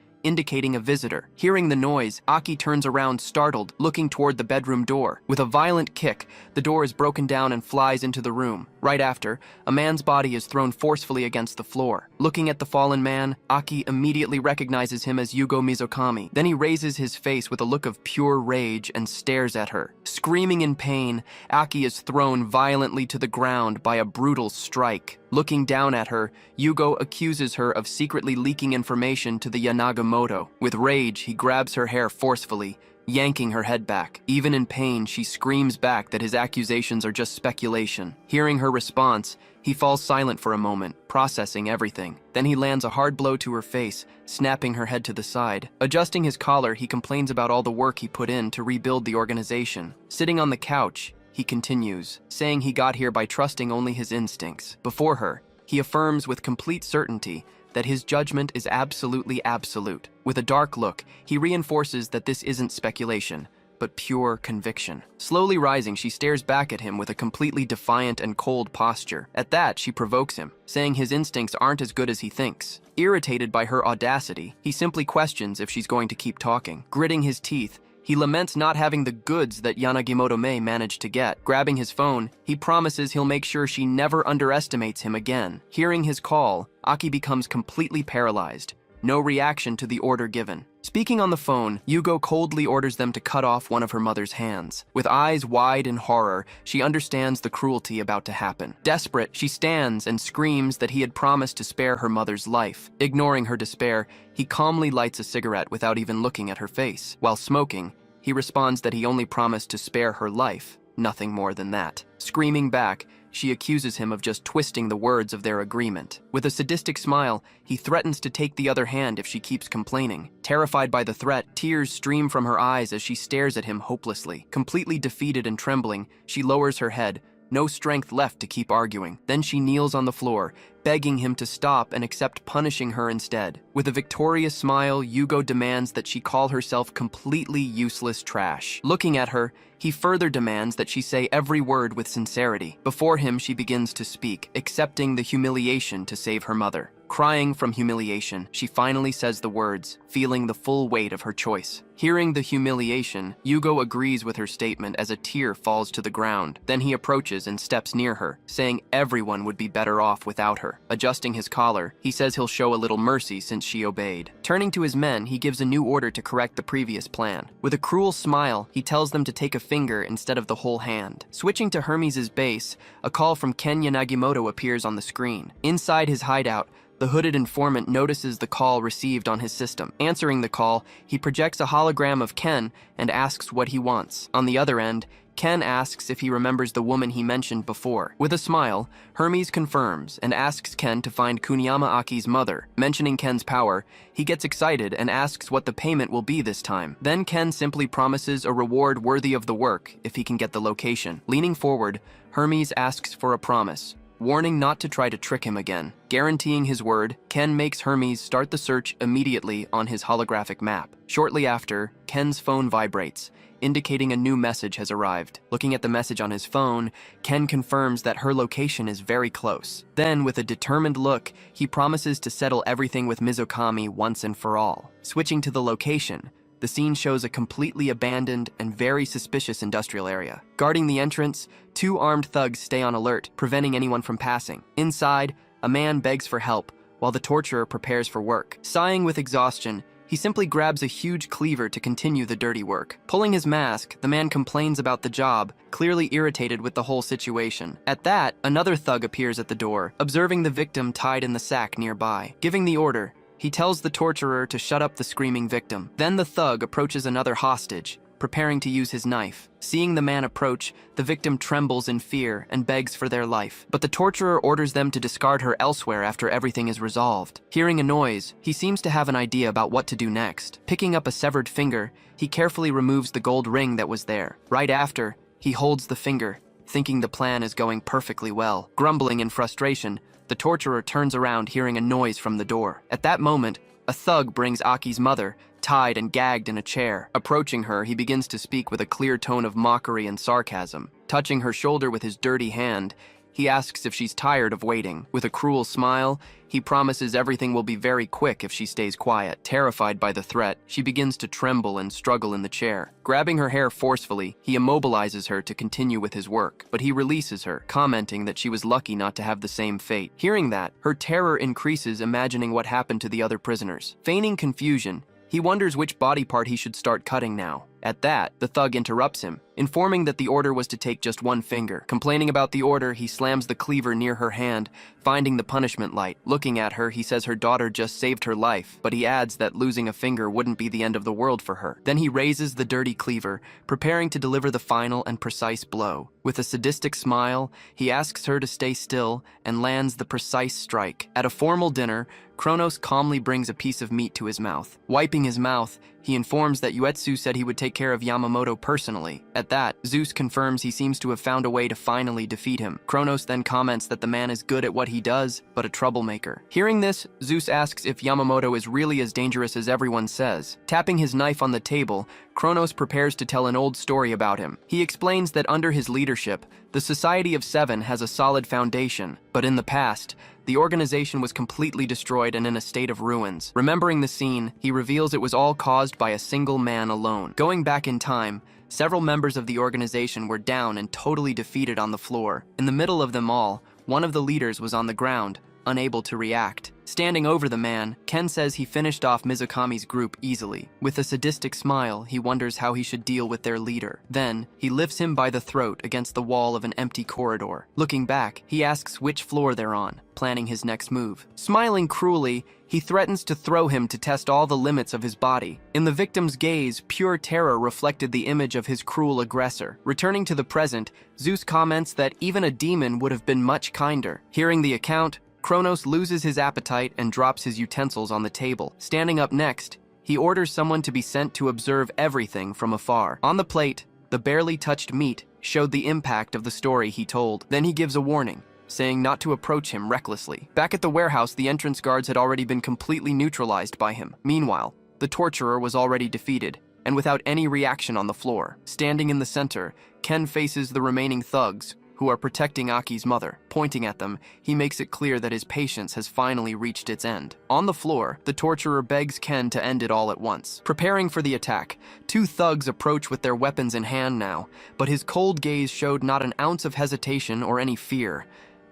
indicating a visitor. Hearing the noise, Aki turns around startled, looking toward the bedroom door. With a violent kick, the door is broken down and flies into the room. Right after, a man's body is thrown forcefully against the floor. Looking at the fallen man, Aki immediately recognizes him as Yugo Mizukami. Then he raises his face with a look of pure rage and stares at her. Screaming in pain, Aki is thrown violently to the ground by a brutal strike. Looking down at her, Yugo accuses her of secretly leaking information to the Yanagamoto. With rage, he grabs her hair forcefully, yanking her head back. Even in pain, she screams back that his accusations are just speculation. Hearing her response, he falls silent for a moment, processing everything. Then he lands a hard blow to her face, snapping her head to the side. Adjusting his collar, he complains about all the work he put in to rebuild the organization. Sitting on the couch, he continues, saying he got here by trusting only his instincts. Before her, he affirms with complete certainty that his judgment is absolutely absolute. With a dark look, he reinforces that this isn't speculation, but pure conviction. Slowly rising, she stares back at him with a completely defiant and cold posture. At that, she provokes him, saying his instincts aren't as good as he thinks. Irritated by her audacity, he simply questions if she's going to keep talking. Gritting his teeth, he laments not having the goods that Yanagimoto Mei managed to get. Grabbing his phone, he promises he'll make sure she never underestimates him again. Hearing his call, Aki becomes completely paralyzed. No reaction to the order given. Speaking on the phone, Yugo coldly orders them to cut off one of her mother's hands. With eyes wide in horror, she understands the cruelty about to happen. Desperate, she stands and screams that he had promised to spare her mother's life. Ignoring her despair, he calmly lights a cigarette without even looking at her face. While smoking, he responds that he only promised to spare her life, nothing more than that. Screaming back, she accuses him of just twisting the words of their agreement. With a sadistic smile, he threatens to take the other hand if she keeps complaining. Terrified by the threat, tears stream from her eyes as she stares at him hopelessly. Completely defeated and trembling, she lowers her head, no strength left to keep arguing. Then she kneels on the floor, begging him to stop and accept punishing her instead. With a victorious smile, Yugo demands that she call herself completely useless trash. Looking at her, he further demands that she say every word with sincerity. Before him, she begins to speak, accepting the humiliation to save her mother. Crying from humiliation, she finally says the words, feeling the full weight of her choice. Hearing the humiliation, Yugo agrees with her statement as a tear falls to the ground. Then he approaches and steps near her, saying everyone would be better off without her. Adjusting his collar, he says he'll show a little mercy since she obeyed. Turning to his men, he gives a new order to correct the previous plan. With a cruel smile, he tells them to take a finger instead of the whole hand. Switching to Hermes' base, a call from Ken Yanagimoto appears on the screen. Inside his hideout, the hooded informant notices the call received on his system. Answering the call, he projects a hologram of Ken and asks what he wants. On the other end, Ken asks if he remembers the woman he mentioned before. With a smile, Hermes confirms and asks Ken to find Kunyama Aki's mother. Mentioning Ken's power, he gets excited and asks what the payment will be this time. Then Ken simply promises a reward worthy of the work if he can get the location. Leaning forward, Hermes asks for a promise, warning not to try to trick him again. Guaranteeing his word, Ken makes Hermes start the search immediately on his holographic map. Shortly after, Ken's phone vibrates, indicating a new message has arrived. Looking at the message on his phone, Ken confirms that her location is very close. Then, with a determined look, he promises to settle everything with Mizukami once and for all. Switching to the location, the scene shows a completely abandoned and very suspicious industrial area. Guarding the entrance, two armed thugs stay on alert, preventing anyone from passing. Inside, a man begs for help, while the torturer prepares for work. Sighing with exhaustion, he simply grabs a huge cleaver to continue the dirty work. Pulling his mask, the man complains about the job, clearly irritated with the whole situation. At that, another thug appears at the door, observing the victim tied in the sack nearby. Giving the order, he tells the torturer to shut up the screaming victim. Then the thug approaches another hostage, preparing to use his knife. Seeing the man approach, the victim trembles in fear and begs for their life. But the torturer orders them to discard her elsewhere after everything is resolved. Hearing a noise, he seems to have an idea about what to do next. Picking up a severed finger, he carefully removes the gold ring that was there. Right after, he holds the finger, thinking the plan is going perfectly well. Grumbling in frustration, the torturer turns around hearing a noise from the door. At that moment, a thug brings Aki's mother, tied and gagged in a chair. Approaching her, he begins to speak with a clear tone of mockery and sarcasm. Touching her shoulder with his dirty hand, he asks if she's tired of waiting. With a cruel smile, he promises everything will be very quick if she stays quiet. Terrified by the threat, she begins to tremble and struggle in the chair. Grabbing her hair forcefully, he immobilizes her to continue with his work, but he releases her, commenting that she was lucky not to have the same fate. Hearing that, her terror increases, imagining what happened to the other prisoners. Feigning confusion, he wonders which body part he should start cutting now. At that, the thug interrupts him, informing that the order was to take just one finger. Complaining about the order, he slams the cleaver near her hand, finding the punishment light. Looking at her, he says her daughter just saved her life, but he adds that losing a finger wouldn't be the end of the world for her. Then he raises the dirty cleaver, preparing to deliver the final and precise blow. With a sadistic smile, he asks her to stay still and lands the precise strike. At a formal dinner, Kronos calmly brings a piece of meat to his mouth. Wiping his mouth, he informs that Uetsu said he would take care of Yamamoto personally. At that, Zeus confirms he seems to have found a way to finally defeat him. Kronos then comments that the man is good at what he does, but a troublemaker. Hearing this, Zeus asks if Yamamoto is really as dangerous as everyone says. Tapping his knife on the table, Kronos prepares to tell an old story about him. He explains that under his leadership, the Society of Seven has a solid foundation, but in the past, the organization was completely destroyed and in a state of ruins. Remembering the scene, he reveals it was all caused by a single man alone. Going back in time, several members of the organization were down and totally defeated on the floor. In the middle of them all, one of the leaders was on the ground, unable to react. Standing over the man, Ken says he finished off Mizukami's group easily. With a sadistic smile, he wonders how he should deal with their leader. Then, he lifts him by the throat against the wall of an empty corridor. Looking back, he asks which floor they're on, planning his next move. Smiling cruelly, he threatens to throw him to test all the limits of his body. In the victim's gaze, pure terror reflected the image of his cruel aggressor. Returning to the present, Zeus comments that even a demon would have been much kinder. Hearing the account, Kronos loses his appetite and drops his utensils on the table. Standing up next, he orders someone to be sent to observe everything from afar. On the plate, the barely touched meat showed the impact of the story he told. Then he gives a warning, saying not to approach him recklessly. Back at the warehouse, the entrance guards had already been completely neutralized by him. Meanwhile, the torturer was already defeated, and without any reaction on the floor. Standing in the center, Ken faces the remaining thugs, who are protecting Aki's mother. Pointing at them, he makes it clear that his patience has finally reached its end. On the floor, the torturer begs Ken to end it all at once. Preparing for the attack, two thugs approach with their weapons in hand now, but his cold gaze showed not an ounce of hesitation or any fear.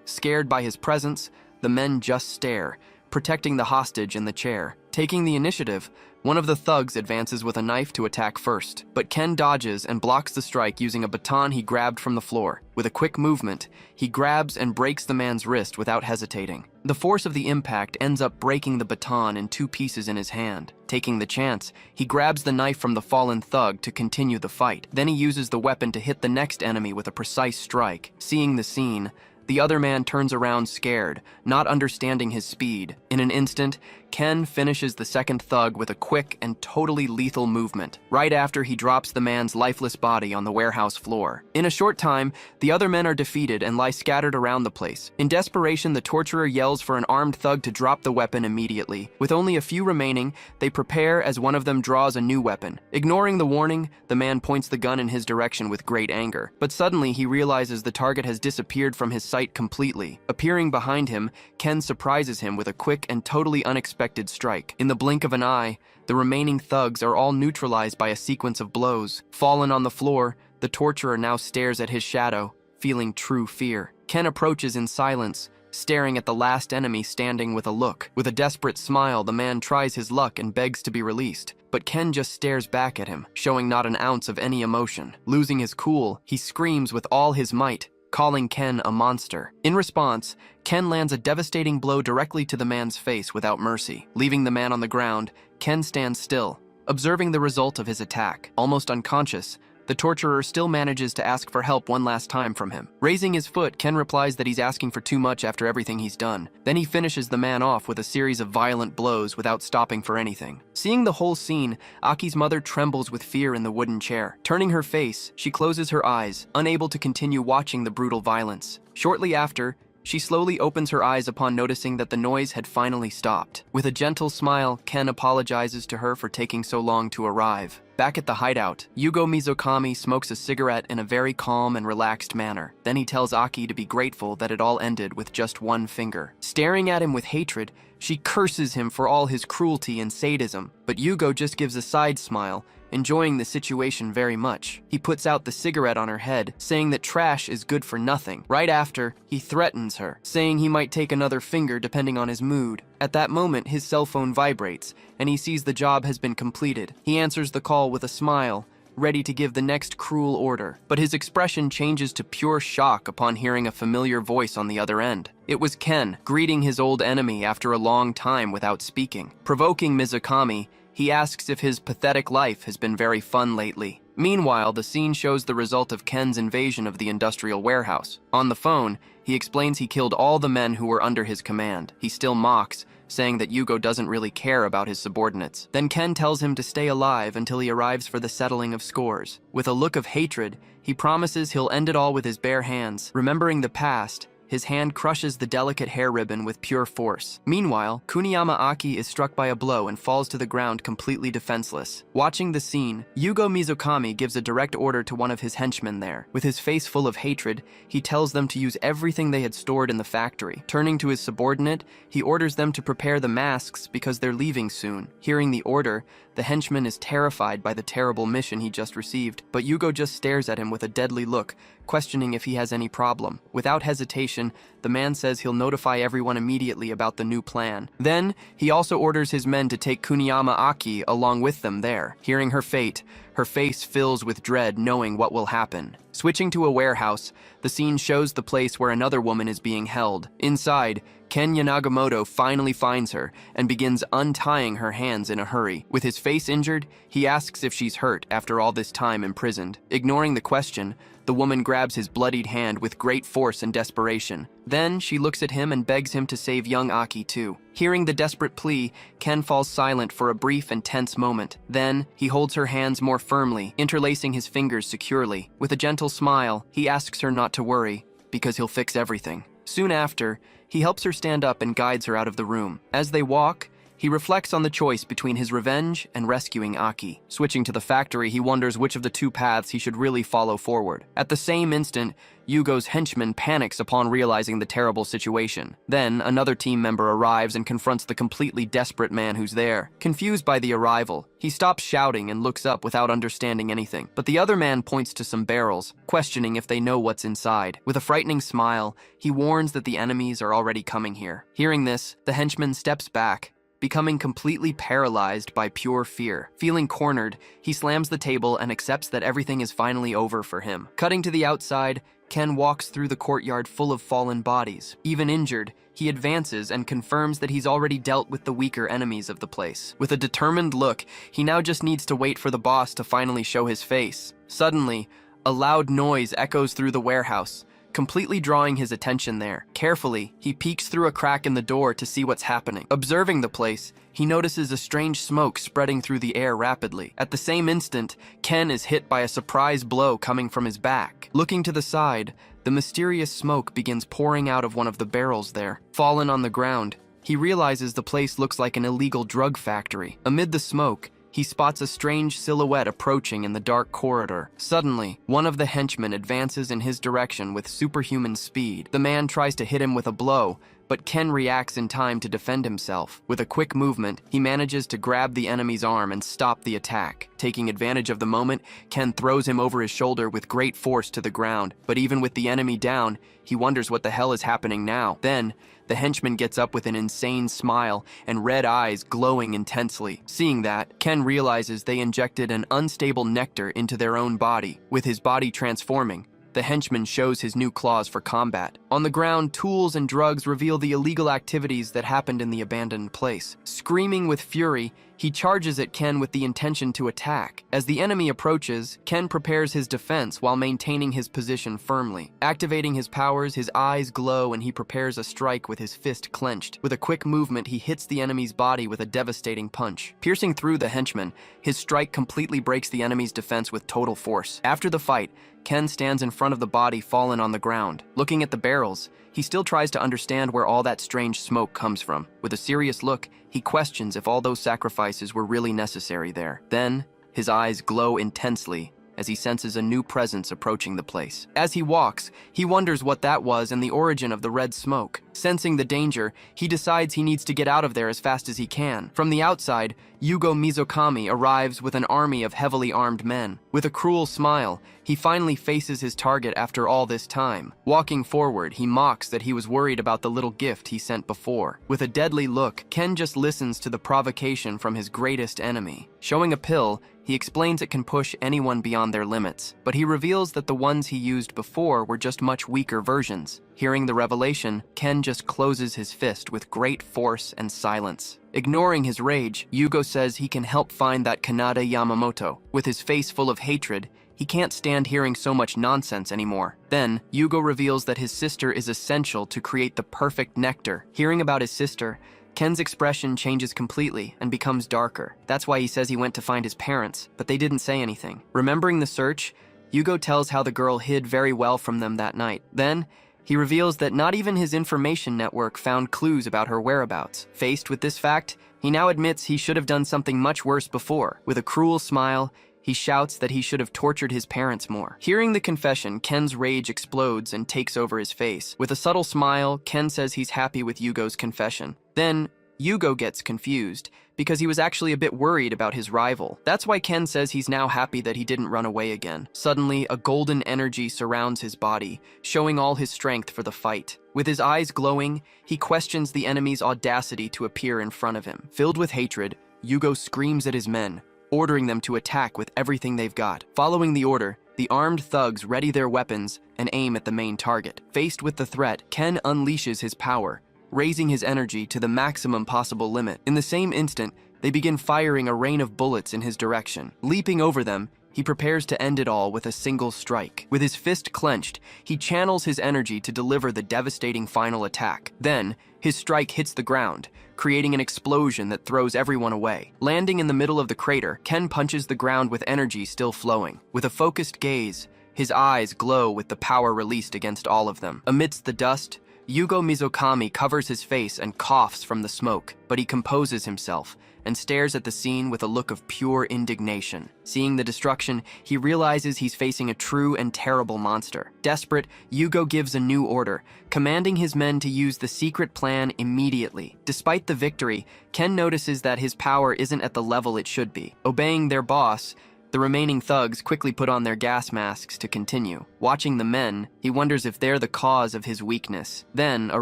Scared by his presence, the men just stare, protecting the hostage in the chair. Taking the initiative, one of the thugs advances with a knife to attack first, but Ken dodges and blocks the strike using a baton he grabbed from the floor. With a quick movement, he grabs and breaks the man's wrist without hesitating. The force of the impact ends up breaking the baton in two pieces in his hand. Taking the chance, he grabs the knife from the fallen thug to continue the fight. Then he uses the weapon to hit the next enemy with a precise strike. Seeing the scene, the other man turns around scared, not understanding his speed. In an instant, Ken finishes the second thug with a quick and totally lethal movement. Right after, he drops the man's lifeless body on the warehouse floor. In a short time, the other men are defeated and lie scattered around the place. In desperation, the torturer yells for an armed thug to drop the weapon immediately. With only a few remaining, they prepare as one of them draws a new weapon. Ignoring the warning, the man points the gun in his direction with great anger. But suddenly, he realizes the target has disappeared from his sight completely. Appearing behind him, Ken surprises him with a quick and totally unexpected strike. In the blink of an eye, the remaining thugs are all neutralized by a sequence of blows. Fallen on the floor, the torturer now stares at his shadow, feeling true fear. Ken approaches in silence, staring at the last enemy standing with a look. With a desperate smile, the man tries his luck and begs to be released, but Ken just stares back at him, showing not an ounce of any emotion. Losing his cool, he screams with all his might, calling Ken a monster. In response, Ken lands a devastating blow directly to the man's face without mercy. Leaving the man on the ground, Ken stands still, observing the result of his attack. Almost unconscious, the torturer still manages to ask for help one last time from him. Raising his foot, Ken replies that he's asking for too much after everything he's done. Then he finishes the man off with a series of violent blows without stopping for anything. Seeing the whole scene, Aki's mother trembles with fear in the wooden chair. Turning her face, she closes her eyes, unable to continue watching the brutal violence. Shortly after, she slowly opens her eyes upon noticing that the noise had finally stopped. With a gentle smile, Ken apologizes to her for taking so long to arrive. Back at the hideout, Yugo Mizukami smokes a cigarette in a very calm and relaxed manner. Then he tells Aki to be grateful that it all ended with just one finger. Staring at him with hatred, she curses him for all his cruelty and sadism, but Yugo just gives a side smile, enjoying the situation very much. He puts out the cigarette on her head, saying that trash is good for nothing. Right after, he threatens her, saying he might take another finger depending on his mood. At that moment, his cell phone vibrates, and he sees the job has been completed. He answers the call with a smile, ready to give the next cruel order. But his expression changes to pure shock upon hearing a familiar voice on the other end. It was Ken, greeting his old enemy after a long time without speaking. Provoking Mizukami, he asks if his pathetic life has been very fun lately. Meanwhile, the scene shows the result of Ken's invasion of the industrial warehouse. On the phone, he explains he killed all the men who were under his command. He still mocks, saying that Yugo doesn't really care about his subordinates. Then Ken tells him to stay alive until he arrives for the settling of scores. With a look of hatred, he promises he'll end it all with his bare hands. Remembering the past, his hand crushes the delicate hair ribbon with pure force. Meanwhile, Kuniyama Aki is struck by a blow and falls to the ground completely defenseless. Watching the scene, Yugo Mizukami gives a direct order to one of his henchmen there. With his face full of hatred, he tells them to use everything they had stored in the factory. Turning to his subordinate, he orders them to prepare the masks because they're leaving soon. Hearing the order, the henchman is terrified by the terrible mission he just received, but Yugo just stares at him with a deadly look, questioning if he has any problem. Without hesitation, the man says he'll notify everyone immediately about the new plan. Then, he also orders his men to take Kuniyama Aki along with them there. Hearing her fate, her face fills with dread knowing what will happen. Switching to a warehouse, the scene shows the place where another woman is being held. Inside, Ken Yanagamoto finally finds her and begins untying her hands in a hurry. With his face injured, he asks if she's hurt after all this time imprisoned. Ignoring the question, the woman grabs his bloodied hand with great force and desperation. Then she looks at him and begs him to save young Aki too. Hearing the desperate plea, Ken falls silent for a brief and tense moment. Then, he holds her hands more firmly, interlacing his fingers securely. With a gentle smile, he asks her not to worry, because he'll fix everything. Soon after, he helps her stand up and guides her out of the room. As they walk, he reflects on the choice between his revenge and rescuing Aki. Switching to the factory, he wonders which of the two paths he should really follow forward. At the same instant, Yugo's henchman panics upon realizing the terrible situation. Then, another team member arrives and confronts the completely desperate man who's there. Confused by the arrival, he stops shouting and looks up without understanding anything. But the other man points to some barrels, questioning if they know what's inside. With a frightening smile, he warns that the enemies are already coming here. Hearing this, the henchman steps back, becoming completely paralyzed by pure fear. Feeling cornered, he slams the table and accepts that everything is finally over for him. Cutting to the outside, Ken walks through the courtyard full of fallen bodies. Even injured, he advances and confirms that he's already dealt with the weaker enemies of the place. With a determined look, he now just needs to wait for the boss to finally show his face. Suddenly, a loud noise echoes through the warehouse, completely drawing his attention there. Carefully, he peeks through a crack in the door to see what's happening. Observing the place, he notices a strange smoke spreading through the air rapidly. At the same instant, Ken is hit by a surprise blow coming from his back. Looking to the side, the mysterious smoke begins pouring out of one of the barrels there. Fallen on the ground, he realizes the place looks like an illegal drug factory. Amid the smoke, he spots a strange silhouette approaching in the dark corridor. Suddenly, one of the henchmen advances in his direction with superhuman speed. The man tries to hit him with a blow, but Ken reacts in time to defend himself. With a quick movement, he manages to grab the enemy's arm and stop the attack. Taking advantage of the moment, Ken throws him over his shoulder with great force to the ground, but even with the enemy down, he wonders what the hell is happening now. Then, the henchman gets up with an insane smile and red eyes glowing intensely. Seeing that, Ken realizes they injected an unstable nectar into their own body. With his body transforming, the henchman shows his new claws for combat. On the ground, tools and drugs reveal the illegal activities that happened in the abandoned place. Screaming with fury, he charges at Ken with the intention to attack. As the enemy approaches, Ken prepares his defense while maintaining his position firmly. Activating his powers, his eyes glow and he prepares a strike with his fist clenched. With a quick movement, he hits the enemy's body with a devastating punch. Piercing through the henchman, his strike completely breaks the enemy's defense with total force. After the fight, Ken stands in front of the body fallen on the ground. Looking at the barrels, he still tries to understand where all that strange smoke comes from. With a serious look, he questions if all those sacrifices were really necessary there. Then, his eyes glow intensely as he senses a new presence approaching the place. As he walks, he wonders what that was and the origin of the red smoke. Sensing the danger, he decides he needs to get out of there as fast as he can. From the outside, Yugo Mizukami arrives with an army of heavily armed men. With a cruel smile, he finally faces his target after all this time. Walking forward, he mocks that he was worried about the little gift he sent before. With a deadly look, Ken just listens to the provocation from his greatest enemy. Showing a pill, he explains it can push anyone beyond their limits, but he reveals that the ones he used before were just much weaker versions. Hearing the revelation, Ken just closes his fist with great force and silence. Ignoring his rage, Yugo says he can help find that Kanada Yamamoto. With his face full of hatred, he can't stand hearing so much nonsense anymore. Then, Yugo reveals that his sister is essential to create the perfect nectar. Hearing about his sister, Ken's expression changes completely and becomes darker. That's why he says he went to find his parents, but they didn't say anything. Remembering the search, Yugo tells how the girl hid very well from them that night. Then, he reveals that not even his information network found clues about her whereabouts. Faced with this fact, he now admits he should have done something much worse before. With a cruel smile, he shouts that he should have tortured his parents more. Hearing the confession, Ken's rage explodes and takes over his face. With a subtle smile, Ken says he's happy with Yugo's confession. Then, Yugo gets confused, because he was actually a bit worried about his rival. That's why Ken says he's now happy that he didn't run away again. Suddenly, a golden energy surrounds his body, showing all his strength for the fight. With his eyes glowing, he questions the enemy's audacity to appear in front of him. Filled with hatred, Yugo screams at his men, ordering them to attack with everything they've got. Following the order, the armed thugs ready their weapons and aim at the main target. Faced with the threat, Ken unleashes his power, raising his energy to the maximum possible limit. In the same instant, they begin firing a rain of bullets in his direction. Leaping over them, he prepares to end it all with a single strike. With his fist clenched, he channels his energy to deliver the devastating final attack. Then, his strike hits the ground, creating an explosion that throws everyone away. Landing in the middle of the crater, Ken punches the ground with energy still flowing. With a focused gaze, his eyes glow with the power released against all of them. Amidst the dust, Yugo Mizukami covers his face and coughs from the smoke, but he composes himself and stares at the scene with a look of pure indignation. Seeing the destruction, he realizes he's facing a true and terrible monster. Desperate, Yugo gives a new order, commanding his men to use the secret plan immediately. Despite the victory, Ken notices that his power isn't at the level it should be. Obeying their boss, the remaining thugs quickly put on their gas masks to continue. Watching the men, he wonders if they're the cause of his weakness. Then, a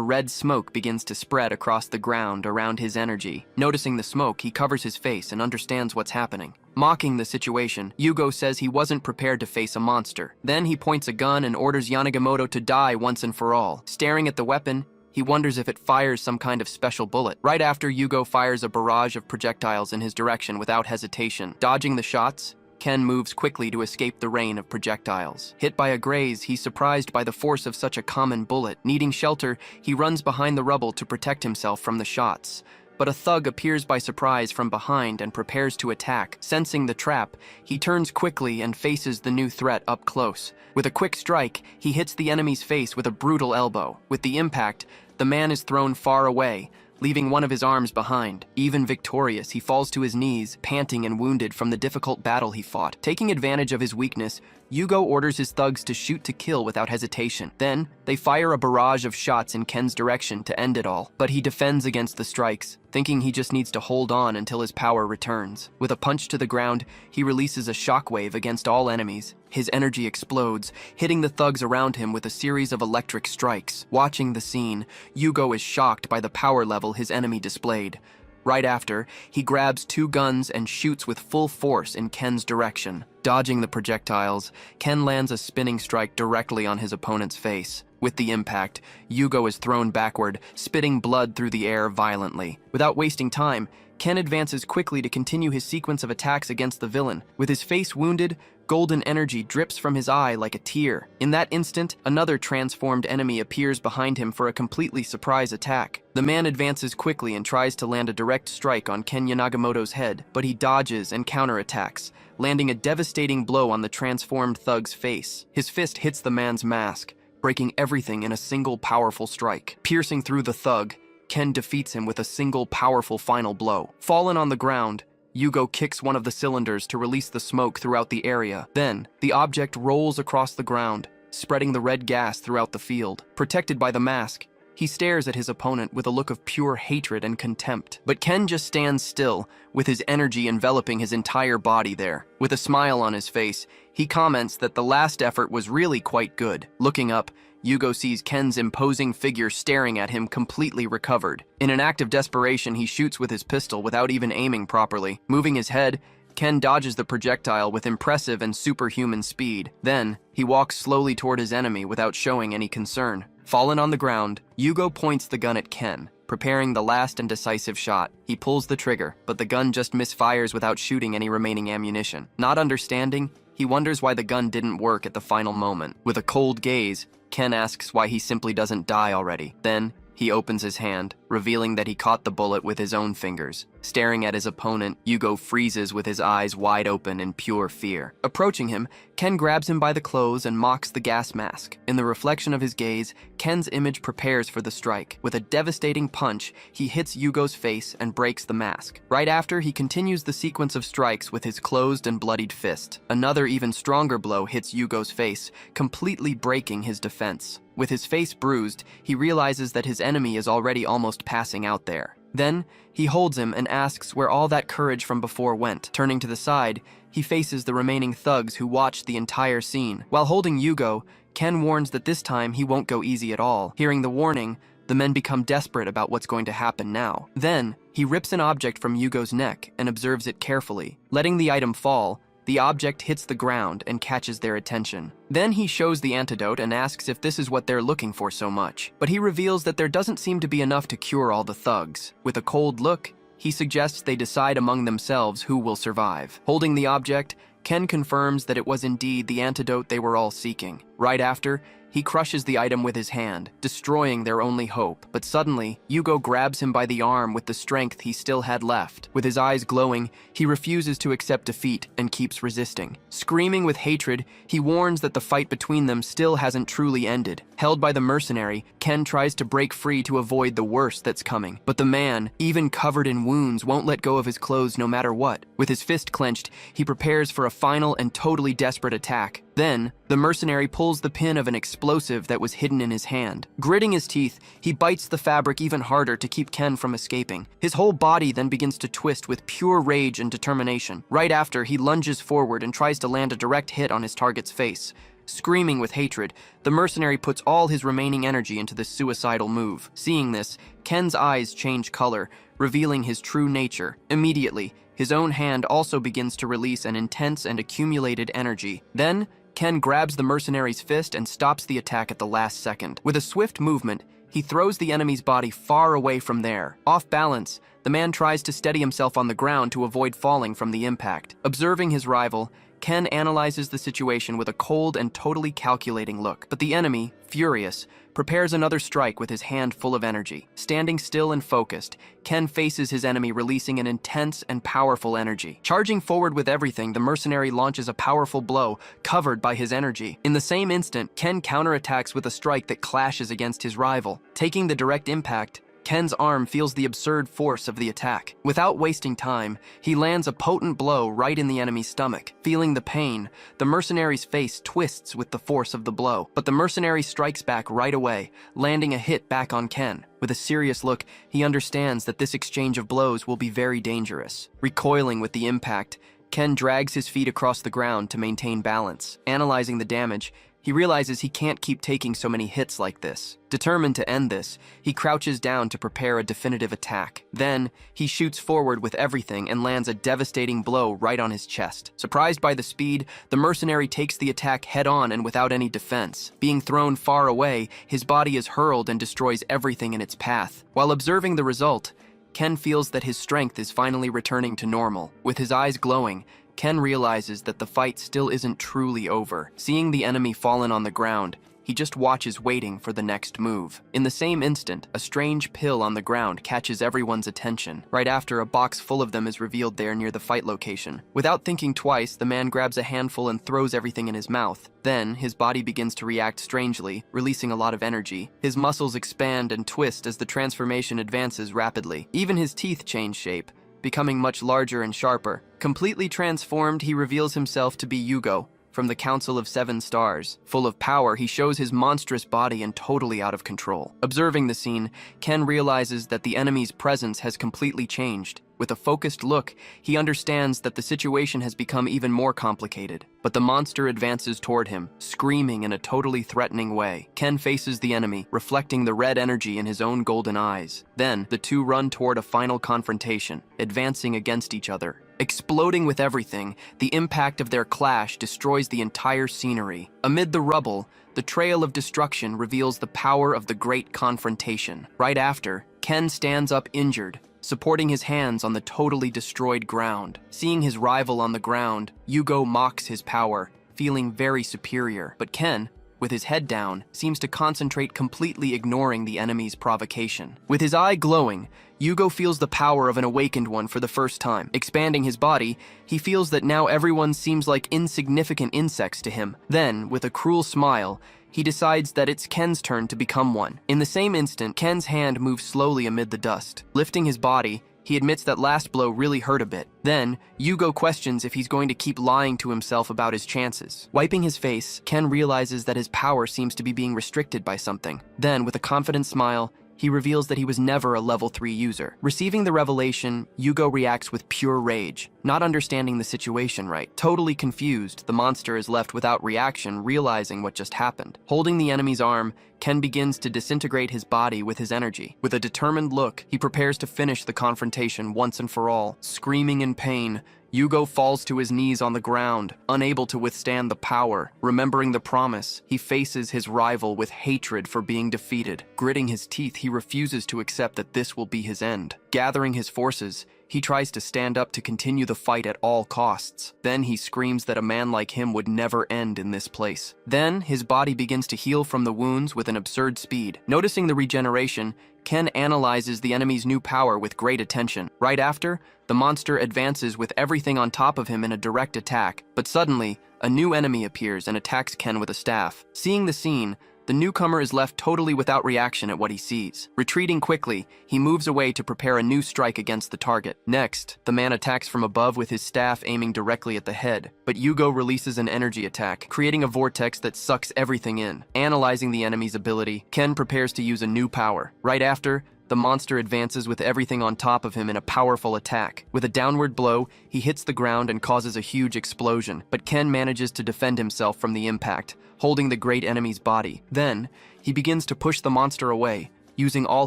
red smoke begins to spread across the ground around his energy. Noticing the smoke, he covers his face and understands what's happening. Mocking the situation, Yugo says he wasn't prepared to face a monster. Then he points a gun and orders Yanagimoto to die once and for all. Staring at the weapon, he wonders if it fires some kind of special bullet. Right after, Yugo fires a barrage of projectiles in his direction without hesitation. Dodging the shots, Ken moves quickly to escape the rain of projectiles. Hit by a graze, he's surprised by the force of such a common bullet. Needing shelter, he runs behind the rubble to protect himself from the shots. But a thug appears by surprise from behind and prepares to attack. Sensing the trap, he turns quickly and faces the new threat up close. With a quick strike, he hits the enemy's face with a brutal elbow. With the impact, the man is thrown far away, leaving one of his arms behind. Even victorious, he falls to his knees, panting and wounded from the difficult battle he fought. Taking advantage of his weakness, Yugo orders his thugs to shoot to kill without hesitation. Then, they fire a barrage of shots in Ken's direction to end it all. But he defends against the strikes, thinking he just needs to hold on until his power returns. With a punch to the ground, he releases a shockwave against all enemies. His energy explodes, hitting the thugs around him with a series of electric strikes. Watching the scene, Yugo is shocked by the power level his enemy displayed. Right after, he grabs 2 guns and shoots with full force in Ken's direction. Dodging the projectiles, Ken lands a spinning strike directly on his opponent's face. With the impact, Yugo is thrown backward, spitting blood through the air violently. Without wasting time, Ken advances quickly to continue his sequence of attacks against the villain. With his face wounded, golden energy drips from his eye like a tear. In that instant, another transformed enemy appears behind him for a completely surprise attack. The man advances quickly and tries to land a direct strike on Ken Yanagamoto's head, but he dodges and counterattacks, landing a devastating blow on the transformed thug's face. His fist hits the man's mask, breaking everything in a single powerful strike. Piercing through the thug, Ken defeats him with a single powerful final blow. Fallen on the ground, Yugo kicks one of the cylinders to release the smoke throughout the area. Then, the object rolls across the ground, spreading the red gas throughout the field. Protected by the mask, he stares at his opponent with a look of pure hatred and contempt. But Ken just stands still, with his energy enveloping his entire body there. With a smile on his face, he comments that the last effort was really quite good. Looking up, Yugo sees Ken's imposing figure staring at him completely recovered. In an act of desperation, he shoots with his pistol without even aiming properly. Moving his head, Ken dodges the projectile with impressive and superhuman speed. Then, he walks slowly toward his enemy without showing any concern. Fallen on the ground, Yugo points the gun at Ken, preparing the last and decisive shot. He pulls the trigger, but the gun just misfires without shooting any remaining ammunition. Not understanding, he wonders why the gun didn't work at the final moment. With a cold gaze, Ken asks why he simply doesn't die already. Then, he opens his hand, revealing that he caught the bullet with his own fingers. Staring at his opponent, Yugo freezes with his eyes wide open in pure fear. Approaching him, Ken grabs him by the clothes and mocks the gas mask. In the reflection of his gaze, Ken's image prepares for the strike. With a devastating punch, he hits Yugo's face and breaks the mask. Right after, he continues the sequence of strikes with his closed and bloodied fist. Another even stronger blow hits Yugo's face, completely breaking his defense. With his face bruised, he realizes that his enemy is already almost passing out there. Then, he holds him and asks where all that courage from before went. Turning to the side, he faces the remaining thugs who watched the entire scene. While holding Yugo, Ken warns that this time he won't go easy at all. Hearing the warning, the men become desperate about what's going to happen now. Then, he rips an object from Yugo's neck and observes it carefully. Letting the item fall, the object hits the ground and catches their attention. Then he shows the antidote and asks if this is what they're looking for so much. But he reveals that there doesn't seem to be enough to cure all the thugs. With a cold look, he suggests they decide among themselves who will survive. Holding the object, Ken confirms that it was indeed the antidote they were all seeking. Right after, he crushes the item with his hand, destroying their only hope. But suddenly, Yugo grabs him by the arm with the strength he still had left. With his eyes glowing, he refuses to accept defeat and keeps resisting. Screaming with hatred, he warns that the fight between them still hasn't truly ended. Held by the mercenary, Ken tries to break free to avoid the worst that's coming. But the man, even covered in wounds, won't let go of his clothes no matter what. With his fist clenched, he prepares for a final and totally desperate attack. Then, the mercenary pulls the pin of an explosive that was hidden in his hand. Gritting his teeth, he bites the fabric even harder to keep Ken from escaping. His whole body then begins to twist with pure rage and determination. Right after, he lunges forward and tries to land a direct hit on his target's face. Screaming with hatred, the mercenary puts all his remaining energy into this suicidal move. Seeing this, Ken's eyes change color, revealing his true nature. Immediately, his own hand also begins to release an intense and accumulated energy. Then, Ken grabs the mercenary's fist and stops the attack at the last second. With a swift movement, he throws the enemy's body far away from there. Off balance, the man tries to steady himself on the ground to avoid falling from the impact. Observing his rival, Ken analyzes the situation with a cold and totally calculating look. But the enemy, furious, prepares another strike with his hand full of energy. Standing still and focused, Ken faces his enemy, releasing an intense and powerful energy. Charging forward with everything, the mercenary launches a powerful blow, covered by his energy. In the same instant, Ken counterattacks with a strike that clashes against his rival. Taking the direct impact, Ken's arm feels the absurd force of the attack. Without wasting time, he lands a potent blow right in the enemy's stomach. Feeling the pain, the mercenary's face twists with the force of the blow, but the mercenary strikes back right away, landing a hit back on Ken. With a serious look, he understands that this exchange of blows will be very dangerous. Recoiling with the impact, Ken drags his feet across the ground to maintain balance. Analyzing the damage, he realizes he can't keep taking so many hits like this. Determined to end this, he crouches down to prepare a definitive attack. Then, he shoots forward with everything and lands a devastating blow right on his chest. Surprised by the speed, the mercenary takes the attack head-on and without any defense. Being thrown far away, his body is hurled and destroys everything in its path. While observing the result, Ken feels that his strength is finally returning to normal. With his eyes glowing, Ken realizes that the fight still isn't truly over. Seeing the enemy fallen on the ground, he just watches waiting for the next move. In the same instant, a strange pill on the ground catches everyone's attention. Right after, a box full of them is revealed there near the fight location. Without thinking twice, the man grabs a handful and throws everything in his mouth. Then, his body begins to react strangely, releasing a lot of energy. His muscles expand and twist as the transformation advances rapidly. Even his teeth change shape, becoming much larger and sharper. Completely transformed, he reveals himself to be Yugo, from the Council of Seven Stars. Full of power, he shows his monstrous body and totally out of control. Observing the scene, Ken realizes that the enemy's presence has completely changed. With a focused look, he understands that the situation has become even more complicated. But the monster advances toward him, screaming in a totally threatening way. Ken faces the enemy, reflecting the red energy in his own golden eyes. Then, the two run toward a final confrontation, advancing against each other. Exploding with everything, the impact of their clash destroys the entire scenery. Amid the rubble, the trail of destruction reveals the power of the great confrontation. Right after, Ken stands up injured, supporting his hands on the totally destroyed ground. Seeing his rival on the ground, Yugo mocks his power, feeling very superior. But Ken, with his head down, seems to concentrate, completely ignoring the enemy's provocation. With his eye glowing, Yugo feels the power of an awakened one for the first time. Expanding his body, he feels that now everyone seems like insignificant insects to him. Then, with a cruel smile, he decides that it's Ken's turn to become one. In the same instant, Ken's hand moves slowly amid the dust. Lifting his body, he admits that last blow really hurt a bit. Then, Yugo questions if he's going to keep lying to himself about his chances. Wiping his face, Ken realizes that his power seems to be being restricted by something. Then, with a confident smile, he reveals that he was never a level 3 user. Receiving the revelation, Yugo reacts with pure rage, not understanding the situation right. Totally confused, the monster is left without reaction, realizing what just happened. Holding the enemy's arm, Ken begins to disintegrate his body with his energy. With a determined look, he prepares to finish the confrontation once and for all. Screaming in pain, Yugo falls to his knees on the ground, unable to withstand the power. Remembering the promise, he faces his rival with hatred for being defeated. Gritting his teeth, he refuses to accept that this will be his end. Gathering his forces, he tries to stand up to continue the fight at all costs. Then he screams that a man like him would never end in this place. Then, his body begins to heal from the wounds with an absurd speed. Noticing the regeneration, Ken analyzes the enemy's new power with great attention. Right after, the monster advances with everything on top of him in a direct attack. But suddenly, a new enemy appears and attacks Ken with a staff. Seeing the scene, the newcomer is left totally without reaction at what he sees. Retreating quickly, he moves away to prepare a new strike against the target. Next, the man attacks from above with his staff aiming directly at the head, but Yugo releases an energy attack, creating a vortex that sucks everything in. Analyzing the enemy's ability, Ken prepares to use a new power. Right after, the monster advances with everything on top of him in a powerful attack. With a downward blow, he hits the ground and causes a huge explosion, but Ken manages to defend himself from the impact, holding the great enemy's body. Then, he begins to push the monster away, using all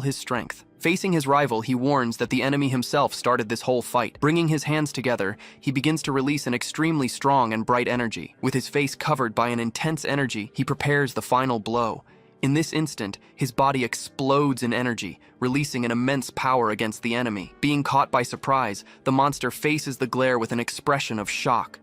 his strength. Facing his rival, he warns that the enemy himself started this whole fight. Bringing his hands together, he begins to release an extremely strong and bright energy. With his face covered by an intense energy, he prepares the final blow. In this instant, his body explodes in energy, releasing an immense power against the enemy. Being caught by surprise, the monster faces the glare with an expression of shock.